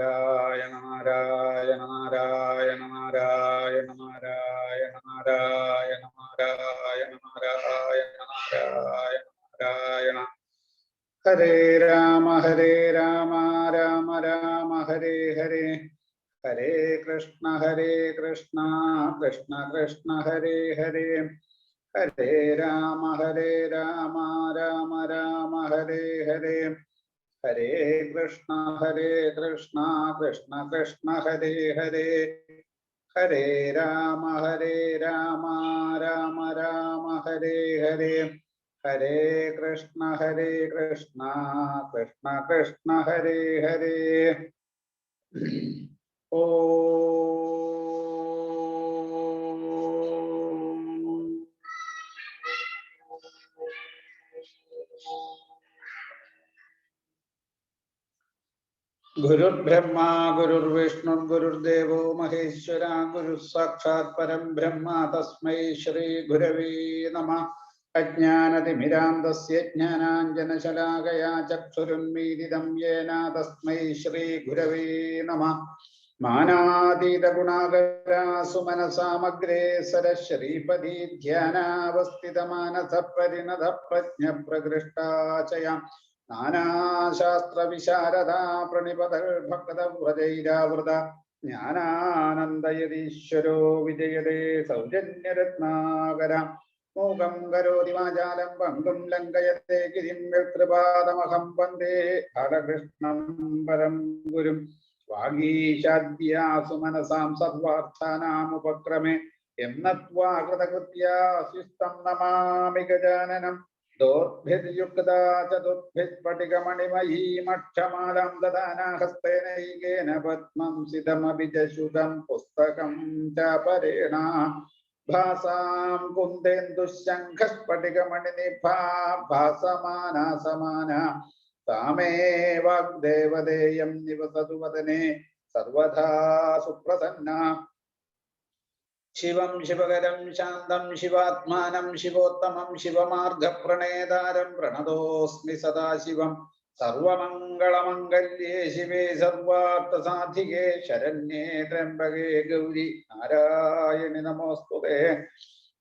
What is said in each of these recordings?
നാരായണ നാരായണ നാരായണ നാരായണ നാരായണ നാരായണ നാരായണ നാരായണ നാരായണ നാരായണ. ഹരേ രാമ രാമ രാമ ഹരേ ഹരേ. ഹരേ കൃഷ്ണ കൃഷ്ണ കൃഷ്ണ ഹരേ ഹരേ. ഹരേ രാമ രാമ രാമ ഹരേ ഹരേ. ഹരേ കൃഷ്ണ കൃഷ്ണ കൃഷ്ണ ഹരേ ഹരേ. ഹരേ രാമ രാമ രാമ ഹരേ ഹരേ. ഹരേ കൃഷ്ണ കൃഷ്ണ കൃഷ്ണ ഹരേ ഹരേ. ഓ ഗുരുർബ്രഹ്മ ഗുരുർവിഷ്ണു ഗുരുർദേവോ മഹേശ്വര ഗുരു സാക്ഷാത് പരം ബ്രഹ്മ തസ്മൈ ശ്രീ ഗുരവേ നമഃ. അജ്ഞാനതിമിരാന്തസ്യ ജ്ഞാനാഞ്ജനശലാകയാ ചക്ഷുരുന്മീലിതം യേന തസ്മൈ ശ്രീ ഗുരവേ നമഃ. മാനാതീതഗുണാകരാ സുമനസാമഗ്രേ സരശ്രീപദീ ധ്യാനാവസ്ഥിതമാനസ പരിണത പ്രജ്ഞപ്രകൃഷ്ടാചയാം നാനാശാസ്ത്രവിശാരദാ പ്രണിപതൽഭക്തവ്രജൈരാവൃത ജ്ഞാനാനന്ദയതീശ്വരോ വിജയതേ സൗജന്യരത്നാകര. മൂകം കരോതി വാചാലം പങ്കും ലംഘയത്തെ ഗിരിം യത്കൃപാദമഹം വന്ദേ ബാലകൃഷ്ണം പരം ഗുരും. വാഗീശാദ്യാസു മനസാം സർവാർത്ഥാനാമുപക്രമേ യം നത്വാ കൃതകൃത്യാ സ്വിസ്തം നമാമി ഗജാനനം. ദോർഭിർയുക്താ ചതുർഭിസ്ഫടികമണിമയീമക്ഷമാലാം ദദാനാ ഹസ്തേനൈകേന പദ്മം സിതമഭിജശുതം പുസ്തകം ചാപരേണ ഭാസാം കുന്ദേന്ദുശംഖസ്ഫടികമണിനിഭാ ഭാസമാനാ സമാനാ താമേ വാഗ്ദേവതേയം നിവസതു വദനെ സർവദാ സുപ്രസന്ന. ശിവം ശിവകരം ശാന്തം ശിവാത്മാനം ശിവോത്തമം ശിവമാർഗപ്രണേതാരം പ്രണതോസ്മി സദാശിവം. സർവമംഗളമംഗല്യേ ശിവേ സർവാർത്ഥസാധികേ ശരണ്യേ ത്രയംബകേ ഗൗരി നാരായണി നമോസ്തുതേ.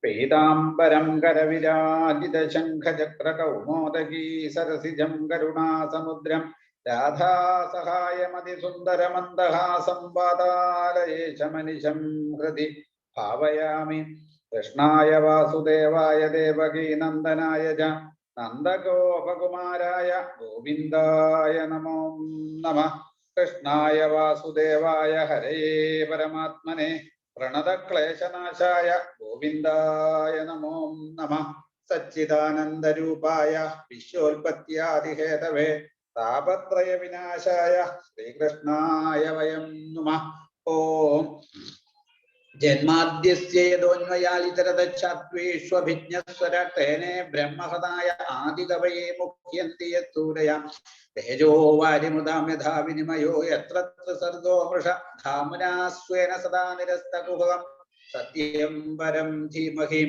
പീതാംബരം കരവിരാജിത ശംഖചക്രകൗമോദകീ സരസിജം കരുണാസമുദ്രം രാധാസഹായമതിസുന്ദരമന്ദഹാസം വാതാലയേശമനിശം ഹൃദി ഭാവയാമി. കൃഷ്ണായ വാസുദേവായ ദേവകീ നന്ദനായ ച നന്ദഗോപകുമാരായ ഗോവിന്ദായ നമോ നമഃ. കൃഷ്ണായ വാസുദേവായ ഹരയേ പരമാത്മനെ പ്രണതക്ലേശനാശായ ഗോവിന്ദായ നമോ നമഃ. സച്ചിദാനന്ദരൂപായ വിശ്വോൽപത്യാദിഹേതവേ താപത്രയ വിനാശായ ശ്രീകൃഷ്ണായ വയം നമഃ. ഓം ജന്മാദ്യസ്യ യതോന്വയാലിതരതച്ഛാത്വേഷ്വഭിജ്ഞസ്വരട്ടേനേ ബ്രഹ്മഹൃദായ ആദികവയേ മുഹ്യന്തി യത്തൂരയ തേജോ വാരിമൃതാം യഥാ വിനിമയോ യത്ര സർഗോ മൃഷ ധാമുനാ സ്വേന സദാ നിരസ്തകുഹകം. സത്യം പരം ധീമഹി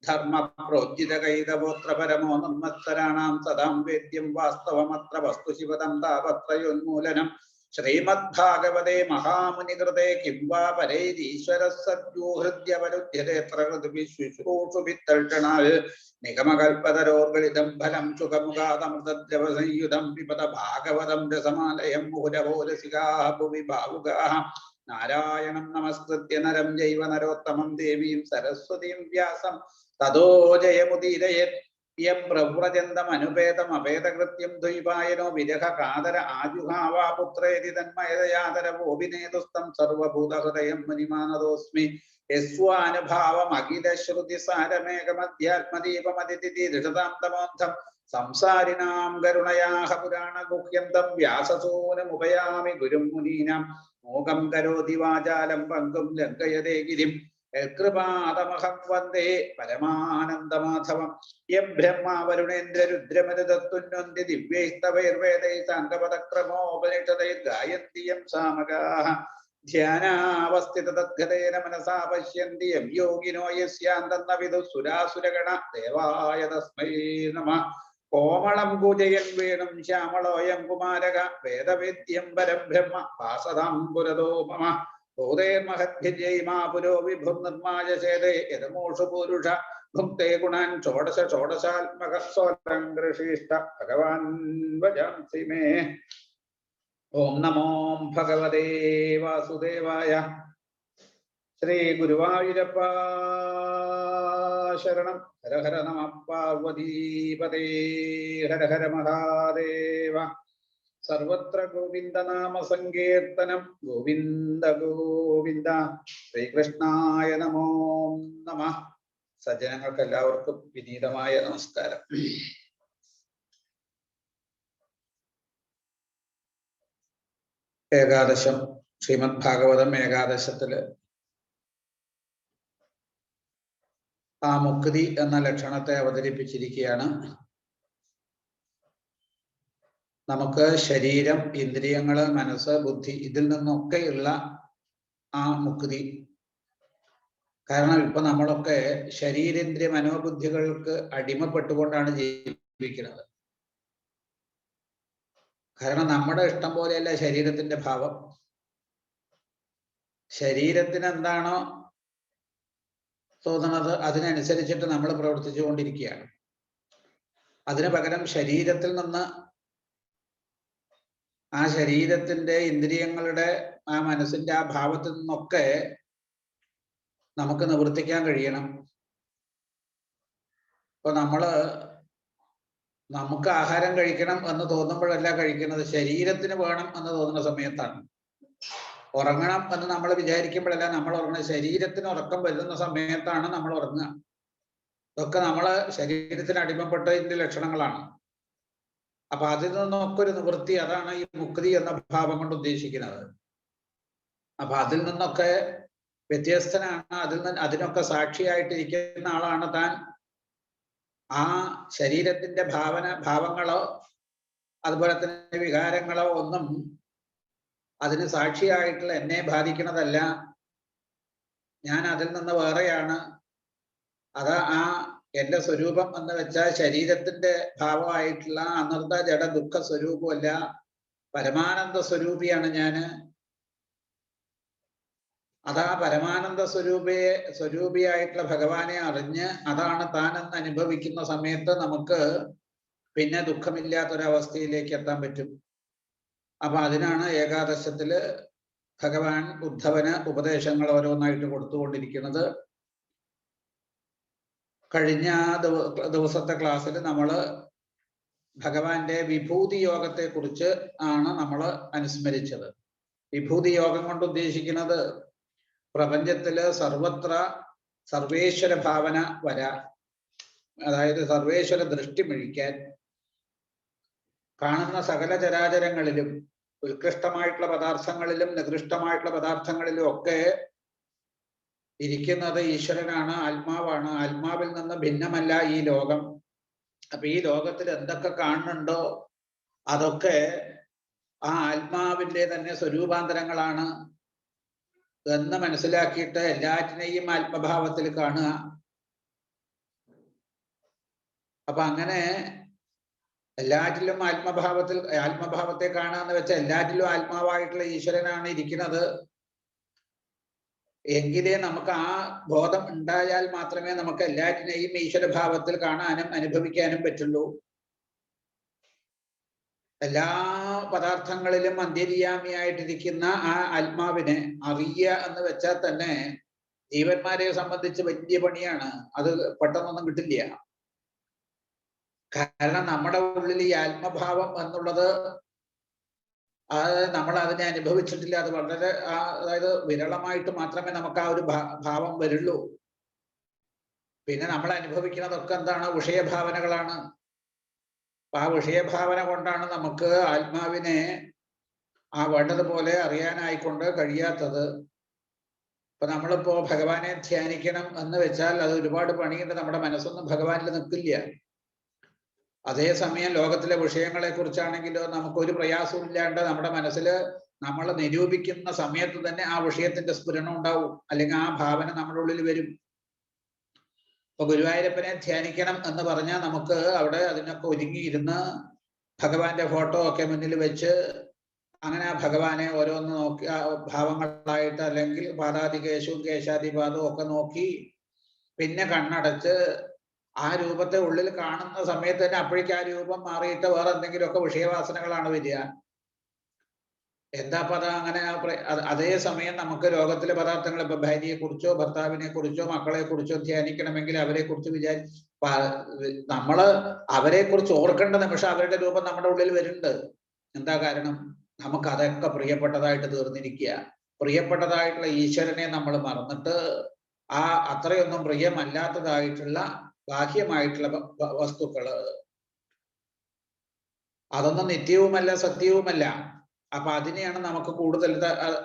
ധർമ്മ പ്രോജ്ജിതകൈതവോത്ര പരമോ നിർമ്മത്സരാണാം സദാം വേദ്യം വാസ്തവമത്ര വസ്തു ശിവതം താപത്രയോന്മൂലനം. ശ്രീമദ്ഭാഗവതേ മഹാമുനികൃതേ കിം വാ പരൈരീശ്വര സദ്യോ ഹൃദ്യവരുദ്ധ്യതേ പ്രകൃതിശുശ്രൂഷുഭിത്തൽക്ഷണാൽ നിഗമകൽപതരോർഗളിതം ഫലം സുഖമുഖാതമൃതദ്രവസംയുധം പിബത ഭാഗവതം രസമാലയം മുഹുരവോ രസികാഃ ഭുവി ഭാവുകാഃ. നാരായണം നമസ്കൃത്യ നരം ചൈവ നരോത്തമം ദേവീം സരസ്വതീം വ്യാസം തതോ ജയമുദീരയേത്. യം പ്രവ്രജന്തമനുപേതമപേതകൃത്യം ദ്വൈപായനോ വിരഹ കാതര ആജുഹാവാ പുത്രേതി തന്മയതയാതരവോഭിനേതുസ്തം സർവഭൂതഹൃദയം മുനിമാനതോസ്മി. യസ്വാനുഭാവമഖിലശ്രുതിസാരമേകമധ്യാത്മദീപമതിഥിതീർഷതാം തമോന്ധം സംസാരിണാം കരുണയാഹ പുരാണഗുഹ്യം തം വ്യാസസൂനമുപയാമി ഗുരും മുനീനാം. മൂകം കരോതി വാചാലം പങ്കും ലംഘയതേ ഗിരിം യത്കൃപാദമഹം വന്ദേ പരമാനന്ദമാധവം. യം ബ്രഹ്മാ വരുണേന്ദ്ര രുദ്രമരുതത്തുന്വന്തി ദിവ്യൈസ്തവൈർവേദൈ സാംഗപദക്രമോപനിഷദൈർഗായന്തി യം സാമകാഃ. ധ്യാനാവസ്ഥിത തദ്ഗതേന മനസാ പശ്യന്തി യം യോഗിനോ യസ്യാന്തന്ന വിദുഃ സുരാസുരഗണ ദേവായ തസ്മൈ നമഃ. കോമളം കൂജയൻ വീണും ശ്യാമളോയം കുമാരക വേദവേദ്യം പരബ്രഹ്മ വാസതാം പുരതോ മമ ഭൂതേർമഹദ്ഭിജയിമാ പുരോ വിഭുർനിർമായശേതേ യതമോഷു പൂരുഷ ഭുക്തേ ഗുണാൻ ഷോഡശ ഷോഡശാത്മക സ്വരംഗൃശിഷ്ട ഭഗവാൻ വജാംസി മേ. ഓം നമോ ഭഗവതേ വാസുദേവായ. ശ്രീ ഗുരുവായൂരപ്പ ശരണം. ഹര ഹര നമ പാർവതീപതേ. ഹര ഹര മഹാദേവ. സർവത്ര ഗോവിന്ദനാമ സങ്കീർത്തനം. ഗോവിന്ദ ഗോവിന്ദ. ശ്രീകൃഷ്ണായ നമോ നമഃ. സജ്ജനങ്ങൾക്ക് എല്ലാവർക്കും വിനീതമായ നമസ്കാരം. ഏകാദശം, ശ്രീമദ് ഭാഗവതം ഏകാദശത്തില് ആ മുക്തി എന്ന ലക്ഷണത്തെ അവതരിപ്പിച്ചിരിക്കുകയാണ്. നമുക്ക് ശരീരം, ഇന്ദ്രിയങ്ങള്, മനസ്സ്, ബുദ്ധി ഇതിൽ നിന്നൊക്കെയുള്ള ആ മുക്തി. കാരണം ഇപ്പൊ നമ്മളൊക്കെ ശരീരേന്ദ്രിയ മനോബുദ്ധികൾക്ക് അടിമപ്പെട്ടുകൊണ്ടാണ് ജീവിക്കുന്നത്. കാരണം നമ്മുടെ ഇഷ്ടം പോലെയല്ല ശരീരത്തിന്റെ ഭാവം. ശരീരത്തിന് എന്താണോ തോന്നുന്നത് അതിനനുസരിച്ചിട്ട് നമ്മൾ പ്രവർത്തിച്ചു കൊണ്ടിരിക്കുകയാണ്. അതിനു പകരം ശരീരത്തിൽ നിന്ന്, ആ ശരീരത്തിന്റെ, ഇന്ദ്രിയങ്ങളുടെ, ആ മനസ്സിന്റെ ആ ഭാവത്തിൽ നിന്നൊക്കെ നമുക്ക് നിവർത്തിക്കാൻ കഴിയണം. ഇപ്പൊ നമുക്ക് ആഹാരം കഴിക്കണം എന്ന് തോന്നുമ്പോഴല്ല കഴിക്കുന്നത്, ശരീരത്തിന് വേണം എന്ന് തോന്നുന്ന സമയത്താണ്. ഉറങ്ങണം എന്ന് നമ്മൾ വിചാരിക്കുമ്പോഴല്ല നമ്മൾ ഉറങ്ങുന്നത്, ശരീരത്തിന് ഉറക്കം വരുന്ന സമയത്താണ് നമ്മൾ ഉറങ്ങുക. ഇതൊക്കെ നമ്മള് ശരീരത്തിന് അടിമപ്പെട്ടതിന്റെ ലക്ഷണങ്ങളാണ്. അപ്പൊ അതിൽ നിന്നൊക്കെ ഒരു നിവൃത്തി, അതാണ് ഈ മുക്തി എന്ന ഭാവം കൊണ്ട് ഉദ്ദേശിക്കുന്നത്. അപ്പൊ അതിൽ നിന്നൊക്കെ വ്യത്യസ്തനാണ്, അതിനൊക്കെ സാക്ഷിയായിട്ടിരിക്കുന്ന ആളാണ് താൻ. ആ ശരീരത്തിന്റെ ഭാവങ്ങളോ അതുപോലെ തന്നെ വികാരങ്ങളോ ഒന്നും അതിന് സാക്ഷിയായിട്ടുള്ള എന്നെ ബാധിക്കുന്നതല്ല. ഞാൻ അതിൽ നിന്ന് വേറെയാണ്. അതാ ആ എന്റെ സ്വരൂപം എന്ന് വെച്ചാൽ ശരീരത്തിന്റെ ഭാവമായിട്ടുള്ള അനർഥ ജഡ ദുഃഖ സ്വരൂപമല്ല, പരമാനന്ദ സ്വരൂപിയാണ് ഞാന്. അതാ പരമാനന്ദ സ്വരൂപിയായിട്ടുള്ള ഭഗവാനെ അറിഞ്ഞ് അതാണ് താനെന്ന് അനുഭവിക്കുന്ന സമയത്ത് നമുക്ക് പിന്നെ ദുഃഖമില്ലാത്തൊരവസ്ഥയിലേക്ക് എത്താൻ പറ്റും. അപ്പൊ അതിനാണ് ഏകാദശത്തില് ഭഗവാൻ ഉദ്ധവന് ഉപദേശങ്ങൾ ഓരോന്നായിട്ട് കൊടുത്തുകൊണ്ടിരിക്കുന്നത്. കഴിഞ്ഞ ദിവസത്തെ ക്ലാസ്സിൽ നമ്മള് ഭഗവാന്റെ വിഭൂതി യോഗത്തെ കുറിച്ച് ആണ് നമ്മൾ അനുസ്മരിച്ചത്. വിഭൂതി യോഗം കൊണ്ട് ഉദ്ദേശിക്കുന്നത് പ്രപഞ്ചത്തില് സർവത്ര സർവേശ്വര ഭാവന വരാൻ, അതായത് സർവേശ്വര ദൃഷ്ടി മിഴിക്കാൻ, കാണുന്ന സകല ചരാചരങ്ങളിലും ഉത്കൃഷ്ടമായിട്ടുള്ള പദാർത്ഥങ്ങളിലും നികൃഷ്ടമായിട്ടുള്ള പദാർത്ഥങ്ങളിലും ഒക്കെ ഇരിക്കുന്നത് ഈശ്വരനാണ്, ആത്മാവാണ്. ആത്മാവിൽ നിന്ന് ഭിന്നമല്ല ഈ ലോകം. അപ്പൊ ഈ ലോകത്തിൽ എന്തൊക്കെ കാണുന്നുണ്ടോ അതൊക്കെ ആ ആത്മാവിന്റെ തന്നെ സ്വരൂപാന്തരങ്ങളാണ് എന്ന് മനസ്സിലാക്കിയിട്ട് എല്ലാറ്റിനെയും ആത്മഭാവത്തിൽ കാണുക. അപ്പൊ അങ്ങനെ എല്ലാറ്റിലും ആത്മഭാവത്തെ കാണുക എന്ന് വെച്ചാൽ എല്ലാറ്റിലും ആത്മാവായിട്ടുള്ള ഈശ്വരനാണ് ഇരിക്കുന്നത് എങ്കിലേ നമുക്ക് ആ ബോധം ഉണ്ടായാൽ മാത്രമേ നമുക്ക് എല്ലാറ്റിനെയും ഈശ്വരഭാവത്തിൽ കാണാനും അനുഭവിക്കാനും പറ്റുള്ളൂ. എല്ലാ പദാർത്ഥങ്ങളിലും അന്തര്യാമിയായിട്ടിരിക്കുന്ന ആ ആത്മാവിനെ അറിയുക എന്ന് വെച്ചാൽ തന്നെ ജീവന്മാരെ സംബന്ധിച്ച് വലിയ പണിയാണ്. അത് പെട്ടെന്നൊന്നും കിട്ടില്ല. കാരണം നമ്മുടെ ഉള്ളിൽ ഈ ആത്മഭാവം എന്നുള്ളത് നമ്മൾ അതിനെ അനുഭവിച്ചിട്ടില്ല. അത് വളരെ അതായത് വിരളമായിട്ട് മാത്രമേ നമുക്ക് ആ ഒരു ഭാവം വരുള്ളൂ. പിന്നെ നമ്മൾ അനുഭവിക്കുന്നതൊക്കെ എന്താണ്? വിഷയഭാവനകളാണ്. ആ വിഷയഭാവന കൊണ്ടാണ് നമുക്ക് ആത്മാവിനെ ആ വേണ്ടതുപോലെ അറിയാനായിക്കൊണ്ട് കഴിയാത്തത്. ഇപ്പൊ നമ്മളിപ്പോ ഭഗവാനെ ധ്യാനിക്കണം എന്ന് വെച്ചാൽ അത് ഒരുപാട് പണിയുണ്ട്. നമ്മുടെ മനസ്സൊന്നും ഭഗവാനിൽ നിൽക്കില്ല. അതേസമയം ലോകത്തിലെ വിഷയങ്ങളെ കുറിച്ചാണെങ്കിലോ നമുക്കൊരു പ്രയാസവും ഇല്ലാണ്ട് നമ്മുടെ മനസ്സിൽ നമ്മൾ നിരൂപിക്കുന്ന സമയത്ത് തന്നെ ആ വിഷയത്തിന്റെ സ്ഫുരണം ഉണ്ടാവും, അല്ലെങ്കിൽ ആ ഭാവന നമ്മുടെ ഉള്ളിൽ വരും. ഇപ്പൊ ഗുരുവായൂരപ്പനെ ധ്യാനിക്കണം എന്ന് പറഞ്ഞാൽ നമുക്ക് അവിടെ അതിനൊക്കെ ഒരുങ്ങിയിരുന്ന് ഭഗവാന്റെ ഫോട്ടോ ഒക്കെ മുന്നിൽ വെച്ച് അങ്ങനെ ആ ഭഗവാനെ ഓരോന്ന് നോക്കി ഭാവങ്ങളായിട്ട് അല്ലെങ്കിൽ പാദാദികേശവും കേശാദിപാദവും ഒക്കെ നോക്കി പിന്നെ കണ്ണടച്ച് ആ രൂപത്തെ ഉള്ളിൽ കാണുന്ന സമയത്ത് തന്നെ അപ്പോഴേക്കും ആ രൂപം മാറിയിട്ട് വേറെ എന്തെങ്കിലുമൊക്കെ വിഷയവാസനകളാണ് വരിക. എന്താ പദ അങ്ങനെ അതേ സമയം നമുക്ക് ലോകത്തിലെ പദാർത്ഥങ്ങൾ ഇപ്പൊ ഭാര്യയെ കുറിച്ചോ ഭർത്താവിനെ കുറിച്ചോ മക്കളെ കുറിച്ചോ ധ്യാനിക്കണമെങ്കിൽ അവരെ കുറിച്ച് നമ്മള് അവരെ കുറിച്ച് ഓർക്കേണ്ട നിമിഷം അവരുടെ രൂപം നമ്മുടെ ഉള്ളിൽ വരുന്നുണ്ട്. എന്താ കാരണം? നമുക്ക് അതൊക്കെ പ്രിയപ്പെട്ടതായിട്ട് തീർന്നിരിക്കുക. പ്രിയപ്പെട്ടതായിട്ടുള്ള ഈശ്വരനെ നമ്മൾ മറന്നിട്ട് ആ അത്രയൊന്നും പ്രിയമല്ലാത്തതായിട്ടുള്ള ബാഹ്യമായിട്ടുള്ള വസ്തുക്കള്, അതൊന്നും നിത്യവുമല്ല സത്യവുമല്ല. അപ്പൊ അതിനെയാണ് നമുക്ക് കൂടുതൽ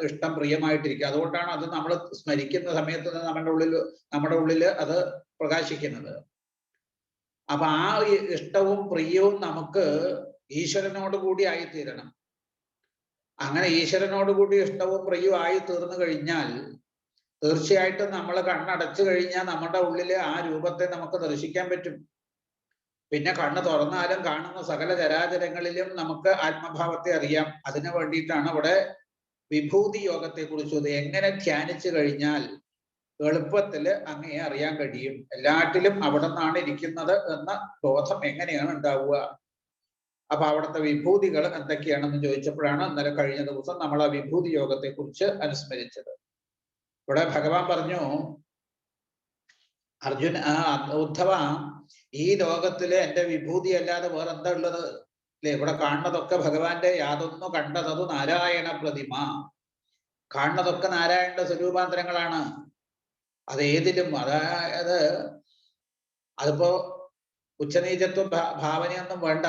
ഇഷ്ടം, പ്രിയമായിട്ടിരിക്കുക. അതുകൊണ്ടാണ് അത് നമ്മൾ സ്മരിക്കുന്ന സമയത്ത് നമ്മുടെ ഉള്ളിൽ അത് പ്രകാശിക്കുന്നത്. അപ്പൊ ആ ഇഷ്ടവും പ്രിയവും നമുക്ക് ഈശ്വരനോട് കൂടി ആയിത്തീരണം. അങ്ങനെ ഈശ്വരനോട് കൂടി ഇഷ്ടവും പ്രിയവും ആയി തീർന്നു കഴിഞ്ഞാൽ തീർച്ചയായിട്ടും നമ്മൾ കണ്ണടച്ചു കഴിഞ്ഞാൽ നമ്മുടെ ഉള്ളില് ആ രൂപത്തെ നമുക്ക് ദർശിക്കാൻ പറ്റും. പിന്നെ കണ്ണ് തുറന്നാലും കാണുന്ന സകല ചരാചരങ്ങളിലും നമുക്ക് ആത്മഭാവത്തെ അറിയാം. അതിനു വേണ്ടിയിട്ടാണ് ഇവിടെ വിഭൂതി യോഗത്തെ കുറിച്ചത്. എങ്ങനെ ധ്യാനിച്ചു കഴിഞ്ഞാൽ എളുപ്പത്തിൽ അങ്ങയെ അറിയാൻ കഴിയും, എല്ലാറ്റിലും അവിടെ നിന്നാണ് ഇരിക്കുന്നത് എന്ന ബോധം എങ്ങനെയാണ് ഉണ്ടാവുക. അപ്പൊ അവിടുത്തെ വിഭൂതികൾ എന്തൊക്കെയാണെന്ന് ചോദിച്ചപ്പോഴാണ് ഇന്നലെ കഴിഞ്ഞ ദിവസം നമ്മൾ ആ വിഭൂതി യോഗത്തെ കുറിച്ച് അനുസ്മരിച്ചത്. ഇവിടെ ഭഗവാൻ പറഞ്ഞു, ഉദ്ധവ, ഈ ലോകത്തില് എന്റെ വിഭൂതി അല്ലാതെ വേറെ എന്താ ഉള്ളത്? അല്ലെ, ഇവിടെ കാണുന്നതൊക്കെ ഭഗവാന്റെ യാതൊന്നു കണ്ടതതു നാരായണ പ്രതിമ. കാണുന്നതൊക്കെ നാരായണന്റെ സ്വരൂപാന്തരങ്ങളാണ്. അത് ഏതിലും, അതായത് അതിപ്പോ ഉച്ചനീചത്വം ഭാവനയൊന്നും വേണ്ട.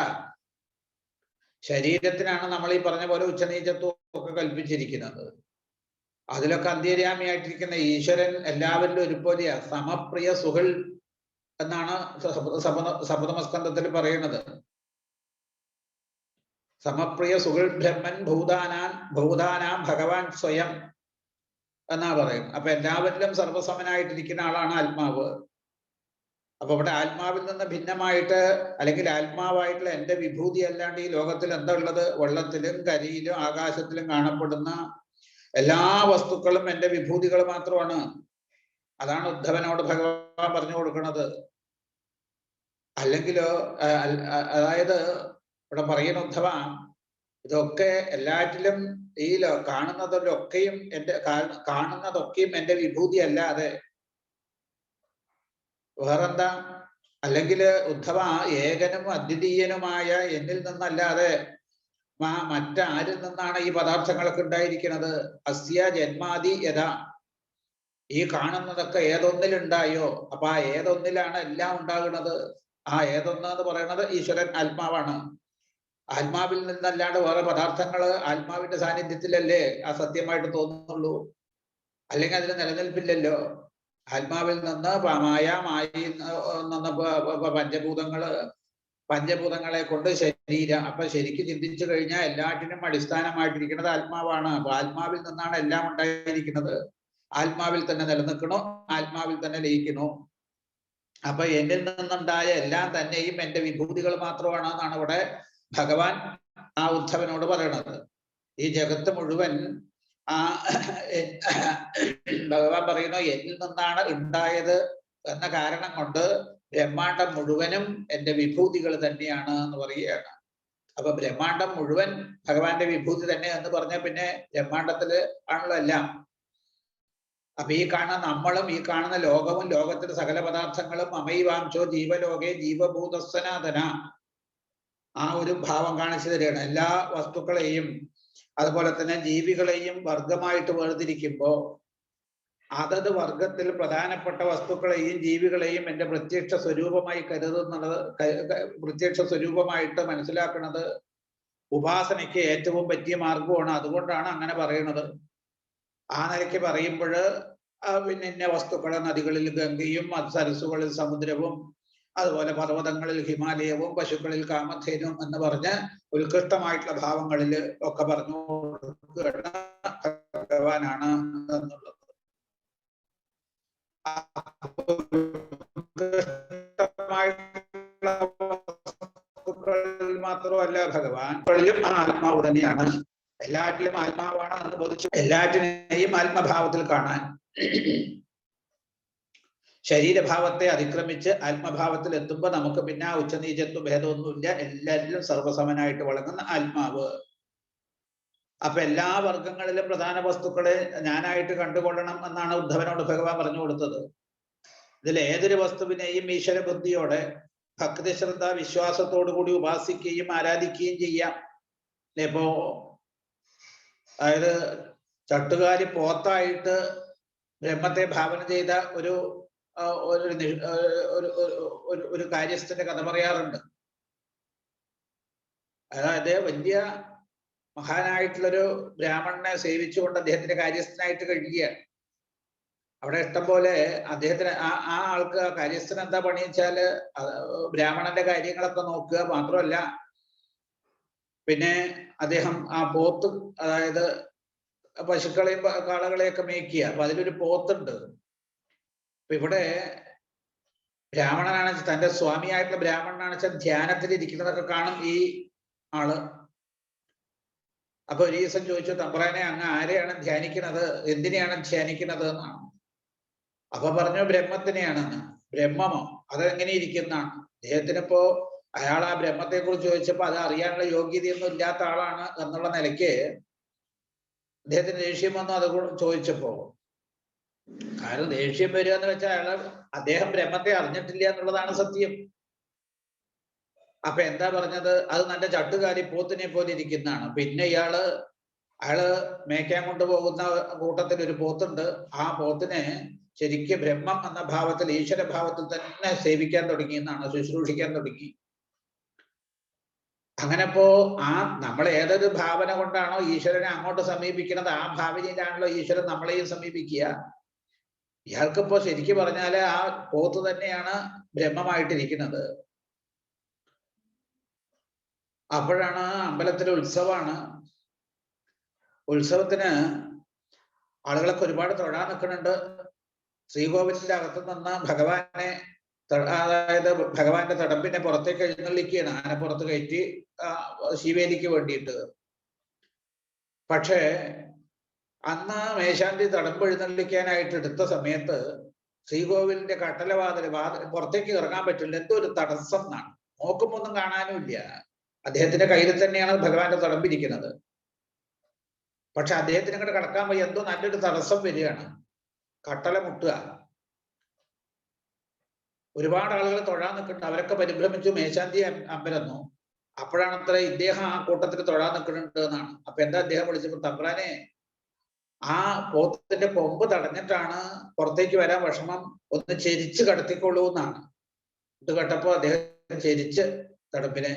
ശരീരത്തിനാണ് നമ്മൾ ഈ പറഞ്ഞ പോലെ ഉച്ചനീചത്വം ഒക്കെ കൽപ്പിച്ചിരിക്കുന്നത്. അതിലൊക്കെ അന്തര്യാമിയായിട്ടിരിക്കുന്ന ഈശ്വരൻ എല്ലാവരിലും ഒരുപോലെയാ. സമപ്രിയ സുഹൃൽ എന്നാണ് സപ്തമസ്കന്ധത്തിൽ പറയുന്നത്. സമപ്രിയ സുഹൃൽ ബ്രഹ്മൻ ഭൂതാനാം ഭഗവാൻ സ്വയം എന്നാ പറയും. അപ്പൊ എല്ലാവരിലും സർവസമനായിട്ടിരിക്കുന്ന ആളാണ് ആത്മാവ്. അപ്പൊ ഇവിടെ ആത്മാവിൽ നിന്ന് ഭിന്നമായിട്ട് അല്ലെങ്കിൽ ആത്മാവായിട്ടുള്ള എന്റെ വിഭൂതി അല്ലാണ്ട് ഈ ലോകത്തിൽ എന്താ ഉള്ളത്? വെള്ളത്തിലും കരിയിലും ആകാശത്തിലും കാണപ്പെടുന്ന എല്ലാ വസ്തുക്കളും എന്റെ വിഭൂതികൾ മാത്രമാണ്. അതാണ് ഉദ്ധവനോട് ഭഗവാൻ പറഞ്ഞു കൊടുക്കുന്നത്. അല്ലെങ്കിലോ അതായത് ഇവിടെ പറയുന്ന ഉദ്ധവ, ഇതൊക്കെ എല്ലാറ്റിലും ഈ കാണുന്നതൊക്കെയും എന്റെ വിഭൂതി അല്ലാതെ വേറെന്താ? അല്ലെങ്കിൽ ഉദ്ധവ, ഏകനും അദ്വിതീയനുമായ എന്നിൽ നിന്നല്ലാതെ മറ്റാരിൽ നിന്നാണ് ഈ പദാർത്ഥങ്ങളൊക്കെ ഉണ്ടായിരിക്കുന്നത്? അസ്യ ജന്മാദി യഥാ, ഈ കാണുന്നതൊക്കെ ഏതൊന്നിലുണ്ടായോ? അപ്പൊ ആ ഏതൊന്നിലാണ് എല്ലാം ഉണ്ടാകുന്നത്. ആ ഏതൊന്ന് എന്ന് പറയുന്നത് ഈശ്വരൻ ആത്മാവാണ്. ആത്മാവിൽ നിന്നല്ലാണ്ട് വേറെ പദാർത്ഥങ്ങള് ആത്മാവിന്റെ സാന്നിധ്യത്തിലല്ലേ ആ സത്യമായിട്ട് തോന്നുന്നുള്ളൂ, അല്ലെങ്കിൽ അതിന് നിലനിൽപ്പില്ലല്ലോ. ആത്മാവിൽ നിന്ന് മായയിൽ നിന്ന് പഞ്ചഭൂതങ്ങളെ കൊണ്ട് ശരീരം. അപ്പൊ ശരിക്കും ചിന്തിച്ചു കഴിഞ്ഞാൽ എല്ലാറ്റിനും അടിസ്ഥാനമായിട്ടിരിക്കുന്നത് ആത്മാവാണ്. അപ്പൊ ആത്മാവിൽ നിന്നാണ് എല്ലാം ഉണ്ടായിരിക്കുന്നത്. ആത്മാവിൽ തന്നെ നിലനിൽക്കണോ, ആത്മാവിൽ തന്നെ ലയിക്കണോ. അപ്പൊ എന്നിൽ നിന്നുണ്ടായ എല്ലാം തന്നെയും എന്റെ വിഭൂതികൾ മാത്രമാണ് എന്നാണ് ഇവിടെ ഭഗവാൻ ആ ഉദ്ധവനോട് പറയണത്. ഈ ജഗത്ത് മുഴുവൻ ഭഗവാൻ പറയുന്നു, എന്നിൽ നിന്നാണ് ഉണ്ടായത് എന്ന കാരണം കൊണ്ട് ബ്രഹ്മാണ്ടം മുഴുവനും എന്റെ വിഭൂതികൾ തന്നെയാണ് എന്ന് പറയുകയാണ്. അപ്പൊ ബ്രഹ്മാണ്ടം മുഴുവൻ ഭഗവാന്റെ വിഭൂതി തന്നെ എന്ന് പറഞ്ഞാൽ പിന്നെ ബ്രഹ്മാണ്ടത്തില് ആണല്ലോ എല്ലാം. അപ്പൊ ഈ കാണുന്ന നമ്മളും ഈ കാണുന്ന ലോകവും ലോകത്തിലെ സകല പദാർത്ഥങ്ങളും അമൈവാംശോ ജീവലോകെ ജീവഭൂതസനാതന, ആ ഒരു ഭാവം കാണിച്ചു തരികയാണ്. എല്ലാ വസ്തുക്കളെയും അതുപോലെ തന്നെ ജീവികളെയും വർഗമായിട്ട് വേർതിരിക്കുമ്പോ അതത് വർഗത്തിൽ പ്രധാനപ്പെട്ട വസ്തുക്കളെയും ജീവികളെയും എന്റെ പ്രത്യക്ഷ സ്വരൂപമായി കരുതുന്നത്, പ്രത്യക്ഷ സ്വരൂപമായിട്ട് മനസ്സിലാക്കുന്നത് ഉപാസനയ്ക്ക് ഏറ്റവും പറ്റിയ മാർഗമാണ്. അതുകൊണ്ടാണ് അങ്ങനെ പറയുന്നത്. ആ നിലയ്ക്ക് പറയുമ്പോൾ പിന്നെ ഇന്ന വസ്തുക്കളെ നദികളിൽ ഗംഗയും സരസ്സുകളിൽ സമുദ്രവും അതുപോലെ പർവ്വതങ്ങളിൽ ഹിമാലയവും പശുക്കളിൽ കാമധേനും എന്ന് പറഞ്ഞ് ഉത്കൃഷ്ടമായിട്ടുള്ള ഭാവങ്ങളിൽ ഒക്കെ പറഞ്ഞു ഭഗവാനാണ് എന്നുള്ളത്. മാത്രമല്ല ഭഗവാൻ ആത്മാവ് തന്നെയാണ്, എല്ലാറ്റിലും ആത്മാവാണ് എന്ന് ബോധിച്ചു എല്ലാറ്റിനെയും ആത്മഭാവത്തിൽ കാണാൻ ശരീരഭാവത്തെ അതിക്രമിച്ച് ആത്മഭാവത്തിൽ എത്തുമ്പോൾ നമുക്ക് പിന്നെ ആ ഉച്ചനീചത്വ ഭേദമൊന്നുമില്ല, എല്ലാറ്റിലും സർവസമനായിട്ട് വളങ്ങുന്ന ആത്മാവ്. അപ്പൊ എല്ലാ വർഗങ്ങളിലും പ്രധാന വസ്തുക്കളെ ഞാനായിട്ട് കണ്ടുകൊള്ളണം എന്നാണ് ഉദ്ധവനോട് ഭഗവാൻ പറഞ്ഞു കൊടുത്തത്. ഇതിൽ ഏതൊരു വസ്തുവിനെയും ഈശ്വര ബുദ്ധിയോടെ ഭക്തി ശ്രദ്ധ വിശ്വാസത്തോടു കൂടി ഉപാസിക്കുകയും ആരാധിക്കുകയും ചെയ്യാം. ഇപ്പോ അതായത് ചട്ടുകാരി പോത്തായിട്ട് ബ്രഹ്മത്തെ ഭാവന ചെയ്ത ഒരു കാര്യസ്ഥന്റെ കഥ പറയാറുണ്ട്. അതായത് വലിയ മഹാനായിട്ടുള്ളൊരു ബ്രാഹ്മണനെ സേവിച്ചുകൊണ്ട് അദ്ദേഹത്തിന്റെ കാര്യസ്ഥനായിട്ട് കഴിയുകയാണ്. അവിടെ ഇഷ്ടം പോലെ അദ്ദേഹത്തിന് ആ ആൾക്ക് കാര്യസ്ഥന് എന്താ പണി വെച്ചാല് ബ്രാഹ്മണന്റെ കാര്യങ്ങളൊക്കെ നോക്കുക മാത്രമല്ല, പിന്നെ അദ്ദേഹം ആ പോത്ത്, അതായത് പശുക്കളെയും കാളകളെയൊക്കെ മേയ്ക്കുക. അപ്പൊ അതിലൊരു പോത്തുണ്ട്. അപ്പൊ ഇവിടെ ബ്രാഹ്മണനാണ്, തന്റെ സ്വാമിയായിട്ടുള്ള ബ്രാഹ്മണനാണ് വെച്ചാൽ ധ്യാനത്തിൽ ഇരിക്കുന്നതൊക്കെ കാണും ഈ ആള്. അപ്പൊ ഒരു ദിവസം ചോദിച്ചു, തമ്പ്രാനെ അങ്ങ് ആരെയാണ് ധ്യാനിക്കുന്നത്, എന്തിനെയാണ് ധ്യാനിക്കുന്നത് എന്നാണ്. അപ്പൊ പറഞ്ഞു ബ്രഹ്മത്തിനെയാണെന്ന്. ബ്രഹ്മമോ, അതെങ്ങനെ ഇരിക്കുന്നതാണ്? അദ്ദേഹത്തിനിപ്പോ അയാൾ ആ ബ്രഹ്മത്തെ കുറിച്ച് ചോദിച്ചപ്പോ അത് അറിയാനുള്ള യോഗ്യതയൊന്നും ഇല്ലാത്ത ആളാണ് എന്നുള്ള നിലയ്ക്ക് അദ്ദേഹത്തിന് ദേഷ്യം വന്നു അത് ചോദിച്ചപ്പോ. കാരണം ദേഷ്യം വരിക എന്ന് വെച്ചാൽ അദ്ദേഹം ബ്രഹ്മത്തെ അറിഞ്ഞിട്ടില്ല എന്നുള്ളതാണ് സത്യം. അപ്പൊ എന്താ പറഞ്ഞത്, അത് നല്ല ചട്ടുകാരി പോത്തിനെ പോലെ ഇരിക്കുന്നതാണ്. പിന്നെ അയാള് മേയ്ക്കാൻ കൊണ്ടുപോകുന്ന കൂട്ടത്തിൽ ഒരു പോത്തുണ്ട്. ആ പോത്തിനെ ശരിക്കും ബ്രഹ്മം എന്ന ഭാവത്തിൽ, ഈശ്വരഭാവത്തിൽ തന്നെ സേവിക്കാൻ തുടങ്ങി എന്നാണ്, ശുശ്രൂഷിക്കാൻ തുടങ്ങി. അങ്ങനെ ഇപ്പോ നമ്മൾ ഏതൊരു ഭാവന കൊണ്ടാണോ ഈശ്വരനെ അങ്ങോട്ട് സമീപിക്കുന്നത്, ആ ഭാവനയിലാണല്ലോ ഈശ്വരൻ നമ്മളെയും സമീപിക്കുക. ഇയാൾക്കിപ്പോ ശരിക്കും പറഞ്ഞാല് ആ പോത്ത് തന്നെയാണ് ബ്രഹ്മമായിട്ടിരിക്കുന്നത്. അപ്പോഴാണ് അമ്പലത്തിൽ ഉത്സവമാണ്. ഉത്സവത്തിന് ആളുകളൊക്കെ ഒരുപാട് തൊഴാൻ നിൽക്കുന്നുണ്ട്. ശ്രീകോവിലിന്റെ അകത്തു നിന്ന് ഭഗവാനെ, അതായത് ഭഗവാന്റെ തടമ്പിനെ പുറത്തേക്ക് എഴുന്നള്ളിക്കുകയാണ്, ആന പുറത്ത് കയറ്റി ശിവേലിക്ക് വേണ്ടിയിട്ട്. പക്ഷേ അന്ന് മേശാന്തി തടമ്പ് എഴുന്നള്ളിക്കാനായിട്ട് എടുത്ത സമയത്ത് ശ്രീകോവിലിന്റെ കട്ടലവാതിൽ പുറത്തേക്ക് ഇറങ്ങാൻ പറ്റില്ല, എന്തോ ഒരു തടസ്സം എന്നാണ്. നോക്കുമ്പോ ഒന്നും കാണാനും ഇല്ല. അദ്ദേഹത്തിന്റെ കയ്യിൽ തന്നെയാണ് ഭഗവാന്റെ തടമ്പിരിക്കുന്നത്. പക്ഷെ അദ്ദേഹത്തിന് ഇങ്ങോട്ട് കടക്കാൻ പോയി എന്തോ നല്ലൊരു തടസ്സം വരികയാണ്, കട്ടല മുട്ടുക. ഒരുപാട് ആളുകൾ തൊഴാൻ നിൽക്കുന്നുണ്ട്. അവരൊക്കെ പരിഭ്രമിച്ചു മേശാന്തി അമ്പരന്നു. അപ്പോഴാണ് അത്ര ഇദ്ദേഹം ആ കൂട്ടത്തിൽ തൊഴാൻ നിൽക്കുന്നുണ്ട് എന്നാണ്. അപ്പൊ എന്താ അദ്ദേഹം വിളിച്ചപ്പോൾ, തമ്പ്രാനെ ആ പോത്തിന്റെ കൊമ്പ് തടഞ്ഞിട്ടാണ് പുറത്തേക്ക് വരാൻ വിഷമം, ഒന്ന് ചെരിച്ച് കടത്തിക്കൊള്ളൂ എന്നാണ്. ഇത് കേട്ടപ്പോ അദ്ദേഹം ചെരിച്ച് തടമ്പിനെ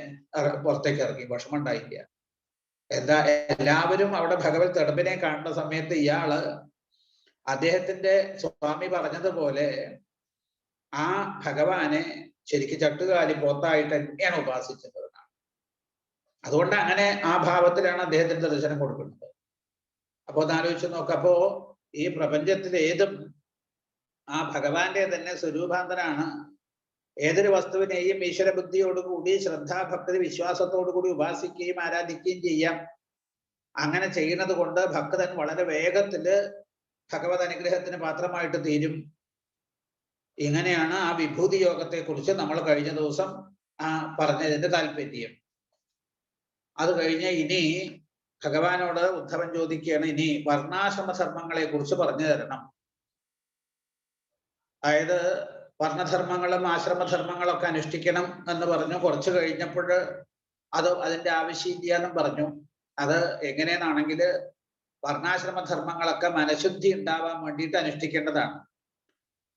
പുറത്തേക്ക് ഇറങ്ങി, വിഷമം ഉണ്ടായില്ല. എന്താ എല്ലാവരും അവിടെ ഭഗവത് തടമ്പിനെ കാണുന്ന സമയത്ത് ഇയാള് അദ്ദേഹത്തിന്റെ സ്വാമി പറഞ്ഞതുപോലെ ആ ഭഗവാനെ ശരിക്കും ചട്ടുകാലി പോത്തായിട്ട് തന്നെയാണ് ഉപാസിച്ചത്. അതുകൊണ്ട് അങ്ങനെ ആ ഭാവത്തിലാണ് അദ്ദേഹത്തിന്റെ ദർശനം കൊടുക്കുന്നത്. അപ്പൊ ഒന്ന് ആലോചിച്ച് നോക്കാം. അപ്പോ ഈ പ്രപഞ്ചത്തിൽ ഏതും ആ ഭഗവാന്റെ തന്നെ സ്വരൂപാന്തരാണ്. ഏതൊരു വസ്തുവിനെയും ഈശ്വര ബുദ്ധിയോടുകൂടി ശ്രദ്ധാഭക്തി വിശ്വാസത്തോടുകൂടി ഉപാസിക്കുകയും ആരാധിക്കുകയും ചെയ്യാം. അങ്ങനെ ചെയ്യുന്നത് കൊണ്ട് ഭക്തൻ വളരെ വേഗത്തില് ഭഗവത് അനുഗ്രഹത്തിന് പാത്രമായിട്ട് തീരും. ഇങ്ങനെയാണ് ആ വിഭൂതി യോഗത്തെ കുറിച്ച് നമ്മൾ കഴിഞ്ഞ ദിവസം പറഞ്ഞതിന്റെ താല്പര്യം. അത് കഴിഞ്ഞ് ഇനി ഭഗവാനോട് ഉദ്ധവൻ ചോദിക്കുകയാണ്, ഇനി വർണ്ണാശ്രമ ധർമ്മങ്ങളെ കുറിച്ച് പറഞ്ഞു തരണം. അതായത് വർണ്ണധർമ്മങ്ങളും ആശ്രമധർമ്മങ്ങളൊക്കെ അനുഷ്ഠിക്കണം എന്ന് പറഞ്ഞു. കുറച്ച് കഴിഞ്ഞപ്പോൾ അതിന്റെ ആവശ്യമില്ല എന്നും പറഞ്ഞു. അത് എങ്ങനെയാണെങ്കിൽ വർണ്ണാശ്രമ ധർമ്മങ്ങളൊക്കെ മനഃശുദ്ധി ഉണ്ടാവാൻ വേണ്ടിയിട്ട് അനുഷ്ഠിക്കേണ്ടതാണ്.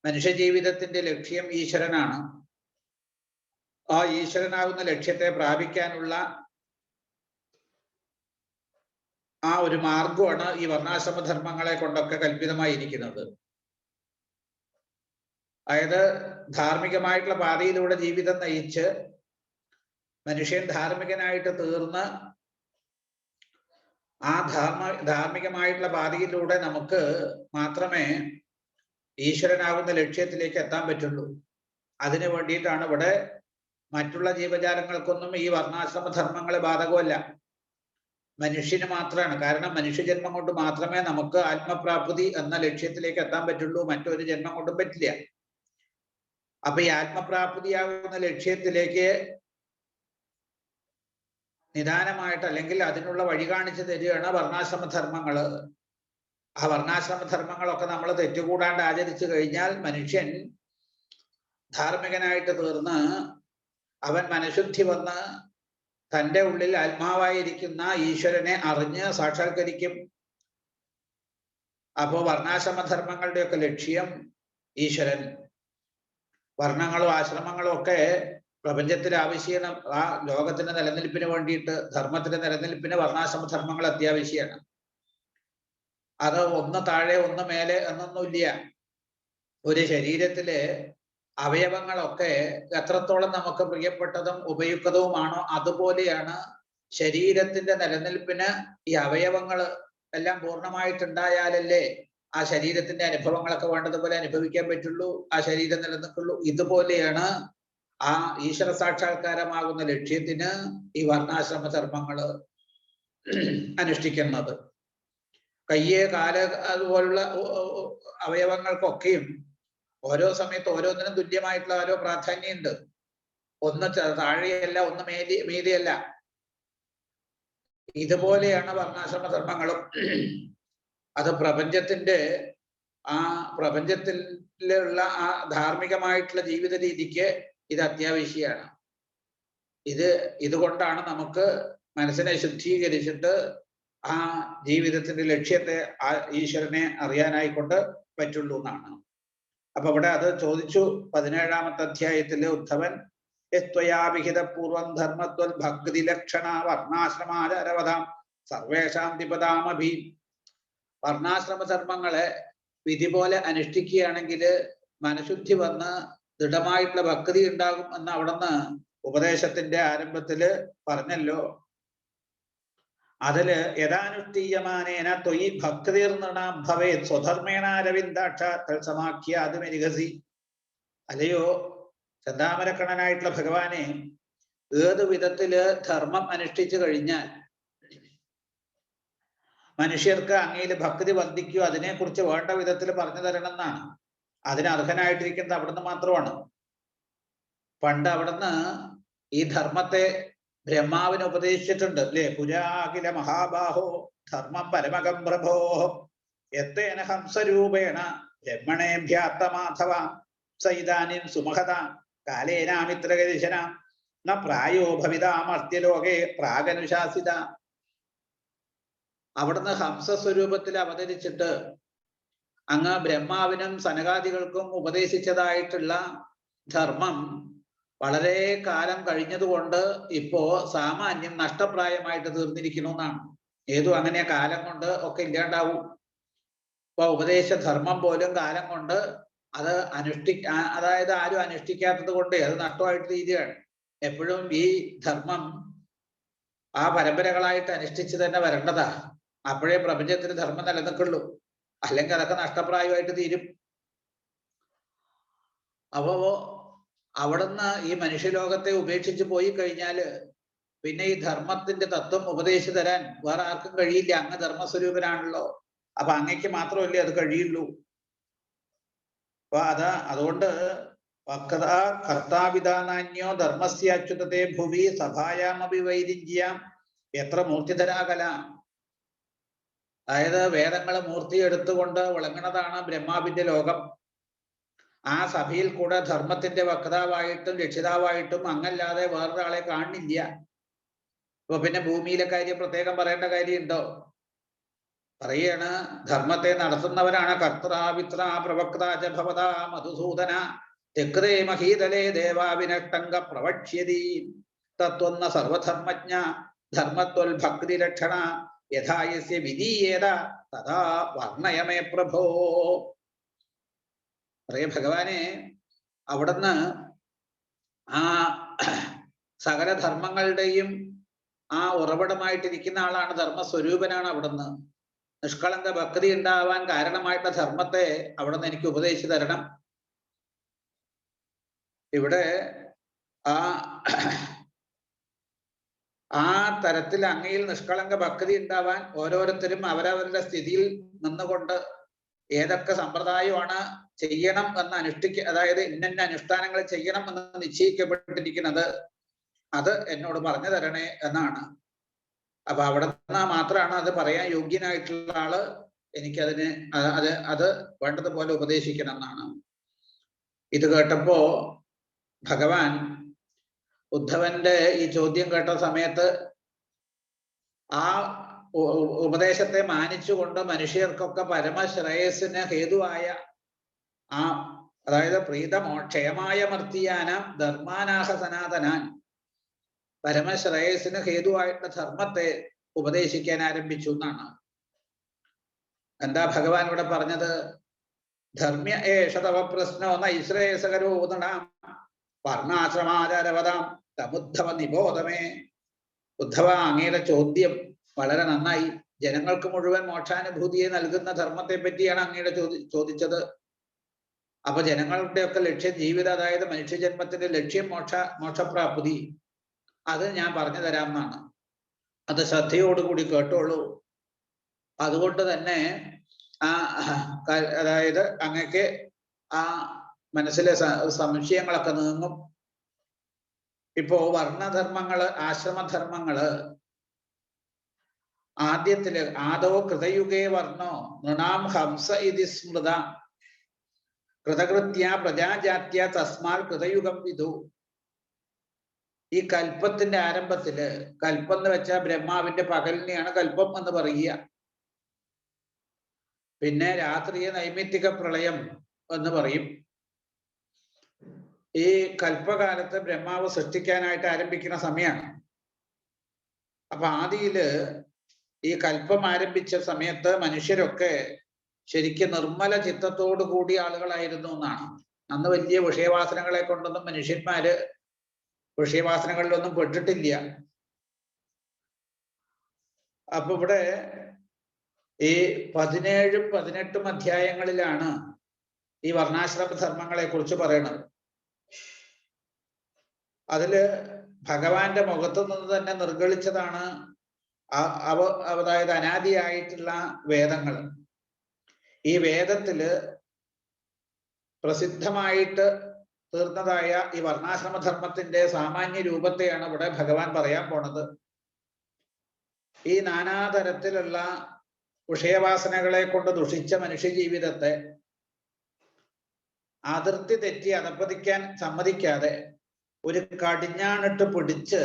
മനുഷ്യ ജീവിതത്തിന്റെ ലക്ഷ്യം ഈശ്വരനാണ്. ആ ഈശ്വരനാകുന്ന ലക്ഷ്യത്തെ പ്രാപിക്കാനുള്ള ആ ഒരു മാർഗമാണ് ഈ വർണ്ണാശ്രമ ധർമ്മങ്ങളെ കൊണ്ടൊക്കെ കൽപ്പിതമായിരിക്കുന്നത്. അതായത് ധാർമ്മികമായിട്ടുള്ള പാതയിലൂടെ ജീവിതം നയിച്ച് മനുഷ്യൻ ധാർമ്മികനായിട്ട് തീർന്ന് ആ ധാർമ്മികമായിട്ടുള്ള പാതയിലൂടെ നമുക്ക് മാത്രമേ ഈശ്വരനാകുന്ന ലക്ഷ്യത്തിലേക്ക് എത്താൻ പറ്റുള്ളൂ. അതിനു വേണ്ടിയിട്ടാണ് ഇവിടെ മറ്റുള്ള ജീവജാലങ്ങൾക്കൊന്നും ഈ വർണ്ണാശ്രമ ധർമ്മങ്ങൾ ബാധകമല്ല, മനുഷ്യന് മാത്രമാണ്. കാരണം മനുഷ്യജന്മം കൊണ്ട് മാത്രമേ നമുക്ക് ആത്മപ്രാപ്തി എന്ന ലക്ഷ്യത്തിലേക്ക് എത്താൻ പറ്റുള്ളൂ, മറ്റൊരു ജന്മം കൊണ്ടും പറ്റില്ല. അപ്പൊ ഈ ആത്മപ്രാപ്തിയാകുന്ന ലക്ഷ്യത്തിലേക്ക് നിദാനമായിട്ട് അല്ലെങ്കിൽ അതിനുള്ള വഴി കാണിച്ചു തരികയാണ് വർണ്ണാശ്രമ ധർമ്മങ്ങള്. ആ വർണ്ണാശ്രമ ധർമ്മങ്ങളൊക്കെ നമ്മൾ തെറ്റുകൂടാണ്ട് ആചരിച്ചു കഴിഞ്ഞാൽ മനുഷ്യൻ ധാർമ്മികനായിട്ട് തീർന്ന് അവൻ മനഃശുദ്ധി വന്ന് തൻ്റെ ഉള്ളിൽ ആത്മാവായിരിക്കുന്ന ഈശ്വരനെ അറിഞ്ഞ് സാക്ഷാത്കരിക്കും. അപ്പോ വർണ്ണാശ്രമധർമ്മങ്ങളുടെയൊക്കെ ലക്ഷ്യം ഈശ്വരൻ. വർണ്ണങ്ങളും ആശ്രമങ്ങളും ഒക്കെ പ്രപഞ്ചത്തിൽ ആവശ്യമാണ്. ആ ലോകത്തിന്റെ നിലനിൽപ്പിന് വേണ്ടിയിട്ട്, ധർമ്മത്തിന്റെ നിലനിൽപ്പിന് വർണ്ണാശ്രമധർമ്മങ്ങൾ അത്യാവശ്യമാണ്. അത് ഒന്ന് താഴെ ഒന്ന് മേലെ എന്നൊന്നുമില്ല. ഒരു ശരീരത്തിലെ അവയവങ്ങളൊക്കെ എത്രത്തോളം നമുക്ക് പ്രിയപ്പെട്ടതും ഉപയുക്തവുമാണോ അതുപോലെയാണ് ശരീരത്തിന്റെ നിലനിൽപ്പിന് ഈ അവയവങ്ങൾ എല്ലാം പൂർണ്ണമായിട്ടുണ്ടായാലല്ലേ ആ ശരീരത്തിന്റെ അനുഭവങ്ങളൊക്കെ വേണ്ടതുപോലെ അനുഭവിക്കാൻ പറ്റുള്ളൂ, ആ ശരീരം നിലനിൽക്കുള്ളൂ. ഇതുപോലെയാണ് ആ ഈശ്വര സാക്ഷാത്കാരമാകുന്ന ലക്ഷ്യത്തിന് ഈ വർണ്ണാശ്രമ ധർമ്മങ്ങള് അനുഷ്ഠിക്കുന്നത്. കയ്യ്, കാല് അതുപോലുള്ള അവയവങ്ങൾക്കൊക്കെയും ഓരോ സമയത്ത് ഓരോന്നിനും തുല്യമായിട്ടുള്ള ഓരോ പ്രാധാന്യമുണ്ട്. ഒന്ന് താഴെയല്ല, ഒന്ന് മീതിയല്ല. ഇതുപോലെയാണ് വർണ്ണാശ്രമ ധർമ്മങ്ങളും. അത് പ്രപഞ്ചത്തിന്റെ ആ പ്രപഞ്ചത്തിലുള്ള ആ ധാർമ്മികമായിട്ടുള്ള ജീവിത രീതിക്ക് ഇത് അത്യാവശ്യമാണ്. ഇതുകൊണ്ടാണ് നമുക്ക് മനസ്സിനെ ശുദ്ധീകരിച്ചിട്ട് ആ ജീവിതത്തിന്റെ ലക്ഷ്യത്തെ, ആ ഈശ്വരനെ അറിയാനായിക്കൊണ്ട് പറ്റുള്ളൂ എന്നാണ്. അപ്പൊ ഇവിടെ അത് ചോദിച്ചു 17ാമത്തെ അധ്യായത്തില് ഉദ്ധവൻ യസ്ത്വയാവിഹിത പൂർവം ധർമ്മത്വൽ ഭക്തി ലക്ഷണ വർണ്ണാശ്രമാചരവതാം സർവേഷാം ദിപതാമഭി. വർണ്ണാശ്രമ ധർമ്മങ്ങളെ വിധി പോലെ അനുഷ്ഠിക്കുകയാണെങ്കിൽ മനഃശുദ്ധി വന്ന് ദൃഢമായിട്ടുള്ള ഭക്തി ഉണ്ടാകും എന്ന് അവിടുന്ന് ഉപദേശത്തിന്റെ ആരംഭത്തില് പറഞ്ഞല്ലോ. അതില് യഥാനുഷ്ഠീയമാനേന ത്വയി ഭക്തിർനൃണാം ഭവേത് സ്വധർമ്മേണാരവിന്ദാക്ഷ തത്സമാഖ്യാതുമരിഹസി. അല്ലയോ ചന്താമരക്കണ്ണനായിട്ടുള്ള ഭഗവാനെ, ഏത് വിധത്തില് ധർമ്മം അനുഷ്ഠിച്ചു കഴിഞ്ഞാൽ മനുഷ്യർക്ക് അങ്ങയിൽ ഭക്തി വർദ്ധിക്കൂ, അതിനെക്കുറിച്ച് വേണ്ട വിധത്തിൽ പറഞ്ഞു തരണം എന്നാണ്. അതിന് അർഹനായിട്ടിരിക്കുന്നത് അവിടുന്ന് മാത്രമാണ്. പണ്ട് അവിടുന്ന് ഈ ധർമ്മത്തെ ബ്രഹ്മാവിന് ഉപദേശിച്ചിട്ടുണ്ട് അല്ലേ? പുരാഖില മഹാബാഹോ ധർമ്മം പരമകം പ്രഭോ എത്തേന ഹംസരൂപേണ ബ്രഹ്മണേഭ്യാത്തമാധവ സൈതാനിൻ സുമഹത കാലേനാമിത്രഗരിശന ന പ്രായോ ഭവിതാമർത്യലോകെ പ്രാഗനുശാസിത. അവിടുന്ന് ഹംസസ്വരൂപത്തിൽ അവതരിച്ചിട്ട് അങ്ങ് ബ്രഹ്മാവിനും സനകാദികൾക്കും ഉപദേശിച്ചതായിട്ടുള്ള ധർമ്മം വളരെ കാലം കഴിഞ്ഞതുകൊണ്ട് ഇപ്പോ സാമാന്യം നഷ്ടപ്രായമായിട്ട് തീർന്നിരിക്കുന്നു എന്നാണ്. ഏതു അങ്ങനെ കാലം കൊണ്ട് ഒക്കെ ഇല്ലാണ്ടാവും. ഇപ്പൊ ഉപദേശ ധർമ്മം പോലും കാലം കൊണ്ട് അത് അതായത് ആരും അനുഷ്ഠിക്കാത്തത് കൊണ്ട് അത് നഷ്ടമായിട്ട് തീരുകയാണ്. എപ്പോഴും ഈ ധർമ്മം ആ പരമ്പരകളായിട്ട് അനുഷ്ഠിച്ച് തന്നെ വരേണ്ടതാ. അപ്പോഴേ പ്രപഞ്ചത്തിന് ധർമ്മം നിലനിൽക്കുള്ളൂ. അല്ലെങ്കിൽ അതൊക്കെ നഷ്ടപ്രായമായിട്ട് തീരും. അപ്പോ അവിടുന്ന് ഈ മനുഷ്യലോകത്തെ ഉപേക്ഷിച്ച് പോയി കഴിഞ്ഞാല് പിന്നെ ഈ ധർമ്മത്തിന്റെ തത്വം ഉപദേശിച്ചു തരാൻ വേറെ ആർക്കും കഴിയില്ല. അങ്ങ് ധർമ്മസ്വരൂപനാണല്ലോ. അപ്പൊ അങ്ങയ്ക്ക് മാത്രമല്ലേ അത് കഴിയുള്ളൂ. അപ്പൊ അതുകൊണ്ട് കർത്താവിധാനാന്യോ ധർമ്മസ്യാച്യുതത്തെ ഭുവി സഭായാമപി വൈരിഞ്യാം എത്ര മൂർത്തിധരാകല. അതായത് വേദങ്ങൾ മൂർത്തിയെടുത്തുകൊണ്ട് വിളങ്ങുന്നതാണ് ബ്രഹ്മാവിന്റെ ലോകം. ആ സഭയിൽ കൂടെ ധർമ്മത്തിന്റെ വക്താവായിട്ടും രക്ഷിതാവായിട്ടും അങ്ങല്ലാതെ വേറൊരാളെ കാണില്ല. അപ്പൊ പിന്നെ ഭൂമിയിലെ കാര്യം പ്രത്യേകം പറയേണ്ട കാര്യമുണ്ടോ? പറയാണ്, ധർമ്മത്തെ നടത്തുന്നവരാണ് കർത്താവിത്ര പ്രവക്താച ഭവതാ മധുസൂദന ചക്രേ മഹീതലേ ദേവാവിനഷ്ടങ്ക പ്രവക്ഷ്യതി തത്വന്ന സർവധർമ്മജ്ഞ ധർമ്മത്വൽ ഭക്തി രക്ഷണ യഥായസ്യ വിധീയേത തഥാ വർണ്ണയമേ പ്രഭോ. പറയ ഭഗവാനെ, അവിടുന്ന് ആ സകല ധർമ്മങ്ങളുടെയും ആ ഉറവിടമായിട്ടിരിക്കുന്ന ആളാണ്, ധർമ്മസ്വരൂപനാണ് അവിടുന്ന്. നിഷ്കളങ്ക ഭക്തി ഉണ്ടാവാൻ കാരണമായിട്ടുള്ള ധർമ്മത്തെ അവിടുന്ന് എനിക്ക് ഉപദേശിച്ചു തരണം. ഇവിടെ ആ ആ തരത്തിൽ അങ്ങയിൽ നിഷ്കളങ്ക ഭക്തി ഉണ്ടാവാൻ ഓരോരുത്തരും അവരവരുടെ സ്ഥിതിയിൽ നിന്നുകൊണ്ട് ഏതൊക്കെ സമ്പ്രദായമാണ് ചെയ്യണം എന്ന് അതായത് ഇന്ന അനുഷ്ഠാനങ്ങൾ ചെയ്യണം എന്ന് നിശ്ചയിക്കപ്പെട്ടിരിക്കുന്നത് അത് എന്നോട് പറഞ്ഞു തരണേ എന്നാണ്. അപ്പൊ അവിടെ നിന്ന് മാത്രമാണ് അത് പറയാൻ യോഗ്യനായിട്ടുള്ള ആള് എനിക്കതിന് അത് വേണ്ടതുപോലെ ഉപദേശിക്കണം എന്നാണ്. ഇത് കേട്ടപ്പോ ഭഗവാൻ ഉദ്ധവന്റെ ഈ ചോദ്യം കേട്ട സമയത്ത് ആ ഉപദേശത്തെ മാനിച്ചുകൊണ്ട് മനുഷ്യർക്കൊക്കെ പരമശ്രേയസ്സിന് ഹേതുവായ അതായത് ക്ഷയമായ മർത്തിയാനാം ധർമാനാഹ സനാതനാൻ, പരമശ്രേയസ്സിന് ഹേതുവായിട്ടുള്ള ധർമ്മത്തെ ഉപദേശിക്കാൻ ആരംഭിച്ചു എന്നാണ്. എന്താ ഭഗവാൻ ഇവിടെ പറഞ്ഞത്? ധർമ്മ്യ ഏഷതവ പ്രശ്നോ നൈശ്രേയസകരോ ഉദണാം വർണ്ണാശ്രമാചാരവതാം തമുദ്ധവ നിബോധമേ. ഉദ്ധവ, അങ്ങയുടെ ചോദ്യം വളരെ നന്നായി. ജനങ്ങൾക്ക് മുഴുവൻ മോക്ഷാനുഭൂതിയെ നൽകുന്ന ധർമ്മത്തെ പറ്റിയാണ് അങ്ങയുടെ ചോദിച്ചത്. അപ്പൊ ജനങ്ങളുടെയൊക്കെ ലക്ഷ്യം ജീവിതം, അതായത് മനുഷ്യജന്മത്തിന്റെ ലക്ഷ്യം മോക്ഷപ്രാപ്തി. അത് ഞാൻ പറഞ്ഞു തരാം എന്നാണ്. അത് ശ്രദ്ധയോടുകൂടി കേട്ടോളൂ. അതുകൊണ്ട് തന്നെ അതായത് അങ്ങക്ക് ആ മനസ്സിലെ സംശയങ്ങളൊക്കെ നീങ്ങും. ഇപ്പോ വർണ്ണധർമ്മങ്ങള്, ആശ്രമധർമ്മങ്ങള്, ആദ്യത്തില് ആദോ കൃതയുഗേ വർണ്ണോ നൃണാം ഹംസ ഇതി സ്മൃത കൃതകൃത്യ പ്രജാജാത്യ തസ്മാൽ കൃതയുഗം വിധു. ഈ കൽപ്പത്തിന്റെ ആരംഭത്തില്, കൽപ്പം എന്ന് വെച്ചാൽ ബ്രഹ്മാവിന്റെ പകലിനെയാണ് കൽപ്പം എന്ന് പറയുക. പിന്നെ രാത്രിയെ നൈമിത്തിക പ്രളയം എന്ന് പറയും. ഈ കൽപ്പകാലത്ത് ബ്രഹ്മാവ് സൃഷ്ടിക്കാനായിട്ട് ആരംഭിക്കുന്ന സമയമാണ്. അപ്പൊ ആദിയില് ഈ കൽപ്പം ആരംഭിച്ച സമയത്ത് മനുഷ്യരൊക്കെ ശരിക്കും നിർമ്മല ചിത്തത്തോടു കൂടിയ ആളുകളായിരുന്നു എന്നാണ്. അന്ന് വലിയ വിഷയവാസനകളെ കൊണ്ടൊന്നും മനുഷ്യന്മാര് വിഷയവാസനകളിലൊന്നും പെട്ടിട്ടില്ല. അപ്പൊ ഇവിടെ ഈ 17ഉം 18ഉം അധ്യായങ്ങളിലാണ് ഈ വർണ്ണാശ്രമ ധർമ്മങ്ങളെ കുറിച്ച് പറയണത്. അതില് ഭഗവാന്റെ മുഖത്തു നിന്ന് തന്നെ നിർഗളിച്ചതാണ് അതായത് അനാദിയായിട്ടുള്ള വേദങ്ങൾ. ഈ വേദത്തില് പ്രസിദ്ധമായിട്ട് തീർന്നതായ ഈ വർണ്ണാശ്രമധർമ്മത്തിന്റെ സാമാന്യ രൂപത്തെയാണ് ഇവിടെ ഭഗവാൻ പറയാൻ പോണത്. ഈ നാനാതരത്തിലുള്ള വിഷയവാസനകളെ കൊണ്ട് ദുഷിച്ച മനുഷ്യ ജീവിതത്തെ അതിർത്തി തെറ്റി അധപ്പതിക്കാൻ സമ്മതിക്കാതെ ഒരു കടിഞ്ഞാണിട്ട് പിടിച്ച്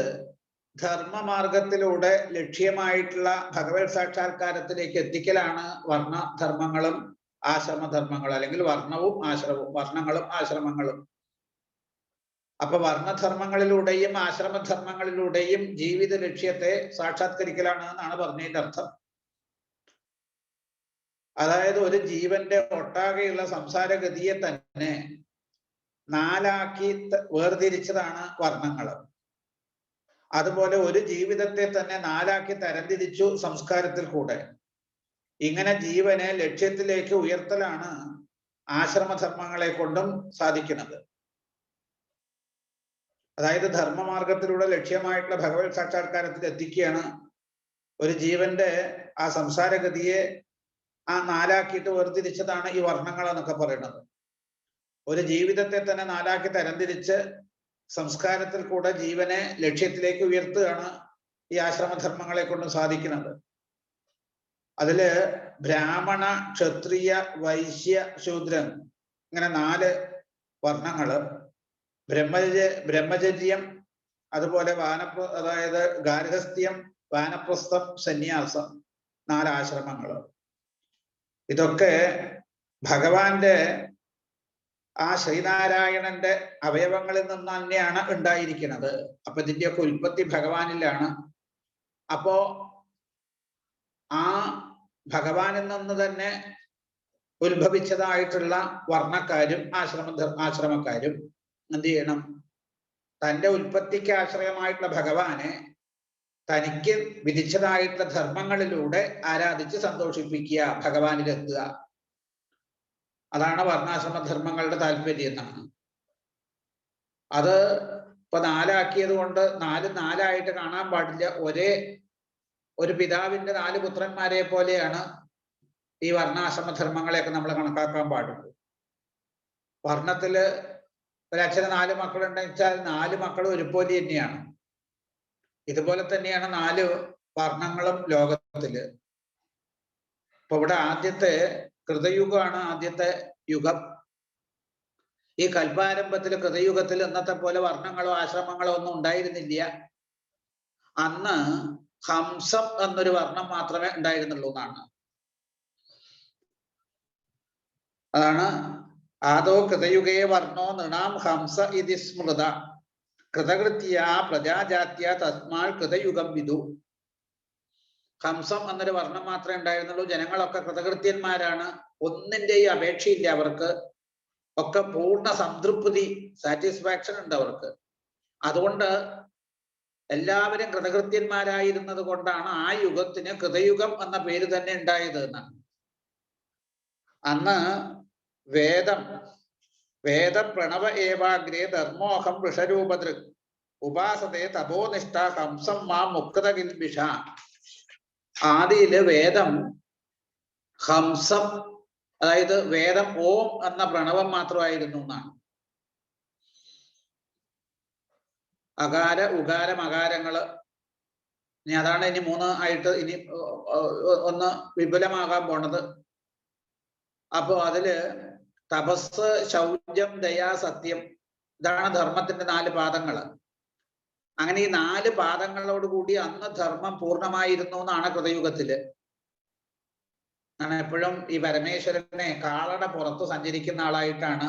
ധർമ്മമാർഗത്തിലൂടെ ലക്ഷ്യമായിട്ടുള്ള ഭഗവത് സാക്ഷാത്കാരത്തിലേക്ക് എത്തിക്കലാണ് വർണ്ണധർമ്മങ്ങളും ആശ്രമധർമ്മങ്ങളും, അല്ലെങ്കിൽ വർണ്ണങ്ങളും ആശ്രമങ്ങളും. അപ്പൊ വർണ്ണധർമ്മങ്ങളിലൂടെയും ആശ്രമധർമ്മങ്ങളിലൂടെയും ജീവിത ലക്ഷ്യത്തെ സാക്ഷാത്കരിക്കലാണ് എന്നാണ് പറഞ്ഞതിന്റെ അർത്ഥം. അതായത് ഒരു ജീവന്റെ ഒട്ടാകെയുള്ള സംസാരഗതിയെ തന്നെ 4ആക്കി വേർതിരിച്ചതാണ് വർണ്ണങ്ങൾ. അതുപോലെ ഒരു ജീവിതത്തെ തന്നെ 4ആക്കി തരംതിരിച്ചു സംസ്കാരത്തിൽ കൂടെ. ഇങ്ങനെ ജീവനെ ലക്ഷ്യത്തിലേക്ക് ഉയർത്തലാണ് ആശ്രമധർമ്മങ്ങളെ കൊണ്ടും സാധിക്കുന്നത്. അതായത് ധർമ്മമാർഗത്തിലൂടെ ലക്ഷ്യമായിട്ടുള്ള ഭഗവത് സാക്ഷാത്കാരത്തിൽ എത്തിക്കുകയാണ്. ഒരു ജീവന്റെ ആ സംസാരഗതിയെ 4ആക്കിയിട്ട് വേർതിരിച്ചതാണ് ഈ വർണ്ണങ്ങൾ എന്നൊക്കെ പറയുന്നത്. ഒരു ജീവിതത്തെ തന്നെ 4ആക്കി തരംതിരിച്ച് സംസ്കാരത്തിൽ കൂടെ ജീവനെ ലക്ഷ്യത്തിലേക്ക് ഉയർത്തുകയാണ് ഈ ആശ്രമധർമ്മങ്ങളെ കൊണ്ട് സാധിക്കുന്നത്. അതില് ബ്രാഹ്മണ, ക്ഷത്രിയ, വൈശ്യ, ശൂദ്രൻ, ഇങ്ങനെ 4 വർണ്ണങ്ങള്. ബ്രഹ്മചര്യം, അതുപോലെ അതായത് ഗാർഹസ്ഥ്യം, വാനപ്രസ്ഥം, സന്യാസം, 4 ആശ്രമങ്ങള്. ഇതൊക്കെ ഭഗവാന്റെ ആ ശ്രീനാരായണന്റെ അവയവങ്ങളിൽ നിന്ന് തന്നെയാണ് ഉണ്ടായിരിക്കുന്നത്. അപ്പൊ ഇതിന്റെയൊക്കെ ഉൽപ്പത്തി ഭഗവാനിലാണ്. അപ്പോ ആ ഭഗവാനിൽ നിന്ന് തന്നെ ഉത്ഭവിച്ചതായിട്ടുള്ള വർണ്ണക്കാരും ആശ്രമക്കാരും എന്ത് ചെയ്യണം? തൻ്റെ ഉൽപ്പത്തിക്ക് ആശ്രയമായിട്ടുള്ള ഭഗവാനെ തനിക്ക് വിധിച്ചതായിട്ടുള്ള ധർമ്മങ്ങളിലൂടെ ആരാധിച്ച് സന്തോഷിപ്പിക്കുക, ഭഗവാനിലെത്തുക. അതാണ് വർണ്ണാശ്രമ ധർമ്മങ്ങളുടെ താല്പര്യം എന്നാണ്. അത് ഇപ്പൊ 4 ആക്കിയത് കൊണ്ട് 4 4 കാണാൻ പാടില്ല. ഒരു പിതാവിന്റെ 4 പുത്രന്മാരെ പോലെയാണ് ഈ വർണ്ണാശ്രമധർമ്മങ്ങളെയൊക്കെ നമ്മൾ കണക്കാക്കാൻ പാടുള്ളൂ. വർണ്ണത്തില് ഒരച്ഛന് 4 മക്കളുണ്ടെന്ന് വെച്ചാൽ 4 മക്കളും ഒരുപോലെ തന്നെയാണ്. ഇതുപോലെ തന്നെയാണ് 4 വർണ്ണങ്ങളും ലോകത്തില്. അപ്പൊ ഇവിടെ ആദ്യത്തെ കൃതയുഗമാണ് ആദ്യത്തെ യുഗം. ഈ കൽപ്പാരംഭത്തില് കൃതയുഗത്തിൽ ഇന്നത്തെ പോലെ വർണ്ണങ്ങളോ ആശ്രമങ്ങളോ ഒന്നും ഉണ്ടായിരുന്നില്ല. അന്ന് ഹംസം എന്നൊരു വർണ്ണം മാത്രമേ ഉണ്ടായിരുന്നുള്ളൂ എന്നാണ്. അതാണ് ആദോ കൃതയുഗേ വർണ്ണോ നൃണാം ഹംസ ഇതി സ്മൃത കൃതകൃത്യ പ്രജാജാത്യ തസ്മാൽ കൃതയുഗം വിദു. ഹംസം എന്നൊരു വർണ്ണം മാത്രമേ ഉണ്ടായിരുന്നുള്ളൂ. ജനങ്ങളൊക്കെ കൃതകൃത്യന്മാരാണ്. ഒന്നിന്റെയും അപേക്ഷയില്ല അവർക്ക്. ഒക്കെ പൂർണ്ണ സംതൃപ്തി, സാറ്റിസ്ഫാക്ഷൻ ഉണ്ട് അവർക്ക്. അതുകൊണ്ട് എല്ലാവരും കൃതകൃത്യന്മാരായിരുന്നത് കൊണ്ടാണ് ആ യുഗത്തിന് കൃതയുഗം എന്ന പേര് തന്നെ ഉണ്ടായത് എന്നാണ്. അന്ന് വേദ പ്രണവ ഏവാഗ്രേ ധർമ്മോഹം വൃഷരൂപദൃക് ഉപാസതേ തപോനിഷ്ഠ ഹംസം മാ മുക്തകിൽബിഷ. ആദിയില് വേദം ഹംസം, അതായത് വേദം ഓം എന്ന പ്രണവം മാത്രമായിരുന്നു എന്നാണ്. അകാര ഉകാര മകാരങ്ങള് ഇനി അതാണ് ഇനി 3 ആയിട്ട് ഇനി ഒന്ന് വിപുലമാകാൻ പോണത്. അപ്പോ അതില് തപസ്, ശൗചം, ദയ, സത്യം, ഇതാണ് ധർമ്മത്തിന്റെ 4 പാദങ്ങള്. അങ്ങനെ ഈ 4 പാദങ്ങളോട് കൂടി അന്ന് ധർമ്മം പൂർണ്ണമായിരുന്നു എന്നാണ് കൃതയുഗത്തില്. എപ്പോഴും ഈ പരമേശ്വരനെ കാളയുടെ പുറത്ത് സഞ്ചരിക്കുന്ന ആളായിട്ടാണ്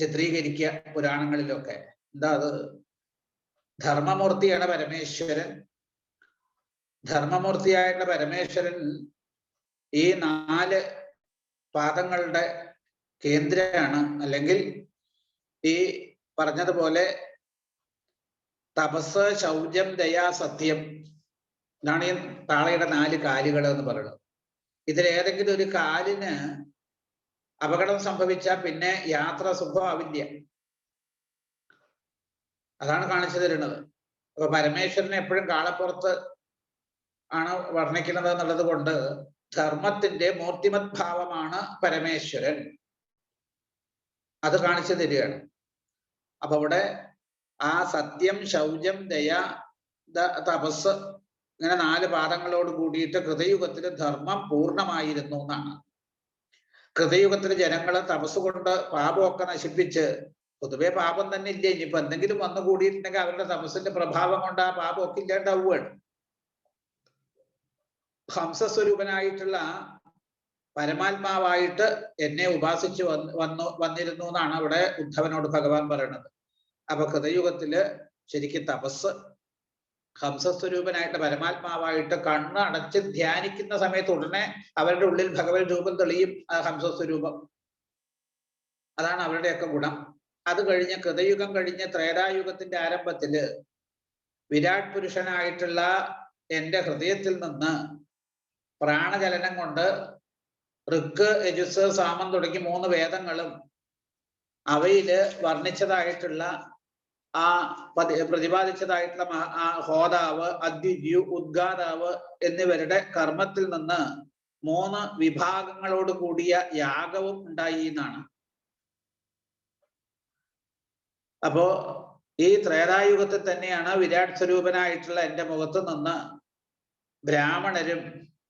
ചിത്രീകരിക്കുക പുരാണങ്ങളിലൊക്കെ. എന്താ അത്? ധർമ്മമൂർത്തിയാണ് പരമേശ്വരൻ. ധർമ്മമൂർത്തിയായിട്ടുള്ള പരമേശ്വരൻ ഈ 4 പാദങ്ങളുടെ കേന്ദ്രമാണ്. അല്ലെങ്കിൽ ഈ പറഞ്ഞതുപോലെ തപസ്, ശൗചം, ദയ, സത്യം, ഇതാണ് ഈ കാളയുടെ 4 കാലുകൾ എന്ന് പറയുന്നത്. ഇതിലേതെങ്കിലും ഒരു കാലിന് അപകടം സംഭവിച്ചാൽ പിന്നെ യാത്ര സുഖമാവില്ല. അതാണ് കാണിച്ചു തരുന്നത്. അപ്പൊ പരമേശ്വരനെ എപ്പോഴും കാളപ്പുറത്ത് ആണ് വർണ്ണിക്കുന്നത് എന്നുള്ളത് കൊണ്ട് ധർമ്മത്തിന്റെ മൂർത്തിമത് ഭാവമാണ് പരമേശ്വരൻ. അത് കാണിച്ചു തരികയാണ്. അപ്പൊ ഇവിടെ ആ സത്യം, ശൗചം, ദയ, തപസ്, ഇങ്ങനെ 4 പാദങ്ങളോട് കൂടിയിട്ട് കൃതയുഗത്തിൽ ധർമ്മം പൂർണ്ണമായിരുന്നു എന്നാണ്. കൃതയുഗത്തിൽ ജനങ്ങള് തപസ് കൊണ്ട് പാപമൊക്കെ നശിപ്പിച്ച്, പൊതുവെ പാപം തന്നെ ഇല്ല, ഇനിയിപ്പോ എന്തെങ്കിലും വന്നു കൂടിയിട്ടുണ്ടെങ്കിൽ അവരുടെ തപസ്സിന്റെ പ്രഭാവം കൊണ്ട് ആ പാപമൊക്കെ ഇല്ലാണ്ടാവുകയാണ്. ഹംസസ്വരൂപനായിട്ടുള്ള പരമാത്മാവായിട്ട് എന്നെ ഉപാസിച്ചു വന്നിരുന്നു എന്നാണ് അവിടെ ഉദ്ധവനോട് ഭഗവാൻ പറയണത്. അപ്പൊ കൃതയുഗത്തില് ശരിക്കും തപസ്, ഹംസസ്വരൂപനായിട്ട് പരമാത്മാവായിട്ട് കണ്ണ് അടച്ച് ധ്യാനിക്കുന്ന സമയത്ത് ഉടനെ അവരുടെ ഉള്ളിൽ ഭഗവത് രൂപം തെളിയും. ആ ഹംസസ്വരൂപം, അതാണ് അവരുടെയൊക്കെ ഗുണം. അത് കഴിഞ്ഞ് കൃതയുഗം കഴിഞ്ഞ് ത്രേതായുഗത്തിന്റെ ആരംഭത്തില് വിരാട് പുരുഷനായിട്ടുള്ള എൻ്റെ ഹൃദയത്തിൽ നിന്ന് പ്രാണചലനം കൊണ്ട് ഋക്ക്, യജുസ്, സാമം തുടങ്ങി 3 വേദങ്ങളും അവയില് വർണ്ണിച്ചതായിട്ടുള്ള ആ പ്രതിപാദിച്ചതായിട്ടുള്ള ഹോതാവ്, അദ്വിത്യു, ഉദ്ഗാതാവ് എന്നിവരുടെ കർമ്മത്തിൽ നിന്ന് 3 വിഭാഗങ്ങളോട് കൂടിയ യാഗവും ഉണ്ടായി എന്നാണ്. അപ്പോ ഈ ത്രേതായുഗത്തിൽ തന്നെയാണ് വിരാട് സ്വരൂപനായിട്ടുള്ള എൻ്റെ മുഖത്ത് നിന്ന് ബ്രാഹ്മണരും,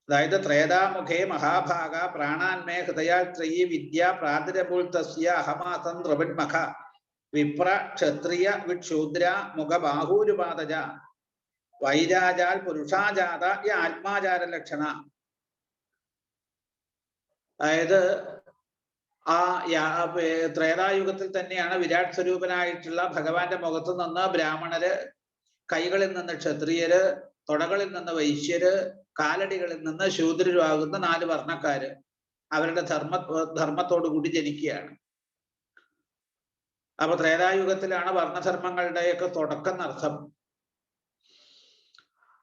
അതായത് ത്രേതാമുഖേ മഹാഭാഗ പ്രാണാന്മേ ഹൃദയാത്രയി വിദ്യ പ്രാതിരപൂൽത്തസ്യ അഹമാസം ദ്രവിൺമഖ വിപ്ര ക്ഷത്രിയ വിക്ഷൂദ്ര മുഖബാഹൂരുപാദജ വൈരാജാൽ പുരുഷാജാത ഈ ആത്മാചാര ലക്ഷണ. അതായത് ആ ത്രേതായുഗത്തിൽ തന്നെയാണ് വിരാട് സ്വരൂപനായിട്ടുള്ള ഭഗവാന്റെ മുഖത്ത് നിന്ന് ബ്രാഹ്മണര്, കൈകളിൽ നിന്ന് ക്ഷത്രിയര്, തൊടകളിൽ നിന്ന് വൈശ്യര്, കാലടികളിൽ നിന്ന് ശൂദ്രരുമാകുന്ന 4 വർണ്ണക്കാര് അവരുടെ ധർമ്മത്തോടു കൂടി ജനിക്കുകയാണ്. അപ്പൊ ത്രേതായുഗത്തിലാണ് വർണ്ണധർമ്മങ്ങളുടെയൊക്കെ തുടക്കം എന്നർത്ഥം.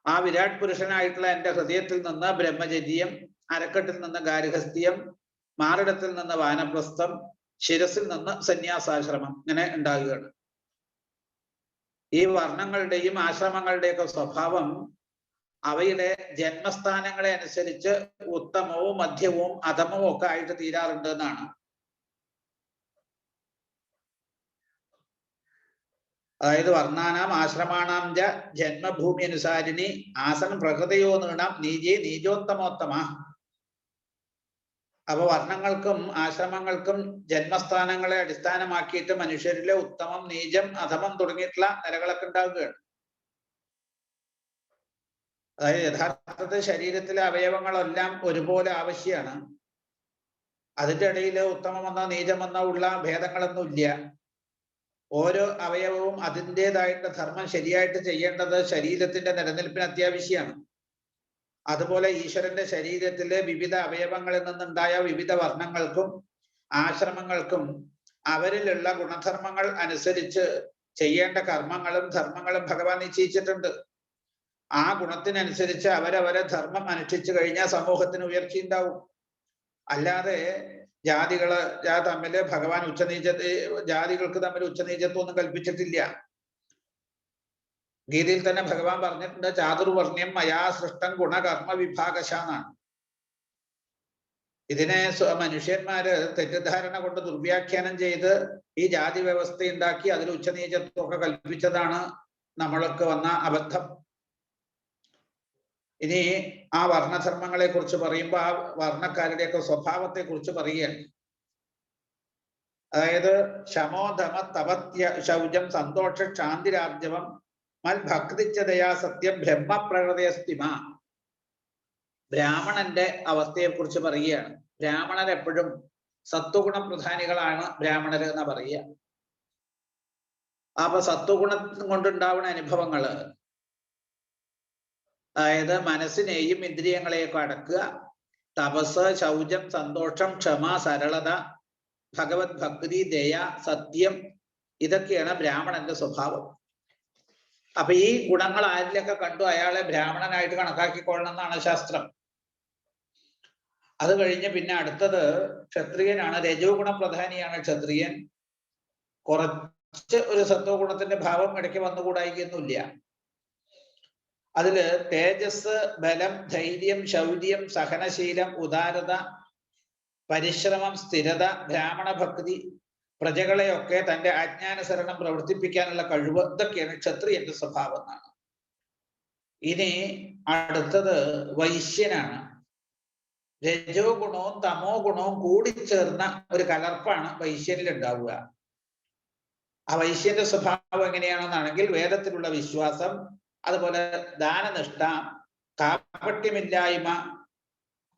ആ വിരാട് പുരുഷനായിട്ടുള്ള എൻ്റെ ഹൃദയത്തിൽ നിന്ന് ബ്രഹ്മചര്യം, അരക്കെട്ടിൽ നിന്ന് ഗാർഹസ്ഥ്യം, മാറിടത്തിൽ നിന്ന് വാനപ്രസ്ഥം, ശിരസിൽ നിന്ന് സന്യാസാശ്രമം ഇങ്ങനെ ഉണ്ടാകുകയാണ്. ഈ വർണ്ണങ്ങളുടെയും ആശ്രമങ്ങളുടെയൊക്കെ സ്വഭാവം അവയുടെ ജന്മസ്ഥാനങ്ങളെ അനുസരിച്ച് ഉത്തമവും മധ്യവും അധമവും ഒക്കെ ആയിട്ട് തീരാറുണ്ട് എന്നാണ്. അതായത് വർണ്ണാനാം ആശ്രമാണാം ജ ജന്മഭൂമി അനുസാരിണി ആസൻ പ്രകൃതയോ നീണാം നീജേ നീജോത്തമോത്തമ. അപ്പൊ വർണ്ണങ്ങൾക്കും ആശ്രമങ്ങൾക്കും ജന്മസ്ഥാനങ്ങളെ അടിസ്ഥാനമാക്കിയിട്ട് മനുഷ്യരിലെ ഉത്തമം, നീചം, അധമം തുടങ്ങിയിട്ടുള്ള നിലകളൊക്കെ ഉണ്ടാവുകയാണ്. അതായത് യഥാർത്ഥത്തിൽ ശരീരത്തിലെ അവയവങ്ങളെല്ലാം ഒരുപോലെ ആവശ്യമാണ്. അതിൻ്റെ ഇടയിൽ ഉത്തമമെന്നോ നീചമെന്നോ ഉള്ള ഭേദങ്ങളൊന്നും ഇല്ല. ഓരോ അവയവവും അതിൻ്റെതായിട്ട് ധർമ്മം ശരിയായിട്ട് ചെയ്യേണ്ടത് ശരീരത്തിന്റെ നിലനിൽപ്പിന് അത്യാവശ്യമാണ്. അതുപോലെ ഈശ്വരന്റെ ശരീരത്തിലെ വിവിധ അവയവങ്ങളിൽ നിന്നുണ്ടായ വിവിധ വർണ്ണങ്ങൾക്കും ആശ്രമങ്ങൾക്കും അവരിലുള്ള ഗുണധർമ്മങ്ങൾ അനുസരിച്ച് ചെയ്യേണ്ട കർമ്മങ്ങളും ധർമ്മങ്ങളും ഭഗവാൻ നിശ്ചയിച്ചിട്ടുണ്ട്. ആ ഗുണത്തിനനുസരിച്ച് അവരവരെ ധർമ്മം അനുഷ്ഠിച്ചു കഴിഞ്ഞാൽ സമൂഹത്തിന് ഉയർച്ചയുണ്ടാവും. അല്ലാതെ ജാതികള് തമ്മില് ഭഗവാൻ ജാതികൾക്ക് തമ്മിൽ ഉച്ചനീചത്വം ഒന്നും കൽപ്പിച്ചിട്ടില്ല. ഗീതയിൽ തന്നെ ഭഗവാൻ പറഞ്ഞിട്ടുണ്ട്, ചാതുർവർണ്ണ്യം മയാ സൃഷ്ടം ഗുണകർമ്മ വിഭാഗശ എന്നാണ്. ഇതിനെ മനുഷ്യന്മാര് തെറ്റിദ്ധാരണ കൊണ്ട് ദുർവ്യാഖ്യാനം ചെയ്ത് ഈ ജാതി വ്യവസ്ഥ ഉണ്ടാക്കി അതിൽ ഉച്ചനീചത്വം ഒക്കെ കൽപ്പിച്ചതാണ് നമ്മൾക്ക് വന്ന അബദ്ധം. ഇനി ആ വർണ്ണധർമ്മങ്ങളെ കുറിച്ച് പറയുമ്പോൾ ആ വർണ്ണക്കാരുടെയൊക്കെ സ്വഭാവത്തെ കുറിച്ച് പറയുകയാണ്. അതായത് ശമോധമ തപത്യ ശൗചം സന്തോഷ ശാന്തിരാർജവം മൽ ഭക്തിച്ചതയാ സത്യം ബ്രഹ്മപ്രകൃതയസ്തിമ. ബ്രാഹ്മണന്റെ അവസ്ഥയെ കുറിച്ച് പറയുകയാണ്. ബ്രാഹ്മണർ എപ്പോഴും സത്വഗുണ പ്രധാനികളാണ് ബ്രാഹ്മണർ എന്നാ പറയുക. അപ്പൊ സത്വഗുണം കൊണ്ടുണ്ടാവുന്ന അനുഭവങ്ങള്, അതായത് മനസ്സിനെയും ഇന്ദ്രിയങ്ങളെയൊക്കെ അടക്കുക, തപസ്, ശൗചം, സന്തോഷം, ക്ഷമ, സരളത, ഭഗവത് ഭക്തി, ദയ, സത്യം, ഇതൊക്കെയാണ് ബ്രാഹ്മണന്റെ സ്വഭാവം. അപ്പൊ ഈ ഗുണങ്ങൾ ആരിലൊക്കെ കണ്ടു അയാളെ ബ്രാഹ്മണനായിട്ട് കണക്കാക്കിക്കൊള്ളണം എന്നാണ് ശാസ്ത്രം. അത് കഴിഞ്ഞ് പിന്നെ അടുത്തത് ക്ഷത്രിയനാണ്. രജോ ഗുണപ്രധാനിയാണ് ക്ഷത്രിയൻ. കുറച്ച് ഒരു സത്വ ഗുണത്തിന്റെ ഭാവം ഇടയ്ക്ക് വന്നുകൂടായിക്കൊന്നുമില്ല. അതില് തേജസ്, ബലം, ധൈര്യം, ശൗര്യം, സഹനശീലം, ഉദാരത, പരിശ്രമം, സ്ഥിരത, ബ്രാഹ്മണ ഭക്തി, പ്രജകളെയൊക്കെ തന്റെ ആജ്ഞാനുസരണം പ്രവർത്തിപ്പിക്കാനുള്ള കഴിവ്, ഇതൊക്കെയാണ് ക്ഷത്രിയന്റെ സ്വഭാവം എന്നാണ്. ഇനി അടുത്തത് വൈശ്യനാണ്. രജോ ഗുണവും തമോ ഗുണവും കൂടിച്ചേർന്ന ഒരു കലർപ്പാണ് വൈശ്യനിൽ ഉണ്ടാവുക. ആ വൈശ്യന്റെ സ്വഭാവം എങ്ങനെയാണെന്നാണെങ്കിൽ വേദത്തിലുള്ള വിശ്വാസം, അതുപോലെ ദാനനിഷ്ഠ, കാപട്യമില്ലായ്മ,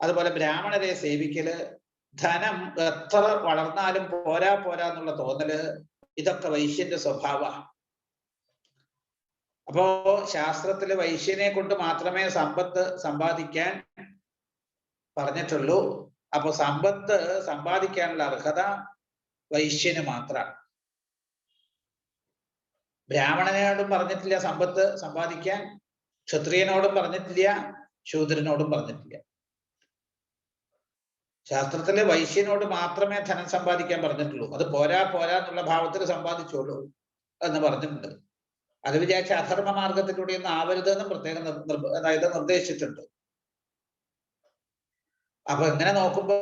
അതുപോലെ ബ്രാഹ്മണരെ സേവിക്കല്, ധനം എത്ര വളർന്നാലും പോരാ എന്നുള്ള തോന്നല്, ഇതൊക്കെ വൈശ്യന്റെ സ്വഭാവമാണ്. അപ്പോ ശാസ്ത്രത്തില് വൈശ്യനെ കൊണ്ട് മാത്രമേ സമ്പത്ത് സമ്പാദിക്കാൻ പറഞ്ഞിട്ടുള്ളൂ. അപ്പൊ സമ്പത്ത് സമ്പാദിക്കാനുള്ള അർഹത വൈശ്യന് മാത്രമാണ്. ബ്രാഹ്മണനോടും പറഞ്ഞിട്ടില്ല സമ്പത്ത് സമ്പാദിക്കാൻ, ക്ഷത്രിയനോടും പറഞ്ഞിട്ടില്ല, ശൂദ്രനോടും പറഞ്ഞിട്ടില്ല. ശാസ്ത്രത്തിലെ വൈശ്യനോട് മാത്രമേ ധനം സമ്പാദിക്കാൻ പറഞ്ഞിട്ടുള്ളൂ. അത് പോരാ എന്നുള്ള ഭാവത്തിൽ സമ്പാദിച്ചോളൂ എന്ന് പറഞ്ഞിട്ടുണ്ട്. അത് വിചാരിച്ച അധർമ്മ മാർഗത്തിലൂടെയൊന്നും ആവരുത് എന്നും പ്രത്യേകം അതായത് നിർദ്ദേശിച്ചിട്ടുണ്ട്. അപ്പൊ ഇങ്ങനെ നോക്കുമ്പോ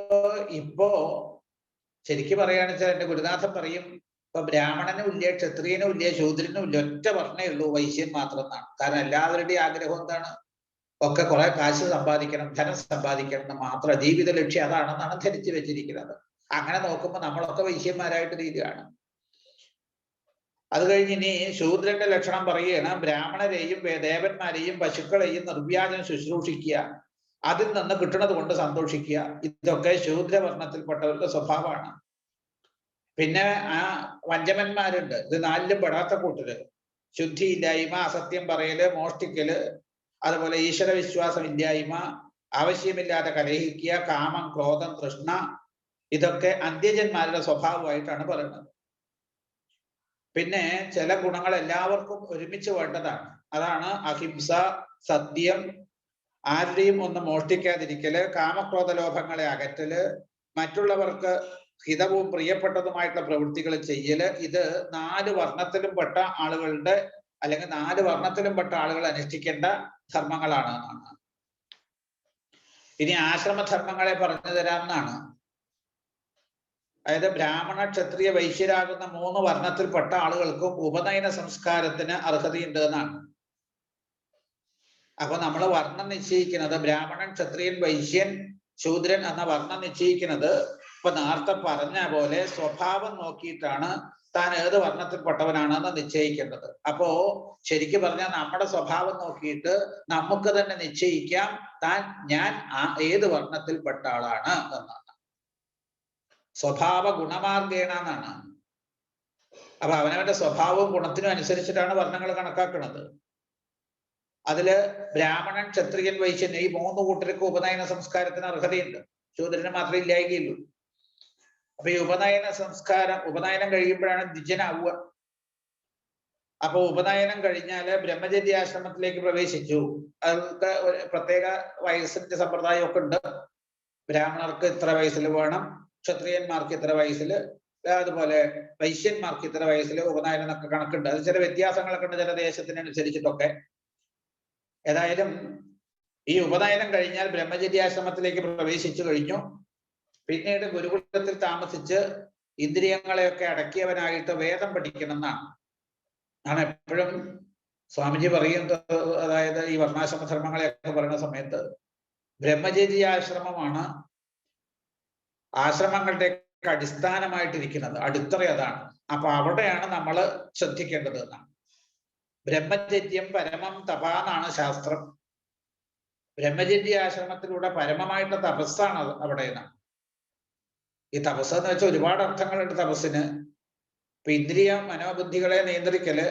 ഇപ്പോ ശരിക്കും പറയുകയാണെന്ന് വെച്ചാൽ എന്റെ ഗുരുനാഥൻ പറയും, ഇപ്പൊ ബ്രാഹ്മണനും ഇല്ല, ക്ഷത്രിയനും ഇല്ല, ശൂദ്രനും ഇല്ല, ഒറ്റ വർണ്ണേ ഉള്ളൂ, വൈശ്യൻ മാത്രം എന്നാണ്. കാരണം എല്ലാവരുടെയും ആഗ്രഹം എന്താണ്? ഒക്കെ കുറെ കാശ് സമ്പാദിക്കണം, ധനം സമ്പാദിക്കണം എന്ന് മാത്രം, ജീവിത ലക്ഷ്യം അതാണെന്നാണ് ധരിച്ചു വെച്ചിരിക്കുന്നത്. അങ്ങനെ നോക്കുമ്പോൾ നമ്മളൊക്കെ വൈശ്യന്മാരായിട്ട് രീതിയാണ്. അത് കഴിഞ്ഞ് ഇനി ശൂദ്രന്റെ ലക്ഷണം പറയുകയാണ്. ബ്രാഹ്മണരെയും ദേവന്മാരെയും പശുക്കളെയും നിർവ്യാജം ശുശ്രൂഷിക്കുക, അതിൽ നിന്ന് കിട്ടുന്നത് കൊണ്ട് സന്തോഷിക്കുക, ഇതൊക്കെ ശൂദ്രവർണ്ണത്തിൽപ്പെട്ടവരുടെ സ്വഭാവമാണ്. പിന്നെ ആ വഞ്ചമന്മാരുണ്ട്, ഇത് നാലിലും പെടാത്ത കൂട്ടര്. ശുദ്ധിയില്ലായ്മ, അസത്യം പറയല്, മോഷ്ടിക്കല്, അതുപോലെ ഈശ്വര വിശ്വാസം ഇല്ലായ്മ, ആവശ്യമില്ലാതെ കലഹിക്കുക, കാമം, ക്രോധം, തൃഷ്ണ, ഇതൊക്കെ അന്ത്യജന്മാരുടെ സ്വഭാവമായിട്ടാണ് പറയുന്നത്. പിന്നെ ചില ഗുണങ്ങൾ എല്ലാവർക്കും ഒരുമിച്ച് വേണ്ടതാണ്. അതാണ് അഹിംസ, സത്യം, ആരുടെയും ഒന്ന് മോഷ്ടിക്കാതിരിക്കല്, കാമക്രോധ ലോഭങ്ങളെ അകറ്റല്, മറ്റുള്ളവർക്ക് ഹിതവും പ്രിയപ്പെട്ടതുമായിട്ടുള്ള പ്രവൃത്തികൾ ചെയ്യല്. ഇത് 4 വർണ്ണത്തിലും പെട്ട ആളുകളുടെ അല്ലെങ്കിൽ 4 വർണ്ണത്തിലും പെട്ട ആളുകൾ അനുഷ്ഠിക്കേണ്ട ധർമ്മങ്ങളാണ് എന്നാണ്. ഇനി ആശ്രമധർമ്മങ്ങളെ പറഞ്ഞു തരാമെന്നാണ്. അതായത് ബ്രാഹ്മണ ക്ഷത്രിയ വൈശ്യരാകുന്ന 3 വർണ്ണത്തിൽപ്പെട്ട ആളുകൾക്കും ഉപനയന സംസ്കാരത്തിന് അർഹതയുണ്ട് എന്നാണ്. അപ്പൊ നമ്മൾ വർണ്ണം നിശ്ചയിക്കുന്നത് ബ്രാഹ്മണൻ, ക്ഷത്രിയൻ, വൈശ്യൻ, ശൂദ്രൻ എന്ന വർണ്ണം നിശ്ചയിക്കുന്നത് ഇപ്പൊ നേരത്തെ പറഞ്ഞ പോലെ സ്വഭാവം നോക്കിയിട്ടാണ് താൻ ഏത് വർണ്ണത്തിൽപ്പെട്ടവനാണെന്ന് നിശ്ചയിക്കേണ്ടത്. അപ്പോ ശരിക്കും പറഞ്ഞാൽ നമ്മുടെ സ്വഭാവം നോക്കിയിട്ട് നമുക്ക് തന്നെ നിശ്ചയിക്കാം ഞാൻ ഏത് വർണ്ണത്തിൽപ്പെട്ട ആളാണ് എന്നാണ്. സ്വഭാവ ഗുണമാർഗേണ എന്നാണ്. അപ്പൊ അവനവന്റെ സ്വഭാവവും ഗുണത്തിനും അനുസരിച്ചിട്ടാണ് വർണ്ണങ്ങൾ കണക്കാക്കുന്നത്. അതില് ബ്രാഹ്മണൻ, ക്ഷത്രിയൻ, വൈശ്യൻ ഈ 3 കൂട്ടർക്ക് ഉപനയന സംസ്കാരത്തിന് അർഹതയുണ്ട്. ശൂദ്രന് മാത്രമേ ഇല്ലായികയുള്ളൂ. അപ്പൊ ഈ ഉപനയനം കഴിയുമ്പോഴാണ് ദ്വിജനാവുക. അപ്പൊ ഉപനയനം കഴിഞ്ഞാല് ബ്രഹ്മചര്യാശ്രമത്തിലേക്ക് പ്രവേശിച്ചു. അതൊക്കെ ഒരു പ്രത്യേക വയസ്സിന്റെ സമ്പ്രദായമൊക്കെ ഉണ്ട്. ബ്രാഹ്മണർക്ക് ഇത്ര വയസ്സിൽ വേണം, ക്ഷത്രിയന്മാർക്ക് ഇത്ര വയസ്സിൽ, അതുപോലെ വൈശ്യന്മാർക്ക് ഇത്ര വയസ്സിൽ ഉപനയനം എന്നൊക്കെ കണക്കുണ്ട്. അത് ചില വ്യത്യാസങ്ങളൊക്കെ ഉണ്ട് ചില ദേശത്തിനനുസരിച്ചിട്ടൊക്കെ. ഏതായാലും ഈ ഉപനയനം കഴിഞ്ഞാൽ ബ്രഹ്മചര്യാശ്രമത്തിലേക്ക് പ്രവേശിച്ചു കഴിഞ്ഞു. പിന്നീട് ഗുരുകുലത്തിൽ താമസിച്ച് ഇന്ദ്രിയങ്ങളെയൊക്കെ അടക്കിയവനായിട്ട് വേദം പഠിക്കണം എന്നാണ് എപ്പോഴും സ്വാമിജി പറയുന്നത്. അതായത് ഈ വർണ്ണാശ്രമ ധർമ്മങ്ങളെയൊക്കെ പറയുന്ന സമയത്ത് ബ്രഹ്മചര്യാശ്രമമാണ് ആശ്രമങ്ങളുടെ അടിസ്ഥാനമായിട്ടിരിക്കുന്നത്. അടിത്തറ അതാണ്. അപ്പൊ അവിടെയാണ് നമ്മൾ ശ്രദ്ധിക്കേണ്ടത് എന്നാണ്. ബ്രഹ്മചര്യം പരമം തപ എന്നാണ് ശാസ്ത്രം. ബ്രഹ്മചര്യാശ്രമത്തിലൂടെ പരമമായിട്ടുള്ള തപസ്സാണ് അവിടെ നിന്നാണ്. ഈ തപസ് എന്ന് വെച്ചാൽ ഒരുപാട് അർത്ഥങ്ങളുണ്ട് തപസ്സിന്. ഇപ്പൊ ഇന്ദ്രിയ മനോബുദ്ധികളെ നിയന്ത്രിക്കല്,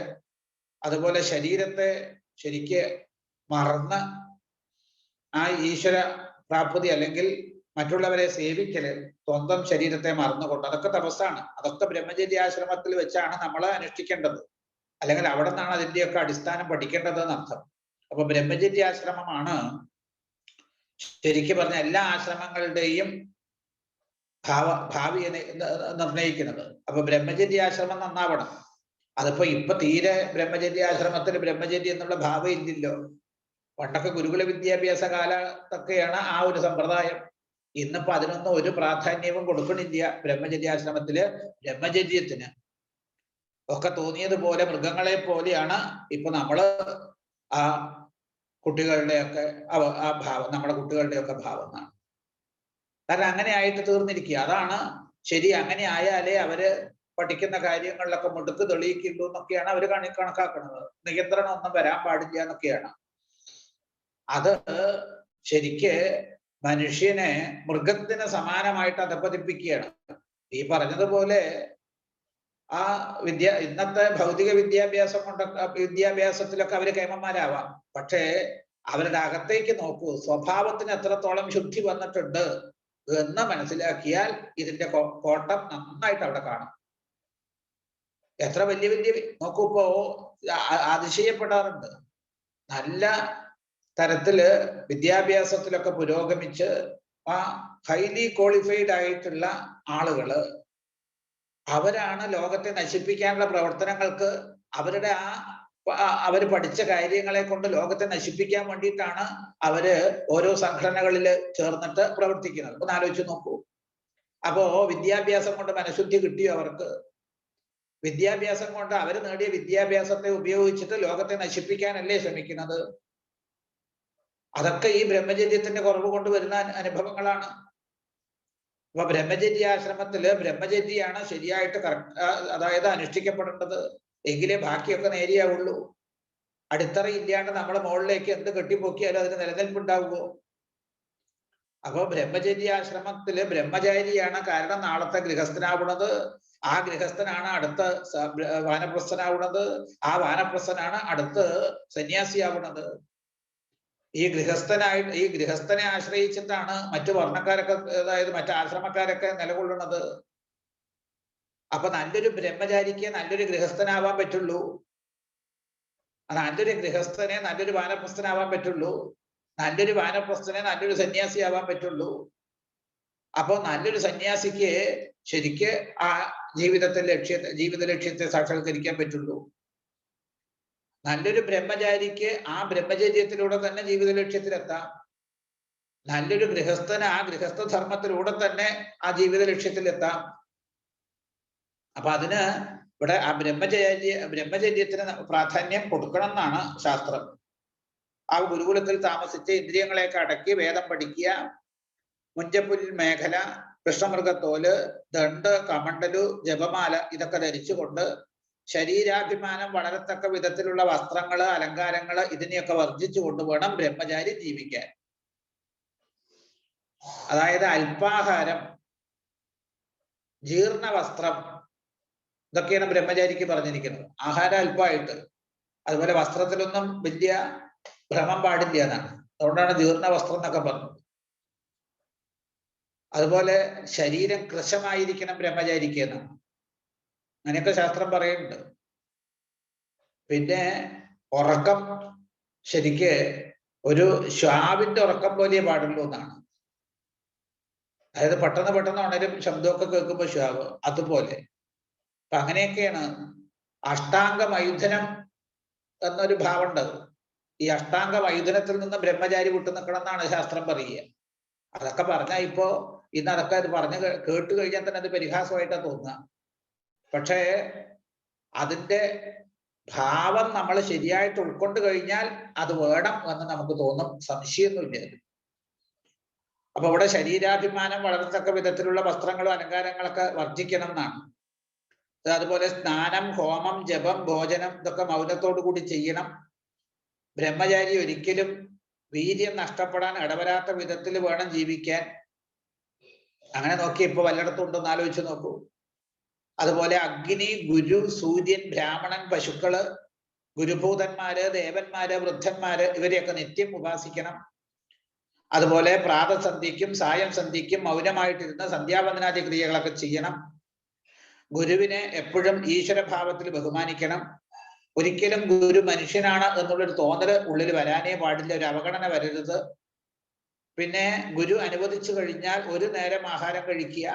അതുപോലെ ശരീരത്തെ ശരിക്ക് മറന്ന് ആ ഈശ്വര പ്രാപ്തി അല്ലെങ്കിൽ മറ്റുള്ളവരെ സേവിക്കല്, സ്വന്തം ശരീരത്തെ മറന്നുകൊണ്ട്, അതൊക്കെ തപസ്സാണ്. അതൊക്കെ ബ്രഹ്മചര്യാശ്രമത്തിൽ വെച്ചാണ് നമ്മൾ അനുഷ്ഠിക്കേണ്ടത്. അല്ലെങ്കിൽ അവിടെ നിന്നാണ് അതിൻ്റെയൊക്കെ അടിസ്ഥാനം പഠിക്കേണ്ടത് എന്നർത്ഥം. അപ്പൊ ബ്രഹ്മചര്യാശ്രമമാണ് ശരിക്കും പറഞ്ഞ എല്ലാ ആശ്രമങ്ങളുടെയും ഭാവിയെ നിർണയിക്കുന്നത്. അപ്പൊ ബ്രഹ്മചര്യാശ്രമം നന്നാവണം. അതിപ്പോ തീരെ ബ്രഹ്മചര്യാശ്രമത്തിൽ ബ്രഹ്മചര്യം എന്നുള്ള ഭാവം ഇല്ലല്ലോ. പണ്ടൊക്കെ ഗുരുകുല വിദ്യാഭ്യാസ കാലത്തൊക്കെയാണ് ആ ഒരു സമ്പ്രദായം. ഇന്നിപ്പോ അതിനൊന്നും ഒരു പ്രാധാന്യവും കൊടുക്കണില്ല. ബ്രഹ്മചര്യാശ്രമത്തില് ബ്രഹ്മചര്യത്തിന് ഒക്കെ തോന്നിയതുപോലെ മൃഗങ്ങളെ പോലെയാണ് ഇപ്പൊ നമ്മള് ആ കുട്ടികളുടെയൊക്കെ ആ ഭാവം, നമ്മുടെ കുട്ടികളുടെയൊക്കെ ഭാവം എന്നാണ്. കാരണം അങ്ങനെ ആയിട്ട് തീർന്നിരിക്കുക. അതാണ് ശരി. അങ്ങനെ ആയാലേ അവര് പഠിക്കുന്ന കാര്യങ്ങളിലൊക്കെ മുടുക്ക് തെളിയിക്കുള്ളൂ എന്നൊക്കെയാണ് അവർ കണക്കാക്കുന്നത്. നിയന്ത്രണം ഒന്നും വരാൻ പാടില്ല എന്നൊക്കെയാണ്. അത് ശരിക്ക് മനുഷ്യനെ മൃഗത്തിന് സമാനമായിട്ട് അധപ്പതിപ്പിക്കുകയാണ്. ഈ പറഞ്ഞതുപോലെ ആ ഇന്നത്തെ ഭൗതിക വിദ്യാഭ്യാസത്തിലൊക്കെ അവര് കേമന്മാരാവാം. പക്ഷേ അവരുടെ അകത്തേക്ക് നോക്കൂ, സ്വഭാവത്തിന് എത്രത്തോളം ശുദ്ധി വന്നിട്ടുണ്ട് എന്ന് മനസ്സിലാക്കിയാൽ ഇതിന്റെ കോട്ടം നന്നായിട്ട് അവിടെ കാണും. എത്ര വലിയ നോക്കൂ, ഇപ്പോ അതിശയപ്പെടാറുണ്ട്. നല്ല തരത്തില് വിദ്യാഭ്യാസത്തിലൊക്കെ പുരോഗമിച്ച് ആ ഹൈലി ക്വാളിഫൈഡ് ആയിട്ടുള്ള ആളുകള് അവരാണ് ലോകത്തെ നശിപ്പിക്കാനുള്ള പ്രവർത്തനങ്ങൾക്ക് അവര് പഠിച്ച കാര്യങ്ങളെ കൊണ്ട് ലോകത്തെ നശിപ്പിക്കാൻ വേണ്ടിയിട്ടാണ് അവര് ഓരോ സംഘടനകളിൽ ചേർന്നിട്ട് പ്രവർത്തിക്കുന്നത്. ഒന്ന് ആലോചിച്ച് നോക്കൂ. അപ്പോ വിദ്യാഭ്യാസം കൊണ്ട് മനഃശുദ്ധി കിട്ടിയോ അവർക്ക്? വിദ്യാഭ്യാസം കൊണ്ട് അവർ നേടിയ വിദ്യാഭ്യാസത്തെ ഉപയോഗിച്ചിട്ട് ലോകത്തെ നശിപ്പിക്കാനല്ലേ ശ്രമിക്കുന്നത്? അതൊക്കെ ഈ ബ്രഹ്മചര്യത്തിന്റെ കുറവ് കൊണ്ട് വരുന്ന അനുഭവങ്ങളാണ്. അപ്പൊ ബ്രഹ്മചര്യാശ്രമത്തില് ബ്രഹ്മചര്യാണ് ശരിയായിട്ട് അതായത് അനുഷ്ഠിക്കപ്പെടേണ്ടത്. എങ്കിലേ ബാക്കിയൊക്കെ നേരെയാവുള്ളൂ. അടിത്തറ ഇല്ലാണ്ട് നമ്മളെ മുകളിലേക്ക് എന്ത് കെട്ടിപ്പൊക്കിയാലും അതിന് നിലനിൽപ്പുണ്ടാവുമോ? അപ്പൊ ബ്രഹ്മചര്യാശ്രമത്തില് ബ്രഹ്മചാരിയാണ് കാരണം നാളത്തെ ഗൃഹസ്ഥനാവുന്നത്. ആ ഗൃഹസ്ഥനാണ് അടുത്ത വാനപ്രസ്ഥനാവുന്നത്. ആ വാനപ്രസ്ഥനാണ് അടുത്ത് സന്യാസിയാവുന്നത്. ഈ ഗൃഹസ്ഥനെ ആശ്രയിച്ചിട്ടാണ് മറ്റു വർണ്ണക്കാരൊക്കെ, അതായത് മറ്റു ആശ്രമക്കാരൊക്കെ നിലകൊള്ളുന്നത്. അപ്പൊ നല്ലൊരു ബ്രഹ്മചാരിക്ക് നല്ലൊരു ഗൃഹസ്ഥനാവാൻ പറ്റുള്ളൂ. നല്ലൊരു ഗൃഹസ്ഥനെ നല്ലൊരു വാനപ്രസ്ഥനാവാൻ പറ്റുള്ളൂ. നല്ലൊരു വാനപ്രസ്ഥനെ നല്ലൊരു സന്യാസിയാവാൻ പറ്റുള്ളൂ. അപ്പൊ നല്ലൊരു സന്യാസിക്ക് ശരിക്ക് ആ ജീവിത ലക്ഷ്യത്തെ സാക്ഷാത്കരിക്കാൻ പറ്റുള്ളൂ. നല്ലൊരു ബ്രഹ്മചാരിക്ക് ആ ബ്രഹ്മചര്യത്തിലൂടെ തന്നെ ജീവിത ലക്ഷ്യത്തിലെത്താം. നല്ലൊരു ഗൃഹസ്ഥന് ആ ഗൃഹസ്ഥ ധർമ്മത്തിലൂടെ തന്നെ ആ ജീവിത ലക്ഷ്യത്തിലെത്താം. അപ്പൊ അതിന് ഇവിടെ ആ ബ്രഹ്മചര്യത്തിന് പ്രാധാന്യം കൊടുക്കണം എന്നാണ് ശാസ്ത്രം. ആ ഗുരുകുലത്തിൽ താമസിച്ച് ഇന്ദ്രിയങ്ങളെയൊക്കെ അടക്കി വേദം പഠിക്കുക, മുഞ്ചപ്പുലിൽ മേഖല, കൃഷ്ണമൃഗത്തോല്, ദണ്ഡ്, കമണ്ടലു, ജപമാല ഇതൊക്കെ ധരിച്ചുകൊണ്ട് ശരീരാഭിമാനം വളരത്തക്ക വിധത്തിലുള്ള വസ്ത്രങ്ങള്, അലങ്കാരങ്ങള് ഇതിനെയൊക്കെ വർജിച്ചു കൊണ്ടുവേണം ബ്രഹ്മചാരി ജീവിക്കാൻ. അതായത് അല്പാഹാരം, ജീർണ വസ്ത്രം, ഇതൊക്കെയാണ് ബ്രഹ്മചാരിക്ക് പറഞ്ഞിരിക്കുന്നത്. ആഹാരം അല്പമായിട്ട്, അതുപോലെ വസ്ത്രത്തിലൊന്നും വലിയ ഭ്രമം പാടില്ല എന്നാണ്. അതുകൊണ്ടാണ് ജീർണ വസ്ത്രം എന്നൊക്കെ പറഞ്ഞത്. അതുപോലെ ശരീരം കൃശമായിരിക്കണം ബ്രഹ്മചാരിക്ക് എന്നാണ്. അങ്ങനെയൊക്കെ ശാസ്ത്രം പറയുന്നുണ്ട്. പിന്നെ ഉറക്കം ശരിക്ക് ഒരു ശ്വാവിന്റെ ഉറക്കം പോലെ പാടുള്ളൂ എന്നാണ്. അതായത് പെട്ടെന്ന് ഉണരും, ശബ്ദമൊക്കെ കേൾക്കുമ്പോൾ ശ്വാവ്, അതുപോലെ. അപ്പൊ അങ്ങനെയൊക്കെയാണ് അഷ്ടാംഗ മൈഥുനം എന്നൊരു ഭാവമുണ്ട്. ഈ അഷ്ടാംഗ മൈഥുനത്തിൽ നിന്ന് ബ്രഹ്മചാരി വിട്ടു നിൽക്കണം എന്നാണ് ശാസ്ത്രം പറയുക. അതൊക്കെ പറഞ്ഞാൽ ഇപ്പോ ഇന്നതൊക്കെ അത് പറഞ്ഞ് കേട്ട് കഴിഞ്ഞാൽ തന്നെ അത് പരിഹാസമായിട്ടാണ് തോന്നുക. പക്ഷേ അതിന്റെ ഭാവം നമ്മൾ ശരിയായിട്ട് ഉൾക്കൊണ്ട് കഴിഞ്ഞാൽ അത് വേണം എന്ന് നമുക്ക് തോന്നും, സംശയമൊന്നുമില്ല. അപ്പൊ ഇവിടെ ശരീരാഭിമാനം വളരത്തക്ക വിധത്തിലുള്ള വസ്ത്രങ്ങളും അലങ്കാരങ്ങളൊക്കെ വർജിക്കണം എന്നാണ്. അതുപോലെ സ്നാനം, ഹോമം, ജപം, ഭോജനം ഇതൊക്കെ മൗനത്തോടു കൂടി ചെയ്യണം. ബ്രഹ്മചാരി ഒരിക്കലും വീര്യം നഷ്ടപ്പെടാൻ ഇടവരാത്ത വിധത്തിൽ വേണം ജീവിക്കാൻ. അങ്ങനെ നോക്കി ഇപ്പൊ വല്ലയിടത്തും ഉണ്ടെന്ന് ആലോചിച്ച് നോക്കൂ. അതുപോലെ അഗ്നി, ഗുരു, സൂര്യൻ, ബ്രാഹ്മണൻ, പശുക്കള്, ഗുരുഭൂതന്മാര്, ദേവന്മാര്, വൃദ്ധന്മാര് ഇവരെയൊക്കെ നിത്യം ഉപാസിക്കണം. അതുപോലെ പ്രാതസന്ധ്യയ്ക്കും സായം സന്ധ്യയ്ക്കും മൗനമായിട്ടിരുന്ന് സന്ധ്യാവന്ദനാദി ക്രിയകളൊക്കെ ചെയ്യണം. ഗുരുവിനെ എപ്പോഴും ഈശ്വരഭാവത്തിൽ ബഹുമാനിക്കണം. ഒരിക്കലും ഗുരു മനുഷ്യനാണ് എന്നുള്ളൊരു തോന്നല് ഉള്ളിൽ വരാനേ പാടില്ല, ഒരു അവഗണന വരരുത്. പിന്നെ ഗുരു അനുവദിച്ചു കഴിഞ്ഞാൽ ഒരു നേരം ആഹാരം കഴിക്കുക.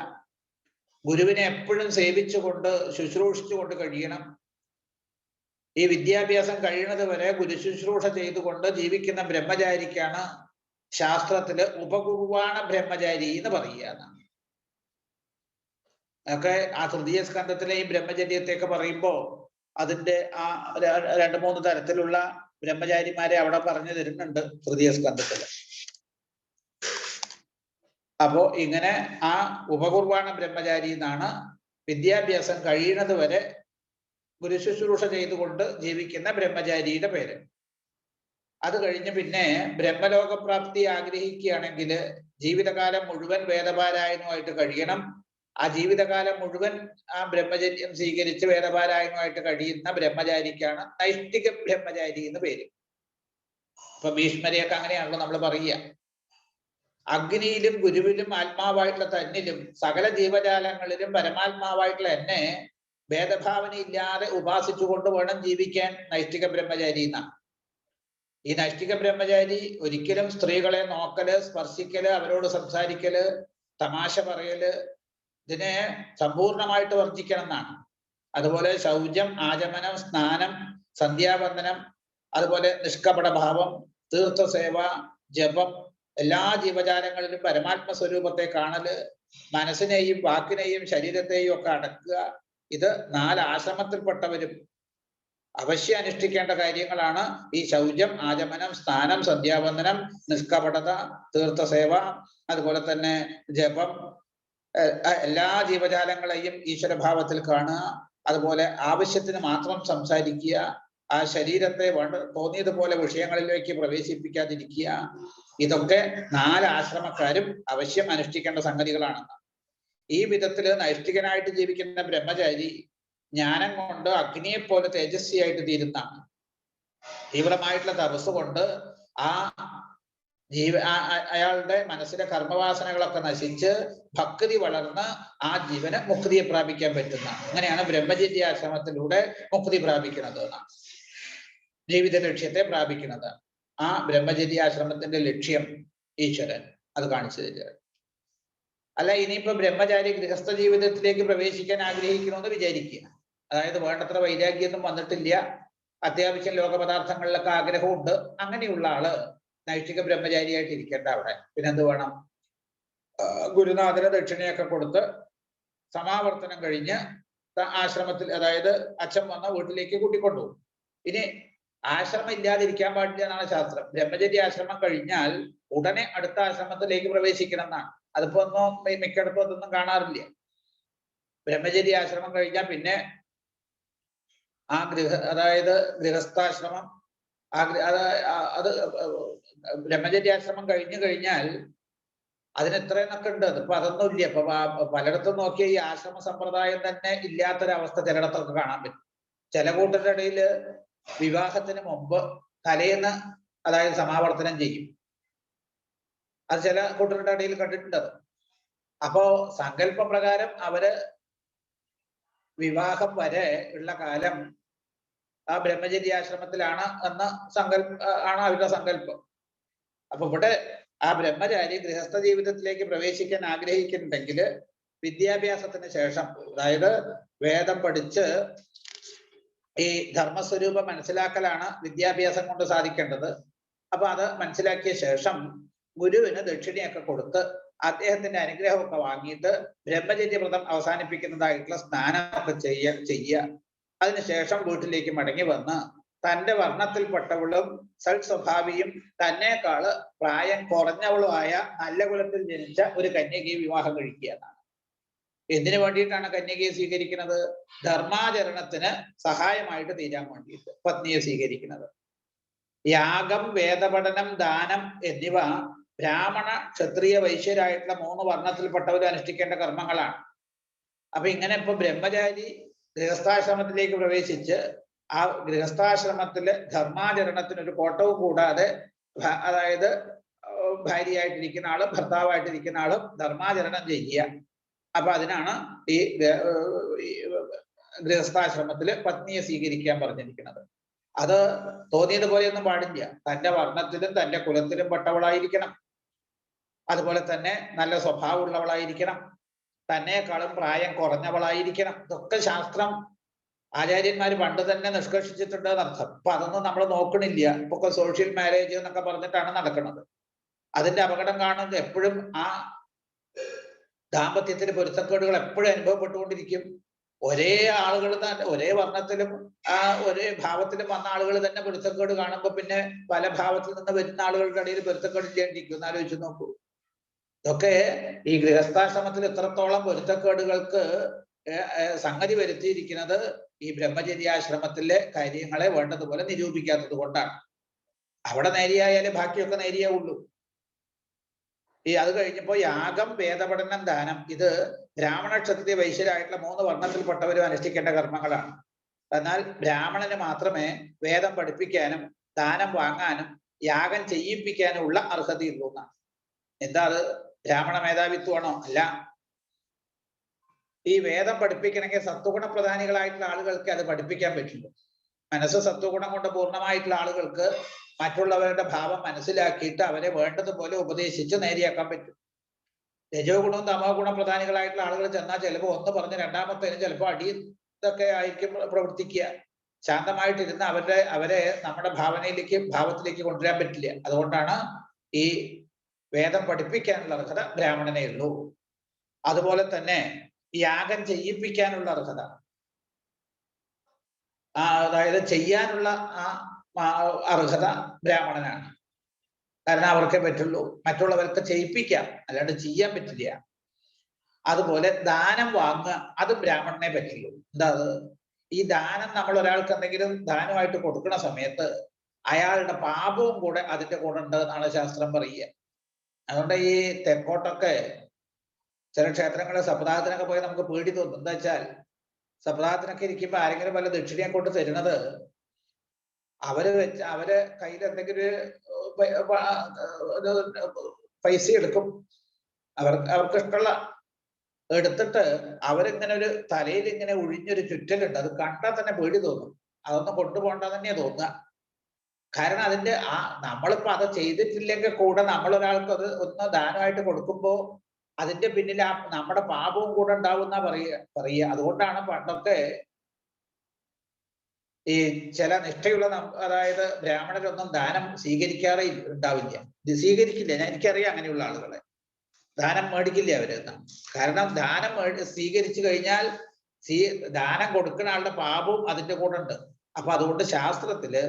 ഗുരുവിനെ എപ്പോഴും സേവിച്ചുകൊണ്ട് ശുശ്രൂഷിച്ചുകൊണ്ട് കഴിയണം. ഈ വിദ്യാഭ്യാസം കഴിയുന്നത് വരെ ഗുരു ശുശ്രൂഷ ചെയ്തുകൊണ്ട് ജീവിക്കുന്ന ബ്രഹ്മചാരിക്കാണ് ശാസ്ത്രത്തില് ഉപകുർവാണ ബ്രഹ്മചാരി എന്ന് പറയുക. ഒക്കെ ആ തൃതീയ സ്കന്ധത്തിലെ ഈ ബ്രഹ്മചര്യത്തെയൊക്കെ പറയുമ്പോ അതിന്റെ ആ 2-3 തരത്തിലുള്ള ബ്രഹ്മചാരിമാരെ അവിടെ പറഞ്ഞു തരുന്നുണ്ട് തൃതീയ സ്കന്ധത്തില്. അപ്പോ ഇങ്ങനെ ആ ഉപകുർവാണ ബ്രഹ്മചാരി എന്നാണ് വിദ്യാഭ്യാസം കഴിയുന്നത് വരെ ഗുരുശുശ്രൂഷ ചെയ്തുകൊണ്ട് ജീവിക്കുന്ന ബ്രഹ്മചാരിയുടെ പേര്. അത് കഴിഞ്ഞ് പിന്നെ ബ്രഹ്മലോകപ്രാപ്തി ആഗ്രഹിക്കുകയാണെങ്കിൽ ജീവിതകാലം മുഴുവൻ വേദപാരായണമായിട്ട് കഴിയണം. ആ ജീവിതകാലം മുഴുവൻ ആ ബ്രഹ്മചര്യം സ്വീകരിച്ച് വേദപാരായണമായിട്ട് കഴിയുന്ന ബ്രഹ്മചാരിക്കാണ് നൈഷ്ഠിക ബ്രഹ്മചാരി എന്ന് പേര്. ഇപ്പൊ ഭീഷ്മരെയൊക്കെ അങ്ങനെയാണല്ലോ നമ്മൾ പറയുക. അഗ്നിയിലും ഗുരുവിലും ആത്മാവായിട്ടുള്ള തന്നിലും സകല ജീവജാലങ്ങളിലും പരമാത്മാവായിട്ടുള്ള എന്നെ ഭേദഭാവന ഇല്ലാതെ ഉപാസിച്ചുകൊണ്ട് വേണം ജീവിക്കാൻ നൈഷ്ഠിക ബ്രഹ്മചാരി എന്നാണ്. ഈ നൈഷ്ഠിക ബ്രഹ്മചാരി ഒരിക്കലും സ്ത്രീകളെ നോക്കല്, സ്പർശിക്കല്, അവരോട് സംസാരിക്കല്, തമാശ പറയല് ഇതിനെ സമ്പൂർണമായിട്ട് വർജിക്കണം എന്നാണ്. അതുപോലെ ശൗചം, ആചമനം, സ്നാനം, സന്ധ്യാവന്ദനം, അതുപോലെ നിഷ്കപട ഭാവം, തീർത്ഥസേവ, ജപം, എല്ലാ ജീവജാലങ്ങളിലും പരമാത്മ സ്വരൂപത്തെ കാണല്, മനസ്സിനെയും വാക്കിനെയും ശരീരത്തെയും ഒക്കെ അടക്കുക. ഇത് 4 ആശ്രമത്തിൽപ്പെട്ടവരും അവശ്യം അനുഷ്ഠിക്കേണ്ട കാര്യങ്ങളാണ്. ഈ ശൗചം, ആചമനം, സ്നാനം, സന്ധ്യാവന്ദനം, നിഷ്കപടത, തീർത്ഥസേവ, അതുപോലെ തന്നെ ജപം, എല്ലാ ജീവജാലങ്ങളെയും ഈശ്വരഭാവത്തിൽ കാണുക. അതുപോലെ ആവശ്യത്തിന് മാത്രം സംസാരിക്കുക. ആ ശരീരത്തെ തോന്നിയതുപോലെ വിഷയങ്ങളിലേക്ക് പ്രവേശിപ്പിക്കാതിരിക്കുക. ഇതൊക്കെ 4 ആശ്രമക്കാരും അവശ്യം അനുഷ്ഠിക്കേണ്ട സംഗതികളാണെന്ന്. ഈ വിധത്തില് നൈഷ്ഠികനായിട്ട് ജീവിക്കുന്ന ബ്രഹ്മചാരി ജ്ഞാനം കൊണ്ട് അഗ്നിയെ പോലെ തേജസ്വിയായിട്ട് തീരുന്നതാണ്. തീവ്രമായിട്ടുള്ള തപസ് കൊണ്ട് ആ അയാളുടെ മനസ്സിലെ കർമ്മവാസനകളൊക്കെ നശിച്ച് ഭക്തി വളർന്ന് ആ ജീവന് മുക്തിയെ പ്രാപിക്കാൻ പറ്റുന്നതാണ്. അങ്ങനെയാണ് ബ്രഹ്മചര്യാശ്രമത്തിലൂടെ മുക്തി പ്രാപിക്കുന്നത് എന്നാണ്, ജീവിത ലക്ഷ്യത്തെ പ്രാപിക്കുന്നത്. ആ ബ്രഹ്മചര്യാശ്രമത്തിന്റെ ലക്ഷ്യം ഈശ്വരൻ അത് കാണിച്ചു തരിക. അല്ല ഇനിയിപ്പോ ബ്രഹ്മചാരി ഗൃഹസ്ഥ ജീവിതത്തിലേക്ക് പ്രവേശിക്കാൻ ആഗ്രഹിക്കണമെന്ന് വിചാരിക്കുക. അതായത് വേണ്ടത്ര വൈരാഗ്യമൊന്നും വന്നിട്ടില്ല, അത്യാവശ്യം ലോകപദാർത്ഥങ്ങളിലൊക്കെ ആഗ്രഹമുണ്ട്, അങ്ങനെയുള്ള ആള് നൈഷ്ഠിക ബ്രഹ്മചാരിയായിട്ട് ഇരിക്കേണ്ട അവിടെ. പിന്നെന്ത് വേണം? ഗുരുനാഥന് ദക്ഷിണയൊക്കെ കൊടുത്ത് സമാവർത്തനം കഴിഞ്ഞ് ആശ്രമത്തിൽ, അതായത് അച്ഛൻ വന്ന വീട്ടിലേക്ക് കൂട്ടിക്കൊണ്ടുപോകും. ഇനി ആശ്രമം ഇല്ലാതിരിക്കാൻ പാടില്ല എന്നാണ് ശാസ്ത്രം. ബ്രഹ്മചര്യ ആശ്രമം കഴിഞ്ഞാൽ ഉടനെ അടുത്ത ആശ്രമത്തിലേക്ക് പ്രവേശിക്കണം എന്നാണ്. അതിപ്പോ ഒന്നും മിക്കയിടത്തും അതൊന്നും കാണാറില്ല. ബ്രഹ്മചര്യ ആശ്രമം കഴിഞ്ഞാൽ പിന്നെ ആ അതായത് ഗൃഹസ്ഥാശ്രമം, അത് ബ്രഹ്മചര്യാശ്രമം കഴിഞ്ഞു കഴിഞ്ഞാൽ അതിന് എത്രയെന്നൊക്കെ ഉണ്ട്. അതിപ്പോ അതൊന്നും ഇല്ല. ഇപ്പൊ പലയിടത്തും നോക്കിയ ഈ ആശ്രമ സമ്പ്രദായം തന്നെ ഇല്ലാത്തൊരവസ്ഥ ചിലയിടത്തൊക്കെ കാണാൻ പറ്റും. ചില കൂട്ടരുടെ ഇടയിൽ വിവാഹത്തിന് മുമ്പ് തലേന്ന്, അതായത് സമാവർത്തനം ചെയ്യും. അത് ചില കൂട്ടരുടെ ഇടയിൽ കണ്ടിട്ടുണ്ട്. അപ്പോ സങ്കല്പപ്രകാരം അവര് വിവാഹം വരെ ഉള്ള കാലം ആ ബ്രഹ്മചര്യാശ്രമത്തിലാണ് എന്ന ആണ് അവരുടെ സങ്കല്പം. അപ്പൊ ഇവിടെ ആ ബ്രഹ്മചാരി ഗൃഹസ്ഥ ജീവിതത്തിലേക്ക് പ്രവേശിക്കാൻ ആഗ്രഹിക്കുന്നുണ്ടെങ്കിൽ വിദ്യാഭ്യാസത്തിന് ശേഷം, അതായത് വേദം പഠിച്ച് ഈ ധർമ്മസ്വരൂപം മനസ്സിലാക്കലാണ് വിദ്യാഭ്യാസം കൊണ്ട് സാധിക്കേണ്ടത്. അപ്പൊ അത് മനസ്സിലാക്കിയ ശേഷം ഗുരുവിന് ദക്ഷിണയൊക്കെ കൊടുത്ത് അദ്ദേഹത്തിന്റെ അനുഗ്രഹമൊക്കെ വാങ്ങിയിട്ട് ബ്രഹ്മചര്യവ്രതം അവസാനിപ്പിക്കുന്നതായിട്ടുള്ള സ്നാനമൊക്കെ ചെയ്യുക. അതിനുശേഷം വീട്ടിലേക്ക് മടങ്ങി വന്ന് തന്റെ വർണ്ണത്തിൽപ്പെട്ടവളും സൽസ്വഭാവിയും തന്നെക്കാള് പ്രായം കുറഞ്ഞവളുമായ നല്ല കുലത്തിൽ ജനിച്ച ഒരു കന്യകയെ വിവാഹം കഴിക്കുക എന്നാണ്. എന്തിനു വേണ്ടിയിട്ടാണ് കന്യകയെ സ്വീകരിക്കുന്നത്? ധർമാചരണത്തിന് സഹായമായിട്ട് തീരാൻ വേണ്ടിയിട്ട് പത്നിയെ സ്വീകരിക്കുന്നത്. യാഗം, വേദപഠനം, ദാനം എന്നിവ ബ്രാഹ്മണ, ക്ഷത്രിയ, വൈശ്യരായിട്ടുള്ള 3 വർണ്ണത്തിൽപ്പെട്ടവർ അനുഷ്ഠിക്കേണ്ട കർമ്മങ്ങളാണ്. അപ്പൊ ഇങ്ങനെ ഇപ്പൊ ബ്രഹ്മചാരി ഗൃഹസ്ഥാശ്രമത്തിലേക്ക് പ്രവേശിച്ച് ആ ഗൃഹസ്ഥാശ്രമത്തിലെ ധർമാചരണത്തിന് ഒരു കോട്ടവും കൂടാതെ, അതായത് ഭാര്യയായിട്ടിരിക്കുന്ന ആളും ഭർത്താവായിട്ടിരിക്കുന്ന ആളും ധർമാചരണം ചെയ്യുക. അപ്പൊ അതിനാണ് ഈ ഗൃഹസ്ഥാശ്രമത്തില് പത്നിയെ സ്വീകരിക്കാൻ പറഞ്ഞിരിക്കുന്നത്. അത് തോന്നിയതുപോലെയൊന്നും പാടില്ല. തന്റെ വർണ്ണത്തിലും തന്റെ കുലത്തിലും പെട്ടവളായിരിക്കണം. അതുപോലെ തന്നെ നല്ല സ്വഭാവമുള്ളവളായിരിക്കണം. തന്നെക്കാളും പ്രായം കുറഞ്ഞവളായിരിക്കണം. ഇതൊക്കെ ശാസ്ത്രം, ആചാര്യന്മാര് പണ്ട് തന്നെ നിഷ്കർഷിച്ചിട്ടുണ്ട് എന്നർത്ഥം. അപ്പൊ അതൊന്നും നമ്മൾ നോക്കണില്ല. ഇപ്പൊ സോഷ്യൽ മാരേജ് എന്നൊക്കെ പറഞ്ഞിട്ടാണ് നടക്കുന്നത്. അതിന്റെ അപകടം കാണുന്നത് എപ്പോഴും ആ ദാമ്പത്യത്തിന് പൊരുത്തക്കേടുകൾ എപ്പോഴും അനുഭവപ്പെട്ടുകൊണ്ടിരിക്കും. ഒരേ ആളുകൾ തന്നെ, ഒരേ വർണ്ണത്തിലും ഒരേ ഭാവത്തിലും വന്ന ആളുകൾ തന്നെ പൊരുത്തക്കേട് കാണുമ്പോൾ പിന്നെ പല ഭാവത്തിൽ നിന്ന് വരുന്ന ആളുകളുടെ ഇടയിൽ പൊരുത്തക്കേട് ഇല്ലാണ്ടിരിക്കും. എന്ന് ആലോചിച്ച് നോക്കൂ. ഇതൊക്കെ ഈ ഗൃഹസ്ഥാശ്രമത്തിൽ എത്രത്തോളം പൊരുത്തക്കേടുകൾക്ക് സംഗതി വരുത്തിയിരിക്കുന്നത് ഈ ബ്രഹ്മചര്യാശ്രമത്തിലെ കാര്യങ്ങളെ വേണ്ടതുപോലെ നിരൂപിക്കാത്തത് കൊണ്ടാണ്. അവിടെ നേരിയായാലേ ബാക്കിയൊക്കെ നേരിയാവുള്ളൂ. അത് കഴിഞ്ഞപ്പോ യാഗം, വേദപഠനം, ദാനം, ഇത് ബ്രാഹ്മണ, ക്ഷത്രിയ, വൈശ്യരായിട്ടുള്ള 3 വർണ്ണത്തിൽപ്പെട്ടവരും അനുഷ്ഠിക്കേണ്ട കർമ്മങ്ങളാണ്. എന്നാൽ ബ്രാഹ്മണന് മാത്രമേ വേദം പഠിപ്പിക്കാനും ദാനം വാങ്ങാനും യാഗം ചെയ്യിപ്പിക്കാനുള്ള അർഹതയുള്ളൂ എന്നാണ്. എന്താ അത്? ബ്രാഹ്മണ മേധാവിത്വമാണോ? അല്ല. ഈ വേദം പഠിപ്പിക്കണമെങ്കിൽ സത്വഗുണ പ്രധാനികളായിട്ടുള്ള ആളുകൾക്ക് അത് പഠിപ്പിക്കാൻ പറ്റുള്ളൂ. മനസ്സ് സത്വഗുണം കൊണ്ട് പൂർണ്ണമായിട്ടുള്ള ആളുകൾക്ക് മറ്റുള്ളവരുടെ ഭാവം മനസ്സിലാക്കിയിട്ട് അവരെ വേണ്ടതുപോലെ ഉപദേശിച്ച് നേരെയാക്കാൻ പറ്റും. രജോ ഗുണവും തമോ ഗുണ പ്രധാനികളായിട്ടുള്ള ആളുകൾ ചെന്നാൽ ചിലപ്പോൾ ഒന്ന് പറഞ്ഞ് രണ്ടാമത്തേന് ചിലപ്പോൾ ഇതൊക്കെ ആയിരിക്കും പ്രവർത്തിക്കുക. ശാന്തമായിട്ടിരുന്ന് അവരെ നമ്മുടെ ഭാവത്തിലേക്ക് കൊണ്ടുവരാൻ പറ്റില്ല. അതുകൊണ്ടാണ് ഈ വേദം പഠിപ്പിക്കാനുള്ള അർഹത ബ്രാഹ്മണനേ ഉള്ളൂ. അതുപോലെ തന്നെ യാഗം ചെയ്യിപ്പിക്കാനുള്ള അർഹത, അതായത് ചെയ്യാനുള്ള അർഹത ബ്രാഹ്മണനാണ്. കാരണം അവർക്കേ പറ്റുള്ളൂ. മറ്റുള്ളവർക്ക് ചെയ്യിപ്പിക്കാം, അല്ലാണ്ട് ചെയ്യാൻ പറ്റില്ല. അതുപോലെ ദാനം വാങ്ങുക, അത് ബ്രാഹ്മണനെ പറ്റുള്ളൂ. എന്താ അത്? ഈ ദാനം നമ്മൾ ഒരാൾക്ക് എന്തെങ്കിലും ദാനമായിട്ട് കൊടുക്കുന്ന സമയത്ത് അയാളുടെ പാപവും കൂടെ അതിന്റെ കൂടെ ഉണ്ട് എന്നാണ് ശാസ്ത്രം പറയുക. അതുകൊണ്ട് ഈ തെക്കോട്ടൊക്കെ ചില ക്ഷേത്രങ്ങളിൽ സപ്താഹത്തിനൊക്കെ പോയി നമുക്ക് പേടി തോന്നും. എന്താ വെച്ചാൽ സപ്താഹത്തിനൊക്കെ ഇരിക്കുമ്പോ ആരെങ്കിലും വല്ല ദക്ഷിണയെ കൊണ്ട് തരുന്നത് അവര് കയ്യിൽ എന്തെങ്കിലും പൈസ എടുക്കും. അവർക്ക് ഇഷ്ടമുള്ള എടുത്തിട്ട് അവരിങ്ങനെ ഒരു തലയിൽ ഇങ്ങനെ ഒഴിഞ്ഞൊരു ചുറ്റലുണ്ട്. അത് കണ്ടാൽ തന്നെ പേടി തോന്നും. അതൊന്നും കൊണ്ടുപോകണ്ട തന്നെ തോന്നുക. കാരണം അതിന്റെ നമ്മളിപ്പോ അത് ചെയ്തിട്ടില്ലെങ്കിൽ കൂടെ നമ്മളൊരാൾക്ക് അത് ഒന്ന് ദാനമായിട്ട് കൊടുക്കുമ്പോ അതിന്റെ പിന്നിൽ നമ്മുടെ പാപവും കൂടെ ഉണ്ടാവുന്ന പറയുക. അതുകൊണ്ടാണ് പണ്ടൊക്കെ ഈ ചില നിഷ്ഠയുള്ള അതായത് ബ്രാഹ്മണരൊന്നും ദാനം സ്വീകരിക്കാറേ ഉണ്ടാവില്ല, സ്വീകരിക്കില്ല. എനിക്കറിയാം അങ്ങനെയുള്ള ആളുകളെ. ദാനം മേടിക്കില്ല അവര്. കാരണം ദാനം സ്വീകരിച്ചു കഴിഞ്ഞാൽ ദാനം കൊടുക്കുന്ന ആളുടെ പാപവും അതിന്റെ കൂടെ ഉണ്ട്. അപ്പൊ അതുകൊണ്ട് ശാസ്ത്രത്തില്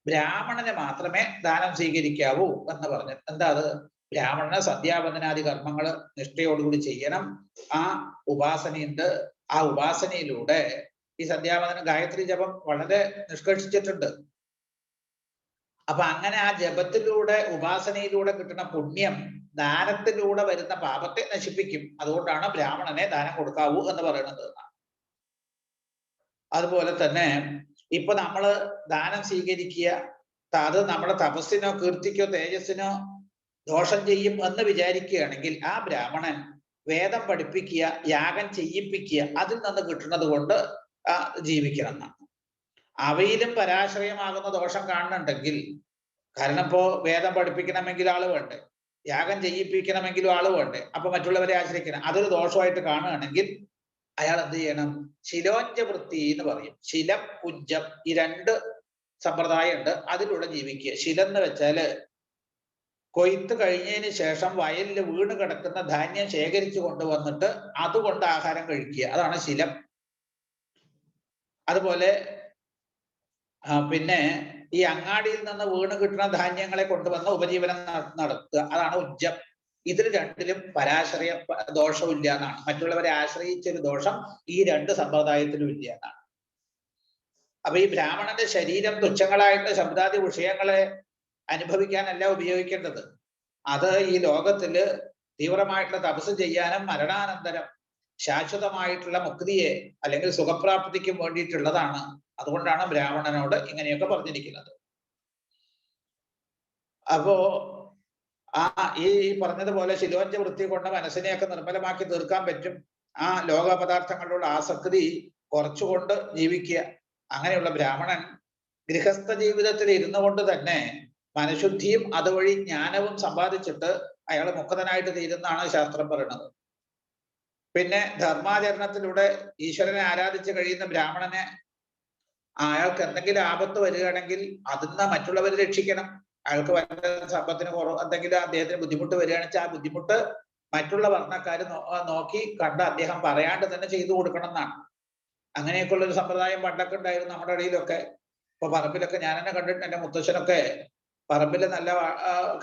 ബ്രാഹ്മണന് മാത്രമേ ദാനം സ്വീകരിക്കാവൂ എന്ന് പറഞ്ഞു. എന്താ അത്? ബ്രാഹ്മണന് സന്ധ്യാവന്ദനാദി കർമ്മങ്ങള് നിഷ്ഠയോടുകൂടി ചെയ്യണം. ആ ഉപാസനയുണ്ട്. ആ ഉപാസനയിലൂടെ ഈ സന്ധ്യാവന്ദനം ഗായത്രി ജപം വളരെ നിഷ്കർഷിച്ചിട്ടുണ്ട്. അപ്പൊ അങ്ങനെ ആ ജപത്തിലൂടെ ഉപാസനയിലൂടെ കിട്ടുന്ന പുണ്യം ദാനത്തിലൂടെ വരുന്ന പാപത്തെ നശിപ്പിക്കും. അതുകൊണ്ടാണ് ബ്രാഹ്മണനെ ദാനം കൊടുക്കാവൂ എന്ന് പറയുന്നത്. അതുപോലെ തന്നെ ഇപ്പൊ നമ്മള് ദാനം സ്വീകരിക്കുക, അത് നമ്മുടെ തപസ്സിനോ കീർത്തിക്കോ തേജസ്സിനോ ദോഷം ചെയ്യും എന്ന് വിചാരിക്കുകയാണെങ്കിൽ ആ ബ്രാഹ്മണൻ വേദം പഠിപ്പിക്കുക, യാഗം ചെയ്യിപ്പിക്കുക, അതിൽ നിന്ന് കിട്ടുന്നത് കൊണ്ട് ജീവിക്കണം എന്നാണ്. അവയിലും പരാശ്രയമാകുന്ന ദോഷം കാണുന്നുണ്ടെങ്കിൽ, കാരണം ഇപ്പോ വേദം പഠിപ്പിക്കണമെങ്കിൽ ആള് വേണ്ടേ, യാഗം ചെയ്യിപ്പിക്കണമെങ്കിലും ആള് വേണ്ടേ, അപ്പൊ മറ്റുള്ളവരെ ആശ്രയിക്കണം, അതൊരു ദോഷമായിട്ട് കാണുകയാണെങ്കിൽ അയാൾ എന്ത് ചെയ്യണം? ശിലോഞ്ചവൃത്തി എന്ന് പറയും. ശിലം, പുഞ്ചം, ഈ രണ്ട് സമ്പ്രദായം ഉണ്ട്. അതിലൂടെ ജീവിക്കുക. ശിലം എന്ന് വെച്ചാല് കൊയ്ത്ത് കഴിഞ്ഞതിന് ശേഷം വയലിൽ വീണ് കിടക്കുന്ന ധാന്യം ശേഖരിച്ചു കൊണ്ടുവന്നിട്ട് അതുകൊണ്ട് ആഹാരം കഴിക്കുക, അതാണ് ശിലം. അതുപോലെ പിന്നെ ഈ അങ്ങാടിയിൽ നിന്ന് വീണ് കിട്ടുന്ന ധാന്യങ്ങളെ കൊണ്ടുവന്ന് ഉപജീവനം നടത്തുക, അതാണ് ഉജ്ജം. ഇതിൽ രണ്ടിലും പരാശ്രയ ദോഷമില്ല എന്നാണ്. മറ്റുള്ളവരെ ആശ്രയിച്ചൊരു ദോഷം ഈ രണ്ട് സമ്പ്രദായത്തിലും ഇല്ല എന്നാണ്. അപ്പൊ ഈ ബ്രാഹ്മണന്റെ ശരീരം തുച്ഛങ്ങളായിട്ട് ശബ്ദാദി വിഷയങ്ങളെ അനുഭവിക്കാനല്ല ഉപയോഗിക്കേണ്ടത്. അത് ഈ ലോകത്തില് തീവ്രമായിട്ടുള്ള തപസ് ചെയ്യാനും മരണാനന്തരം ശാശ്വതമായിട്ടുള്ള മുക്തിയെ അല്ലെങ്കിൽ സുഖപ്രാപ്തിക്കും വേണ്ടിയിട്ടുള്ളതാണ്. അതുകൊണ്ടാണ് ബ്രാഹ്മണനോട് ഇങ്ങനെയൊക്കെ പറഞ്ഞിരിക്കുന്നത്. അപ്പോ ഈ പറഞ്ഞതുപോലെ ശിലോഞ്ച വൃത്തി കൊണ്ട് മനസ്സിനെയൊക്കെ നിർമ്മലമാക്കി തീർക്കാൻ പറ്റും. ആ ലോക പദാർത്ഥങ്ങളിലുള്ള ആസക്തി കുറച്ചുകൊണ്ട് ജീവിക്കുക. അങ്ങനെയുള്ള ബ്രാഹ്മണൻ ഗൃഹസ്ഥ ജീവിതത്തിൽ ഇരുന്നു കൊണ്ട് തന്നെ മനഃശുദ്ധിയും അതുവഴി ജ്ഞാനവും സമ്പാദിച്ചിട്ട് അയാൾ മുക്തനായിട്ട് തീരുന്നാണ് ശാസ്ത്രം പറയുന്നത്. പിന്നെ ധർമാചരണത്തിലൂടെ ഈശ്വരനെ ആരാധിച്ച് കഴിയുന്ന ബ്രാഹ്മണനെ അയാൾക്ക് എന്തെങ്കിലും ആപത്ത് വരികയാണെങ്കിൽ അതിന്ന് മറ്റുള്ളവരെ രക്ഷിക്കണം. അയാൾക്ക് വല്ല സമ്പത്തിന് കുറവ് എന്തെങ്കിലും അദ്ദേഹത്തിന് ബുദ്ധിമുട്ട് വരികയാണെന്ന് വെച്ചാൽ ആ ബുദ്ധിമുട്ട് മറ്റുള്ള വർണ്ണക്കാർ നോക്കി കണ്ട് അദ്ദേഹം പറയാണ്ട് തന്നെ ചെയ്തു കൊടുക്കണം എന്നാണ്. അങ്ങനെയൊക്കെയുള്ള ഒരു സമ്പ്രദായം പണ്ടൊക്കെ ഉണ്ടായിരുന്നു നമ്മുടെ ഇടയിലൊക്കെ. ഇപ്പൊ പറമ്പിലൊക്കെ ഞാൻ തന്നെ കണ്ടിട്ടുണ്ട്. എൻ്റെ മുത്തശ്ശനൊക്കെ പറമ്പിൽ നല്ല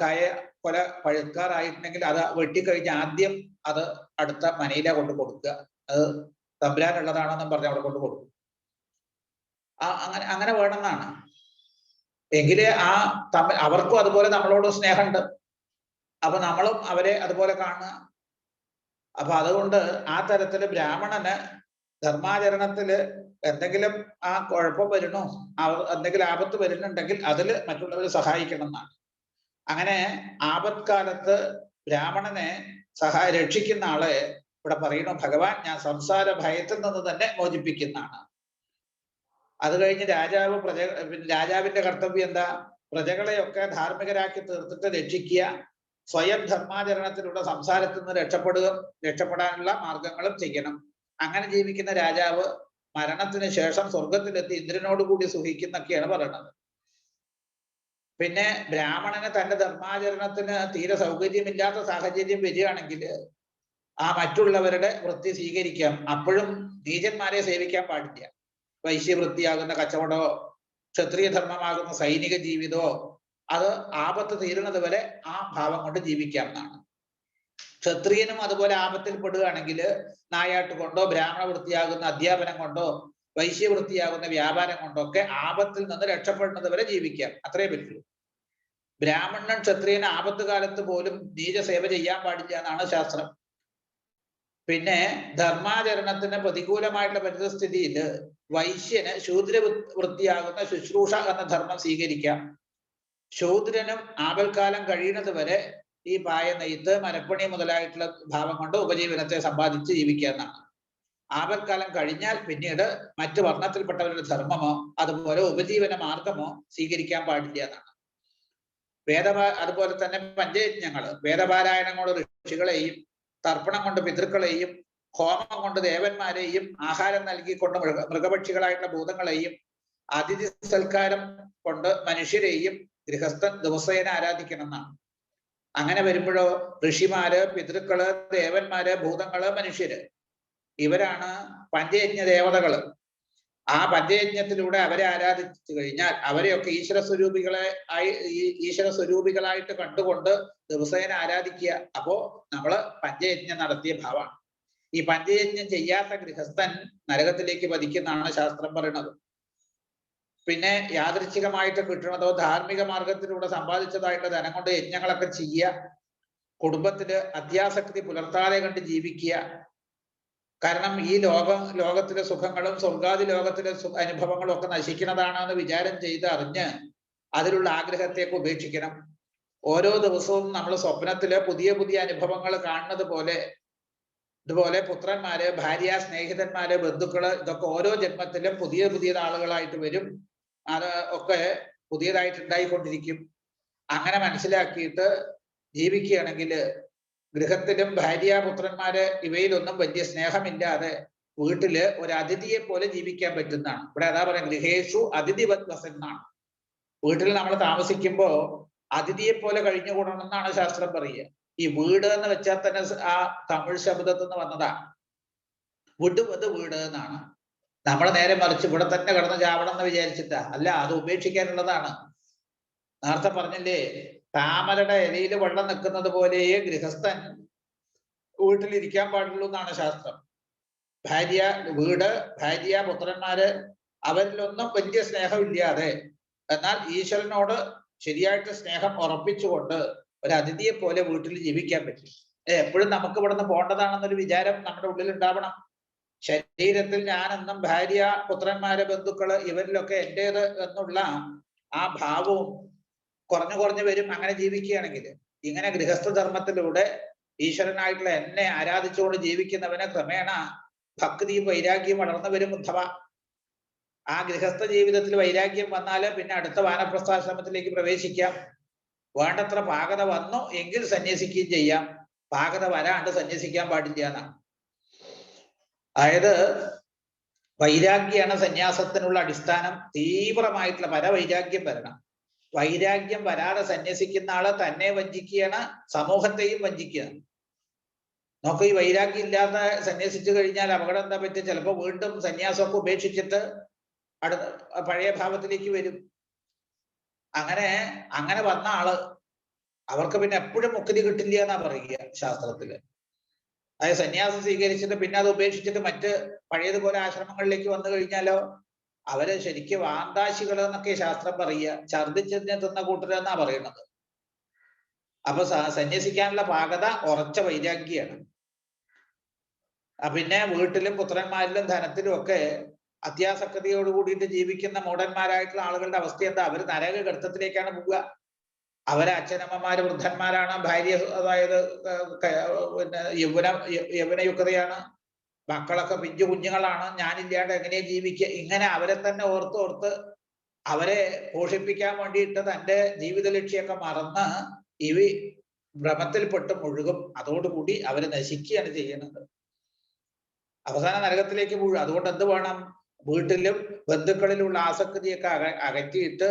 കായ കൊല പഴുക്കാറായിട്ടുണ്ടെങ്കിൽ അത് വെട്ടിക്കഴിഞ്ഞ് ആദ്യം അത് അടുത്ത മനയില കൊണ്ട് കൊടുക്കുക. അത് തമ്പുരാനുള്ളതാണെന്നും പറഞ്ഞ് അവിടെ കൊണ്ട് കൊടുക്കും. അങ്ങനെ വേണമെന്നാണ്. എങ്കിലേ അവർക്കും അതുപോലെ നമ്മളോട് സ്നേഹമുണ്ട്. അപ്പൊ നമ്മളും അവരെ അതുപോലെ കാണുക. അപ്പൊ അതുകൊണ്ട് ആ തരത്തില് ബ്രാഹ്മണന് ധർമാചരണത്തില് എന്തെങ്കിലും കുഴപ്പം വരണോ, എന്തെങ്കിലും ആപത്ത് വരുന്നുണ്ടെങ്കിൽ അതിൽ മറ്റുള്ളവരെ സഹായിക്കണം എന്നാണ്. അങ്ങനെ ആപത്കാലത്ത് ബ്രാഹ്മണനെ രക്ഷിക്കുന്ന ആളെ ഇവിടെ പറയുന്നു ഭഗവാൻ ഞാൻ സംസാര ഭയത്തിൽ നിന്ന് തന്നെ മോചിപ്പിക്കുന്നതാണ്. അത് കഴിഞ്ഞ് രാജാവിന്റെ കർത്തവ്യം എന്താ? പ്രജകളെയൊക്കെ ധാർമ്മികരാക്കി തീർത്തിട്ട് രക്ഷിക്കുക, സ്വയം ധർമാചരണത്തിലൂടെ സംസാരത്തിൽ നിന്ന് രക്ഷപ്പെടാനുള്ള മാർഗങ്ങളും ചെയ്യണം. അങ്ങനെ ജീവിക്കുന്ന രാജാവ് മരണത്തിന് ശേഷം സ്വർഗത്തിലെത്തി ഇന്ദ്രനോട് കൂടി സുഖിക്കുന്നൊക്കെയാണ് പറയുന്നത്. പിന്നെ ബ്രാഹ്മണന് തന്റെ ധർമാചരണത്തിന് തീരെ സൗകര്യമില്ലാത്ത സാഹചര്യം വരികയാണെങ്കിൽ മറ്റുള്ളവരുടെ വൃത്തി സ്വീകരിക്കാം. അപ്പോഴും നീചന്മാരെ സേവിക്കാൻ പാടില്ല. വൈശ്യവൃത്തിയാകുന്ന കച്ചവടമോ ക്ഷത്രിയ ധർമ്മമാകുന്ന സൈനിക ജീവിതമോ അത് ആപത്ത് തീരുന്നത് വരെ ആ ഭാവം കൊണ്ട് ജീവിക്കാം എന്നാണ്. ക്ഷത്രിയനും അതുപോലെ ആപത്തിൽ പെടുകയാണെങ്കിൽ നായാട്ട് കൊണ്ടോ ബ്രാഹ്മണ വൃത്തിയാകുന്ന അധ്യാപനം കൊണ്ടോ വൈശ്യവൃത്തിയാകുന്ന വ്യാപാരം കൊണ്ടോ ഒക്കെ ആപത്തിൽ നിന്ന് രക്ഷപ്പെടുന്നത് വരെ ജീവിക്കാം. അത്രേ പറ്റുള്ളൂ. ബ്രാഹ്മണൻ ക്ഷത്രിയന് ആപത്ത് കാലത്ത് പോലും നീചസേവ ചെയ്യാൻ പാടില്ല എന്നാണ് ശാസ്ത്രം. പിന്നെ ധർമാചരണത്തിന് പ്രതികൂലമായിട്ടുള്ള പരിതസ്ഥിതിയിൽ വൈശ്യന് ശൂദ്ര വൃത്തിയാകുന്ന ശുശ്രൂഷ എന്ന ധർമ്മം സ്വീകരിക്കാം. ശൂദ്രനും ആപൽക്കാലം കഴിയുന്നത് വരെ ഈ പായ നെയ്ത്ത് മരപ്പണി മുതലായിട്ടുള്ള ഭാവം കൊണ്ട് ഉപജീവനത്തെ സമ്പാദിച്ച് ജീവിക്കുക എന്നാണ്. ആപൽക്കാലം കഴിഞ്ഞാൽ പിന്നീട് മറ്റു വർണ്ണത്തിൽപ്പെട്ടവരുടെ ധർമ്മമോ അതുപോലെ ഉപജീവന മാർഗമോ സ്വീകരിക്കാൻ പാടില്ല എന്നാണ്. അതുപോലെ തന്നെ പഞ്ചയജ്ഞങ്ങള്, വേദപാരായണം കൊണ്ട് ഋഷികളെയും തർപ്പണം കൊണ്ട് പിതൃക്കളെയും ഹോമം കൊണ്ട് ദേവന്മാരെയും ആഹാരം നൽകിക്കൊണ്ട് മൃഗപക്ഷികളായിട്ടുള്ള ഭൂതങ്ങളെയും അതിഥി സൽക്കാരം കൊണ്ട് മനുഷ്യരെയും ഗൃഹസ്ഥൻ ദിവസേന ആരാധിക്കണം എന്നാണ്. അങ്ങനെ വരുമ്പോഴോ ഋഷിമാര്, പിതൃക്കള്, ദേവന്മാര്, ഭൂതങ്ങള്, മനുഷ്യര്, ഇവരാണ് പഞ്ചയജ്ഞ ദേവതകള്. ആ പഞ്ചയജ്ഞത്തിലൂടെ അവരെ ആരാധിച്ചു കഴിഞ്ഞാൽ അവരെയൊക്കെ ഈശ്വര സ്വരൂപികളായിട്ട് കണ്ടുകൊണ്ട് ദിവസേന ആരാധിക്കുക. അപ്പോ നമ്മള് പഞ്ചയജ്ഞം നടത്തിയ ഭാവമാണ്. ഈ പഞ്ചയജ്ഞം ചെയ്യാത്ത ഗൃഹസ്ഥൻ നരകത്തിലേക്ക് പതിക്കുന്നതാണ് ശാസ്ത്രം പറയുന്നത്. പിന്നെ യാദൃച്ഛികമായിട്ട് കിട്ടുന്നതോ ധാർമ്മിക മാർഗത്തിലൂടെ സമ്പാദിച്ചതായിട്ട് ധനം കൊണ്ട് യജ്ഞങ്ങളൊക്കെ ചെയ്യുക, കുടുംബത്തില് അത്യാസക്തി പുലർത്താതെ കണ്ട് ജീവിക്കുക. കാരണം ഈ ലോകത്തിലെ സുഖങ്ങളും സ്വർഗാദി ലോകത്തിലെ അനുഭവങ്ങളും ഒക്കെ നശിക്കുന്നതാണെന്ന് വിചാരം ചെയ്ത് അറിഞ്ഞ് അതിലുള്ള ആഗ്രഹത്തേക്ക് ഉപേക്ഷിക്കണം. ഓരോ ദിവസവും നമ്മൾ സ്വപ്നത്തില് പുതിയ പുതിയ അനുഭവങ്ങൾ കാണുന്നത് പോലെ ഇതുപോലെ പുത്രന്മാര്, ഭാര്യ, സ്നേഹിതന്മാര്, ബന്ധുക്കള്, ഇതൊക്കെ ഓരോ ജന്മത്തിലും പുതിയ പുതിയ ആളുകളായിട്ട് വരും. അത് ഒക്കെ പുതിയതായിട്ട് ഉണ്ടായിക്കൊണ്ടിരിക്കും. അങ്ങനെ മനസ്സിലാക്കിയിട്ട് ജീവിക്കുകയാണെങ്കിൽ ഗൃഹത്തിലും ഭാര്യ, പുത്രന്മാര് ഇവയിലൊന്നും വലിയ സ്നേഹമില്ലാതെ വീട്ടില് ഒരു അതിഥിയെ പോലെ ജീവിക്കാൻ പറ്റുന്നതാണ്. ഇവിടെ അതാ പറയാം, ഗൃഹേഷു അതിഥിവത് വസന്നാണ്. വീട്ടിൽ നമ്മൾ താമസിക്കുമ്പോ അതിഥിയെ പോലെ കഴിഞ്ഞുകൂടണം എന്നാണ് ശാസ്ത്രം പറയുക. ഈ വീട് എന്ന് വെച്ചാൽ തന്നെ ആ തമിഴ് ശബ്ദത്തിൽ നിന്ന് വന്നതാണ്. വിടുവത് വീട് എന്നാണ്. നമ്മൾ നേരെ മറിച്ച് ഇവിടെ തന്നെ കിടന്ന് ചാവണം എന്ന് വിചാരിച്ചിട്ടാ അല്ല, അത് ഉപേക്ഷിക്കാനുള്ളതാണ്. നേരത്തെ പറഞ്ഞില്ലേ, താമരയുടെ ഇലയിൽ വെള്ളം നിൽക്കുന്നത് പോലെയേ ഗൃഹസ്ഥൻ വീട്ടിലിരിക്കാൻ പാടുള്ളൂ എന്നാണ് ശാസ്ത്രം. വീട്, ഭാര്യ, പുത്രന്മാര്, അവരിലൊന്നും വലിയ സ്നേഹമില്ലാതെ എന്നാൽ ഈശ്വരനോട് ശരിയായിട്ട് സ്നേഹം ഉറപ്പിച്ചുകൊണ്ട് ഒരു അതിഥിയെ പോലെ വീട്ടിൽ ജീവിക്കാൻ പറ്റും. എപ്പോഴും നമുക്ക് ഇവിടുന്ന് പോകേണ്ടതാണെന്നൊരു വിചാരം നമ്മുടെ ഉള്ളിൽ ഉണ്ടാവണം. ശരീരത്തിൽ ഞാനെന്നും ഭാര്യ, പുത്രന്മാര്, ബന്ധുക്കള് ഇവരിലൊക്കെ എന്റേത് എന്നുള്ള ആ ഭാവവും കുറഞ്ഞു വരും അങ്ങനെ ജീവിക്കുകയാണെങ്കിൽ. ഇങ്ങനെ ഗൃഹസ്ഥ ധർമ്മത്തിലൂടെ ഈശ്വരനായിട്ടുള്ള എന്നെ ആരാധിച്ചുകൊണ്ട് ജീവിക്കുന്നവനെ ക്രമേണ ഭക്തിയും വൈരാഗ്യവും വളർന്നു വരും. ഉദ്ധവ, ആ ഗൃഹസ്ഥ ജീവിതത്തിൽ വൈരാഗ്യം വന്നാല് പിന്നെ അടുത്ത വാനപ്രസ്ഥാശ്രമത്തിലേക്ക് പ്രവേശിക്കാം. വേണ്ടത്ര പാകത വന്നു എങ്കിൽ സന്യസിക്കുകയും ചെയ്യാം. പാകത വരാണ്ട് സന്യസിക്കാൻ പാടില്ല എന്നാണ്. അതായത് വൈരാഗ്യാണ് സന്യാസത്തിനുള്ള അടിസ്ഥാനം. തീവ്രമായിട്ടുള്ള പരവൈരാഗ്യം വരണം. വൈരാഗ്യം വരാതെ സന്യസിക്കുന്ന ആള് തന്നെ വഞ്ചിക്കുകയാണ്, സമൂഹത്തെയും വഞ്ചിക്കുകയാണ്. നമുക്ക് ഈ വൈരാഗ്യം ഇല്ലാതെ സന്യസിച്ചു കഴിഞ്ഞാൽ അപകടം എന്താ പറ്റുക? ചിലപ്പോൾ വീണ്ടും സന്യാസമൊക്കെ ഉപേക്ഷിച്ചിട്ട് പഴയ ഭാവത്തിലേക്ക് വരും. അങ്ങനെ വന്ന ആള് അവർക്ക് പിന്നെ എപ്പോഴും മുക്തി കിട്ടില്ല എന്നാ പറയുക ശാസ്ത്രത്തില്. അതായത് സന്യാസം സ്വീകരിച്ചിട്ട് പിന്നെ അത് ഉപേക്ഷിച്ചിട്ട് മറ്റ് പഴയതുപോലെ ആശ്രമങ്ങളിലേക്ക് വന്നു കഴിഞ്ഞാലോ അവര് ശരിക്കും വാന്താശികൾ എന്നൊക്കെ ശാസ്ത്രം പറയുക. ഛർദ്ദിച്ചതിനെ തിന്ന കൂട്ടരെന്നാ പറയുന്നത്. അപ്പൊ സന്യസിക്കാനുള്ള പാകത ഉറച്ച വൈരാഗ്യാണ്. പിന്നെ വീട്ടിലും പുത്രന്മാരിലും ധനത്തിലും ഒക്കെ അത്യാസക്തിയോട് കൂടിയിട്ട് ജീവിക്കുന്ന മൂഢന്മാരായിട്ടുള്ള ആളുകളുടെ അവസ്ഥ എന്താ? അവര് നരക ഗർത്തത്തിലേക്കാണ് പോവുക. അവരെ അച്ഛനമ്മമാര് വൃദ്ധന്മാരാണ്, ഭാര്യ അതായത് പിന്നെ യൗവനയുക്തയാണ്, മക്കളൊക്കെ പിഞ്ചു കുഞ്ഞുങ്ങളാണ്, ഞാനില്ലാണ്ട് എങ്ങനെ ജീവിക്കുക? ഇങ്ങനെ അവരെ തന്നെ ഓർത്ത് അവരെ പോഷിപ്പിക്കാൻ വേണ്ടിയിട്ട് തൻ്റെ ജീവിത ലക്ഷ്യമൊക്കെ മറന്ന് ഭ്രമത്തിൽപ്പെട്ട് മുഴുകും. അതോടുകൂടി അവരെ നശിക്കുകയാണ് ചെയ്യുന്നത്. അവസാന നരകത്തിലേക്ക് മുഴുവൻ. അതുകൊണ്ട് എന്ത് വേണം? വീട്ടിലും ബന്ധുക്കളിലുള്ള ആസക്തിയൊക്കെ അകറ്റിയിട്ട്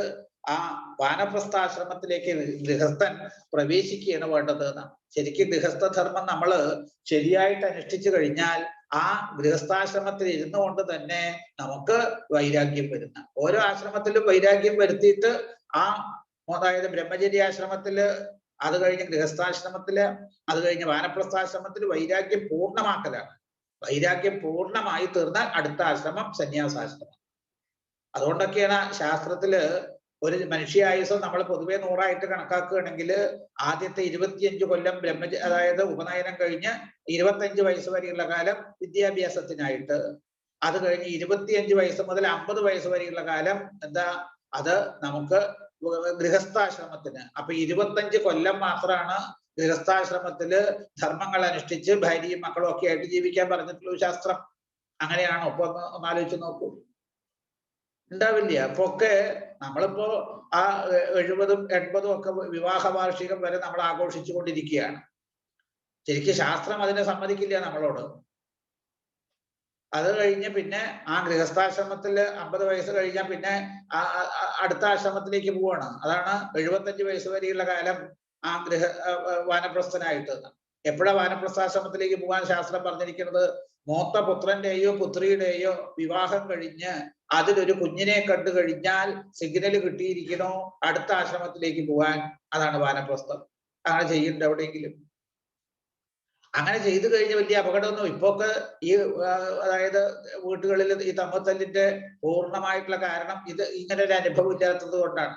ആ വാനപ്രസ്ഥാശ്രമത്തിലേക്ക് ഗൃഹസ്ഥൻ പ്രവേശിക്കുകയാണ് വേണ്ടത് എന്നാണ്. ശരിക്കും ഗൃഹസ്ഥധർമ്മം നമ്മൾ ശരിയായിട്ട് അനുഷ്ഠിച്ചു കഴിഞ്ഞാൽ ആ ഗൃഹസ്ഥാശ്രമത്തിൽ ഇരുന്നു കൊണ്ട് തന്നെ നമുക്ക് വൈരാഗ്യം വരുന്ന, ഓരോ ആശ്രമത്തിലും വൈരാഗ്യം വരുത്തിയിട്ട് അതായത് ബ്രഹ്മചര്യാശ്രമത്തില്, അത് കഴിഞ്ഞ് ഗൃഹസ്ഥാശ്രമത്തില്, അത് കഴിഞ്ഞ് വാനപ്രസ്ഥാശ്രമത്തിൽ വൈരാഗ്യം പൂർണ്ണമാക്കലാണ്. വൈരാഗ്യം പൂർണ്ണമായി തീർന്നാൽ അടുത്ത ആശ്രമം സന്യാസാശ്രമം. അതുകൊണ്ടൊക്കെയാണ് ശാസ്ത്രത്തില് ഒരു മനുഷ്യായുസം നമ്മൾ പൊതുവെ 100 കണക്കാക്കുകയാണെങ്കിൽ ആദ്യത്തെ 25 കൊല്ലം അതായത് ഉപനയനം കഴിഞ്ഞ് 25 വയസ്സ് വരെയുള്ള കാലം വിദ്യാഭ്യാസത്തിനായിട്ട്, അത് കഴിഞ്ഞ് 25 വയസ്സ് മുതൽ 50 വയസ്സ് വരെയുള്ള കാലം എന്താ, അത് നമുക്ക് ഗൃഹസ്ഥാശ്രമത്തിന്. അപ്പൊ 25 കൊല്ലം മാത്രമാണ് ഗൃഹസ്ഥാശ്രമത്തില് ധർമ്മങ്ങൾ അനുഷ്ഠിച്ച് ഭാര്യയും മക്കളും ഒക്കെ ആയിട്ട് ജീവിക്കാൻ പറഞ്ഞിട്ടുള്ളൂ ശാസ്ത്രം. അങ്ങനെയാണോ? ഒപ്പൊ ഒന്ന് ആലോചിച്ച് നോക്കൂ. ഉണ്ടാവില്ല. അപ്പൊ ഒക്കെ നമ്മളിപ്പോ ആ 70ഉം 80ഉം ഒക്കെ വിവാഹ വാർഷികം വരെ നമ്മൾ ആഘോഷിച്ചു കൊണ്ടിരിക്കുകയാണ്. ശരിക്കും ശാസ്ത്രം അതിനെ സമ്മതിക്കില്ല നമ്മളോട്. അത് കഴിഞ്ഞ് പിന്നെ ആ ഗൃഹസ്ഥാശ്രമത്തിൽ 50 വയസ്സ് കഴിഞ്ഞാൽ പിന്നെ അടുത്ത ആശ്രമത്തിലേക്ക് പോവാണ്. അതാണ് 75 വയസ്സ് വരെയുള്ള കാലം ആ വാനപ്രസ്ഥനായിട്ട്. എപ്പോഴാ വാനപ്രസ്ഥാശ്രമത്തിലേക്ക് പോകാൻ ശാസ്ത്രം പറഞ്ഞിരിക്കുന്നത്? മൂത്ത പുത്രന്റെയോ പുത്രിയുടെയോ വിവാഹം കഴിഞ്ഞ് അതിലൊരു കുഞ്ഞിനെ കണ്ടു കഴിഞ്ഞാൽ സിഗ്നൽ കിട്ടിയിരിക്കണോ അടുത്ത ആശ്രമത്തിലേക്ക് പോകാൻ. അതാണ് വാനപ്രസ്ഥം. അങ്ങനെ ചെയ്യുന്നുണ്ട് എവിടെയെങ്കിലും? അങ്ങനെ ചെയ്തു കഴിഞ്ഞ വലിയ അപകടമൊന്നും ഇപ്പൊക്കെ ഈ അതായത് വീട്ടുകളിൽ ഈ തമ്മത്തല്ലിന്റെ പൂർണ്ണമായിട്ടുള്ള കാരണം ഇത് ഇങ്ങനെ ഒരു അനുഭവം ഇല്ലാത്തത് കൊണ്ടാണ്.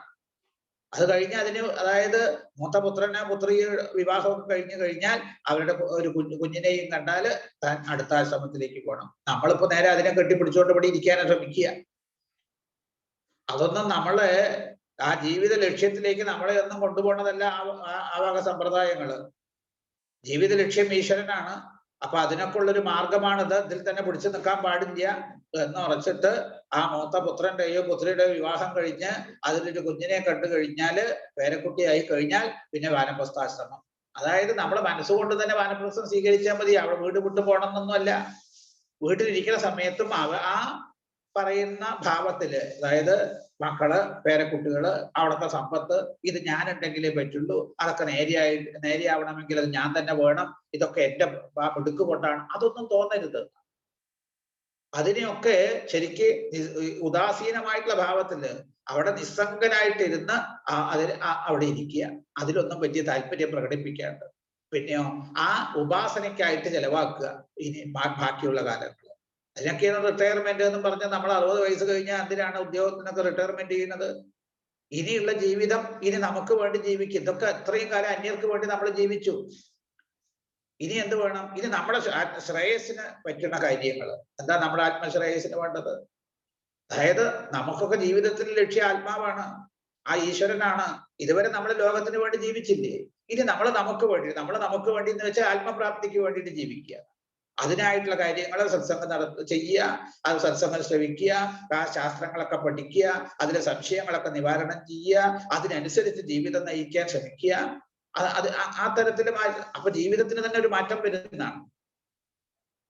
അത് കഴിഞ്ഞ് അതിന് അതായത് മൂത്ത പുത്രനെ പുത്രി വിവാഹമൊക്കെ കഴിഞ്ഞു കഴിഞ്ഞാൽ അവരുടെ ഒരു കുഞ്ഞിനെയും കണ്ടാല് താൻ അടുത്ത ആശ്രമത്തിലേക്ക് പോകണം. നമ്മളിപ്പോ നേരെ അതിനെ കെട്ടിപ്പിടിച്ചുകൊണ്ട് ഇവിടെ ഇരിക്കാനാണ് ശ്രമിക്കുക. അതൊന്നും നമ്മളെ ആ ജീവിത ലക്ഷ്യത്തിലേക്ക് നമ്മളെ ഒന്നും കൊണ്ടുപോകണതല്ല ആ വക സമ്പ്രദായങ്ങള്. ജീവിത ലക്ഷ്യം ഈശ്വരനാണ്. അപ്പൊ അതിനൊക്കെ ഉള്ളൊരു മാർഗമാണിത്. ഇതിൽ തന്നെ പിടിച്ചു നിൽക്കാൻ പാടില്ല എന്ന് ഉറച്ചിട്ട് ആ മൂത്ത പുത്രന്റെയോ പുത്രിയുടെയോ വിവാഹം കഴിഞ്ഞ് അതിലൊരു കുഞ്ഞിനെ കണ്ടു കഴിഞ്ഞാല് പേരക്കുട്ടിയായി കഴിഞ്ഞാൽ പിന്നെ വാനപ്രസ്ഥാശ്രമം. അതായത് നമ്മളെ മനസ്സുകൊണ്ട് തന്നെ വാനപ്രസ്ഥം സ്വീകരിച്ചാൽ മതി. അവിടെ വീട് വിട്ടു പോകണമെന്നൊന്നുമല്ല. വീട്ടിലിരിക്കുന്ന സമയത്തും ആ പറയുന്ന ഭാവത്തില്, അതായത് മക്കള് പേരക്കുട്ടികള് അവിടുത്തെ സമ്പത്ത് ഇത് ഞാനുണ്ടെങ്കിലേ പറ്റുള്ളൂ, അതൊക്കെ നേരെയാവണമെങ്കിൽ അത് ഞാൻ തന്നെ വേണം, ഇതൊക്കെ എന്റെ മിടുക്ക് കൊണ്ടാണ്, അതൊന്നും തോന്നരുത്. അതിനെയൊക്കെ ശരിക്ക് ഉദാസീനമായിട്ടുള്ള ഭാവത്തില് അവിടെ നിസ്സംഗനായിട്ടിരുന്ന് അവിടെ ഇരിക്കുക. അതിലൊന്നും വലിയ താല്പര്യം പ്രകടിപ്പിക്കാണ്ട് പിന്നെയോ ആ ഉപാസനയ്ക്കായിട്ട് ചെലവാക്കുക ഇനി ബാക്കിയുള്ള കാലങ്ങൾ. അതിനൊക്കെയാണ് റിട്ടയർമെന്റ് എന്നും പറഞ്ഞ് നമ്മൾ 60 വയസ്സ് കഴിഞ്ഞാൽ എന്തിനാണ് ഉദ്യോഗത്തിനൊക്കെ റിട്ടയർമെന്റ് ചെയ്യുന്നത്? ഇനിയുള്ള ജീവിതം ഇനി നമുക്ക് വേണ്ടി ജീവിക്കും. ഇതൊക്കെ അത്രയും കാലം അന്യർക്ക് വേണ്ടി നമ്മൾ ജീവിച്ചു. ഇനി എന്ത് വേണം? ഇനി നമ്മുടെ ശ്രേയസ്സിന് പറ്റുന്ന കാര്യങ്ങൾ. എന്താ നമ്മുടെ ആത്മശ്രേയസ്സിന് വേണ്ടത്? അതായത് നമുക്കൊക്കെ ജീവിതത്തിന്റെ ലക്ഷ്യം ആത്മാവാണ്, ആ ഈശ്വരനാണ്. ഇതുവരെ നമ്മൾ ലോകത്തിന് വേണ്ടി ജീവിച്ചില്ലേ? ഇനി നമ്മൾ നമുക്ക് വേണ്ടി എന്ന് വെച്ചാൽ ആത്മപ്രാപ്തിക്ക് വേണ്ടിയിട്ട് ജീവിക്കുക. അതിനായിട്ടുള്ള കാര്യങ്ങൾ സത്സംഗം ചെയ്യുക, അത് സത്സംഗം ശ്രവിക്കുക, ആ ശാസ്ത്രങ്ങളൊക്കെ പഠിക്കുക, അതിലെ സംശയങ്ങളൊക്കെ നിവാരണം ചെയ്യുക, അതിനനുസരിച്ച് ജീവിതം നയിക്കാൻ ശ്രമിക്കുക. അത് ആ തരത്തിൽ അപ്പൊ ജീവിതത്തിന് തന്നെ ഒരു മാറ്റം വരുന്നതാണ്.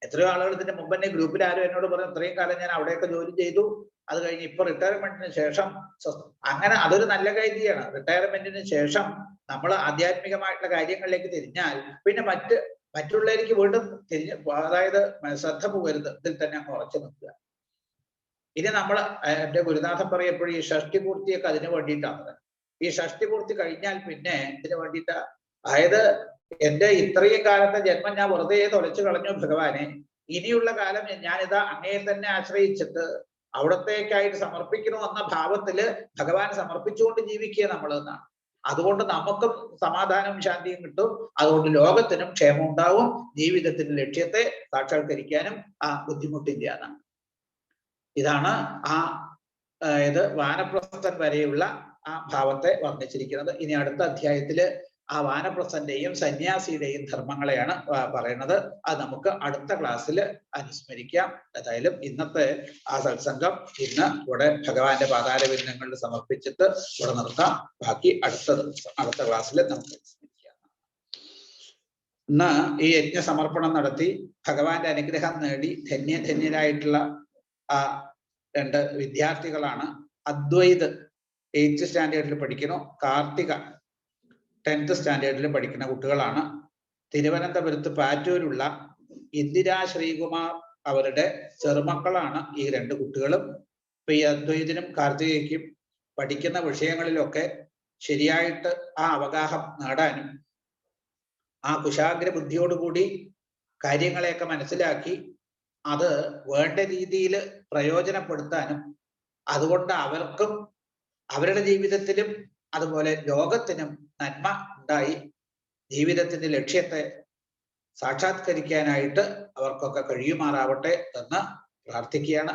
എത്രയോ ആളുകൾ ഇതിന്റെ മുമ്പ് തന്നെ ഗ്രൂപ്പിൽ ആരും എന്നോട് പറഞ്ഞു, ഇത്രയും കാലം ഞാൻ അവിടെയൊക്കെ ജോലി ചെയ്തു, അത് കഴിഞ്ഞ് ഇപ്പൊ റിട്ടയർമെന്റിന് ശേഷം അങ്ങനെ അതൊരു നല്ല കാര്യമാണ്. റിട്ടയർമെന്റിന് ശേഷം നമ്മൾ ആധ്യാത്മികമായിട്ടുള്ള കാര്യങ്ങളിലേക്ക് തിരിഞ്ഞാൽ പിന്നെ മറ്റുള്ളവർക്ക് വീണ്ടും അതായത് ശ്രദ്ധ പോകരുത്, ഇതിൽ തന്നെ അങ്ങ് ഉറച്ചു നിൽക്കുക. ഇനി നമ്മൾ എന്റെ ഗുരുനാഥൻ പറയപ്പോഴും ഈ ഷഷ്ടിപൂർത്തിയൊക്കെ അതിന് വേണ്ടിയിട്ടാണ്. ഈ ഷഷ്ടിപൂർത്തി കഴിഞ്ഞാൽ പിന്നെ ഇതിന് വേണ്ടിയിട്ടാ. അതായത് എന്റെ ഇത്രയും കാലത്തെ ജന്മം ഞാൻ വെറുതെ തൊലച്ചു കളഞ്ഞു ഭഗവാനെ, ഇനിയുള്ള കാലം ഞാനിതാ അങ്ങയെ തന്നെ ആശ്രയിച്ചിട്ട് അവിടത്തേക്കായിട്ട് സമർപ്പിക്കണോ എന്ന ഭാവത്തില് ഭഗവാൻ സമർപ്പിച്ചുകൊണ്ട് ജീവിക്കുക നമ്മൾ എന്നാണ്. അതുകൊണ്ട് നമുക്കും സമാധാനവും ശാന്തിയും കിട്ടും. അതുകൊണ്ട് ലോകത്തിനും ക്ഷേമം ഉണ്ടാവും. ജീവിതത്തിന്റെ ലക്ഷ്യത്തെ സാക്ഷാത്കരിക്കാനും ബുദ്ധിമുട്ടില്ല എന്നാണ്. ഇതാണ് ഇത് വാനപ്രസ്ഥൻ വരെയുള്ള ആ ഭാവത്തെ വർണ്ണിച്ചിരിക്കുന്നത്. ഇനി അടുത്ത അധ്യായത്തില് ആ വാനപ്രസ്ഥന്റെയും സന്യാസിയുടെയും ധർമ്മങ്ങളെയാണ് പറയുന്നത്. അത് നമുക്ക് അടുത്ത ക്ലാസ്സിൽ അനുസ്മരിക്കാം. ഏതായാലും ഇന്നത്തെ ആ സത്സംഗം ഇന്ന് ഇവിടെ ഭഗവാന്റെ പാതാരവിന്ദങ്ങളിൽ സമർപ്പിച്ചിട്ട് ഇവിടെ നിർത്താം. ബാക്കി അടുത്ത ക്ലാസ്സിൽ നമുക്ക് അനുസ്മരിക്കാം. ഇന്ന് ഈ യജ്ഞ സമർപ്പണം നടത്തി ഭഗവാന്റെ അനുഗ്രഹം നേടി ധന്യരായിട്ടുള്ള ആ 2 വിദ്യാർത്ഥികളാണ്. അദ്വൈത് 8th സ്റ്റാൻഡേർഡിൽ പഠിക്കുന്നു, കാർത്തിക 10th സ്റ്റാൻഡേർഡിൽ പഠിക്കുന്ന കുട്ടികളാണ്. തിരുവനന്തപുരത്ത് പാറ്റൂരുള്ള ഇന്ദിരാ ശ്രീകുമാർ അവരുടെ ചെറുമക്കളാണ് ഈ 2 കുട്ടികളും. ഇപ്പൊ ഈ അദ്വൈതിനും കാർത്തികയ്ക്കും പഠിക്കുന്ന വിഷയങ്ങളിലൊക്കെ ശരിയായിട്ട് ആ അവഗാഹം നേടാനും ആ കുശാഗ്ര ബുദ്ധിയോടുകൂടി കാര്യങ്ങളെയൊക്കെ മനസ്സിലാക്കി അത് വേണ്ട രീതിയിൽ പ്രയോജനപ്പെടുത്താനും അതുകൊണ്ട് അവർക്കും അവരുടെ ജീവിതത്തിലും അതുപോലെ ലോകത്തിനും നന്മ ഉണ്ടായി ജീവിതത്തിന്റെ ലക്ഷ്യത്തെ സാക്ഷാത്കരിക്കാനായിട്ട് അവർക്കൊക്കെ കഴിയുമാറാവട്ടെ എന്ന് പ്രാർത്ഥിക്കുകയാണ്.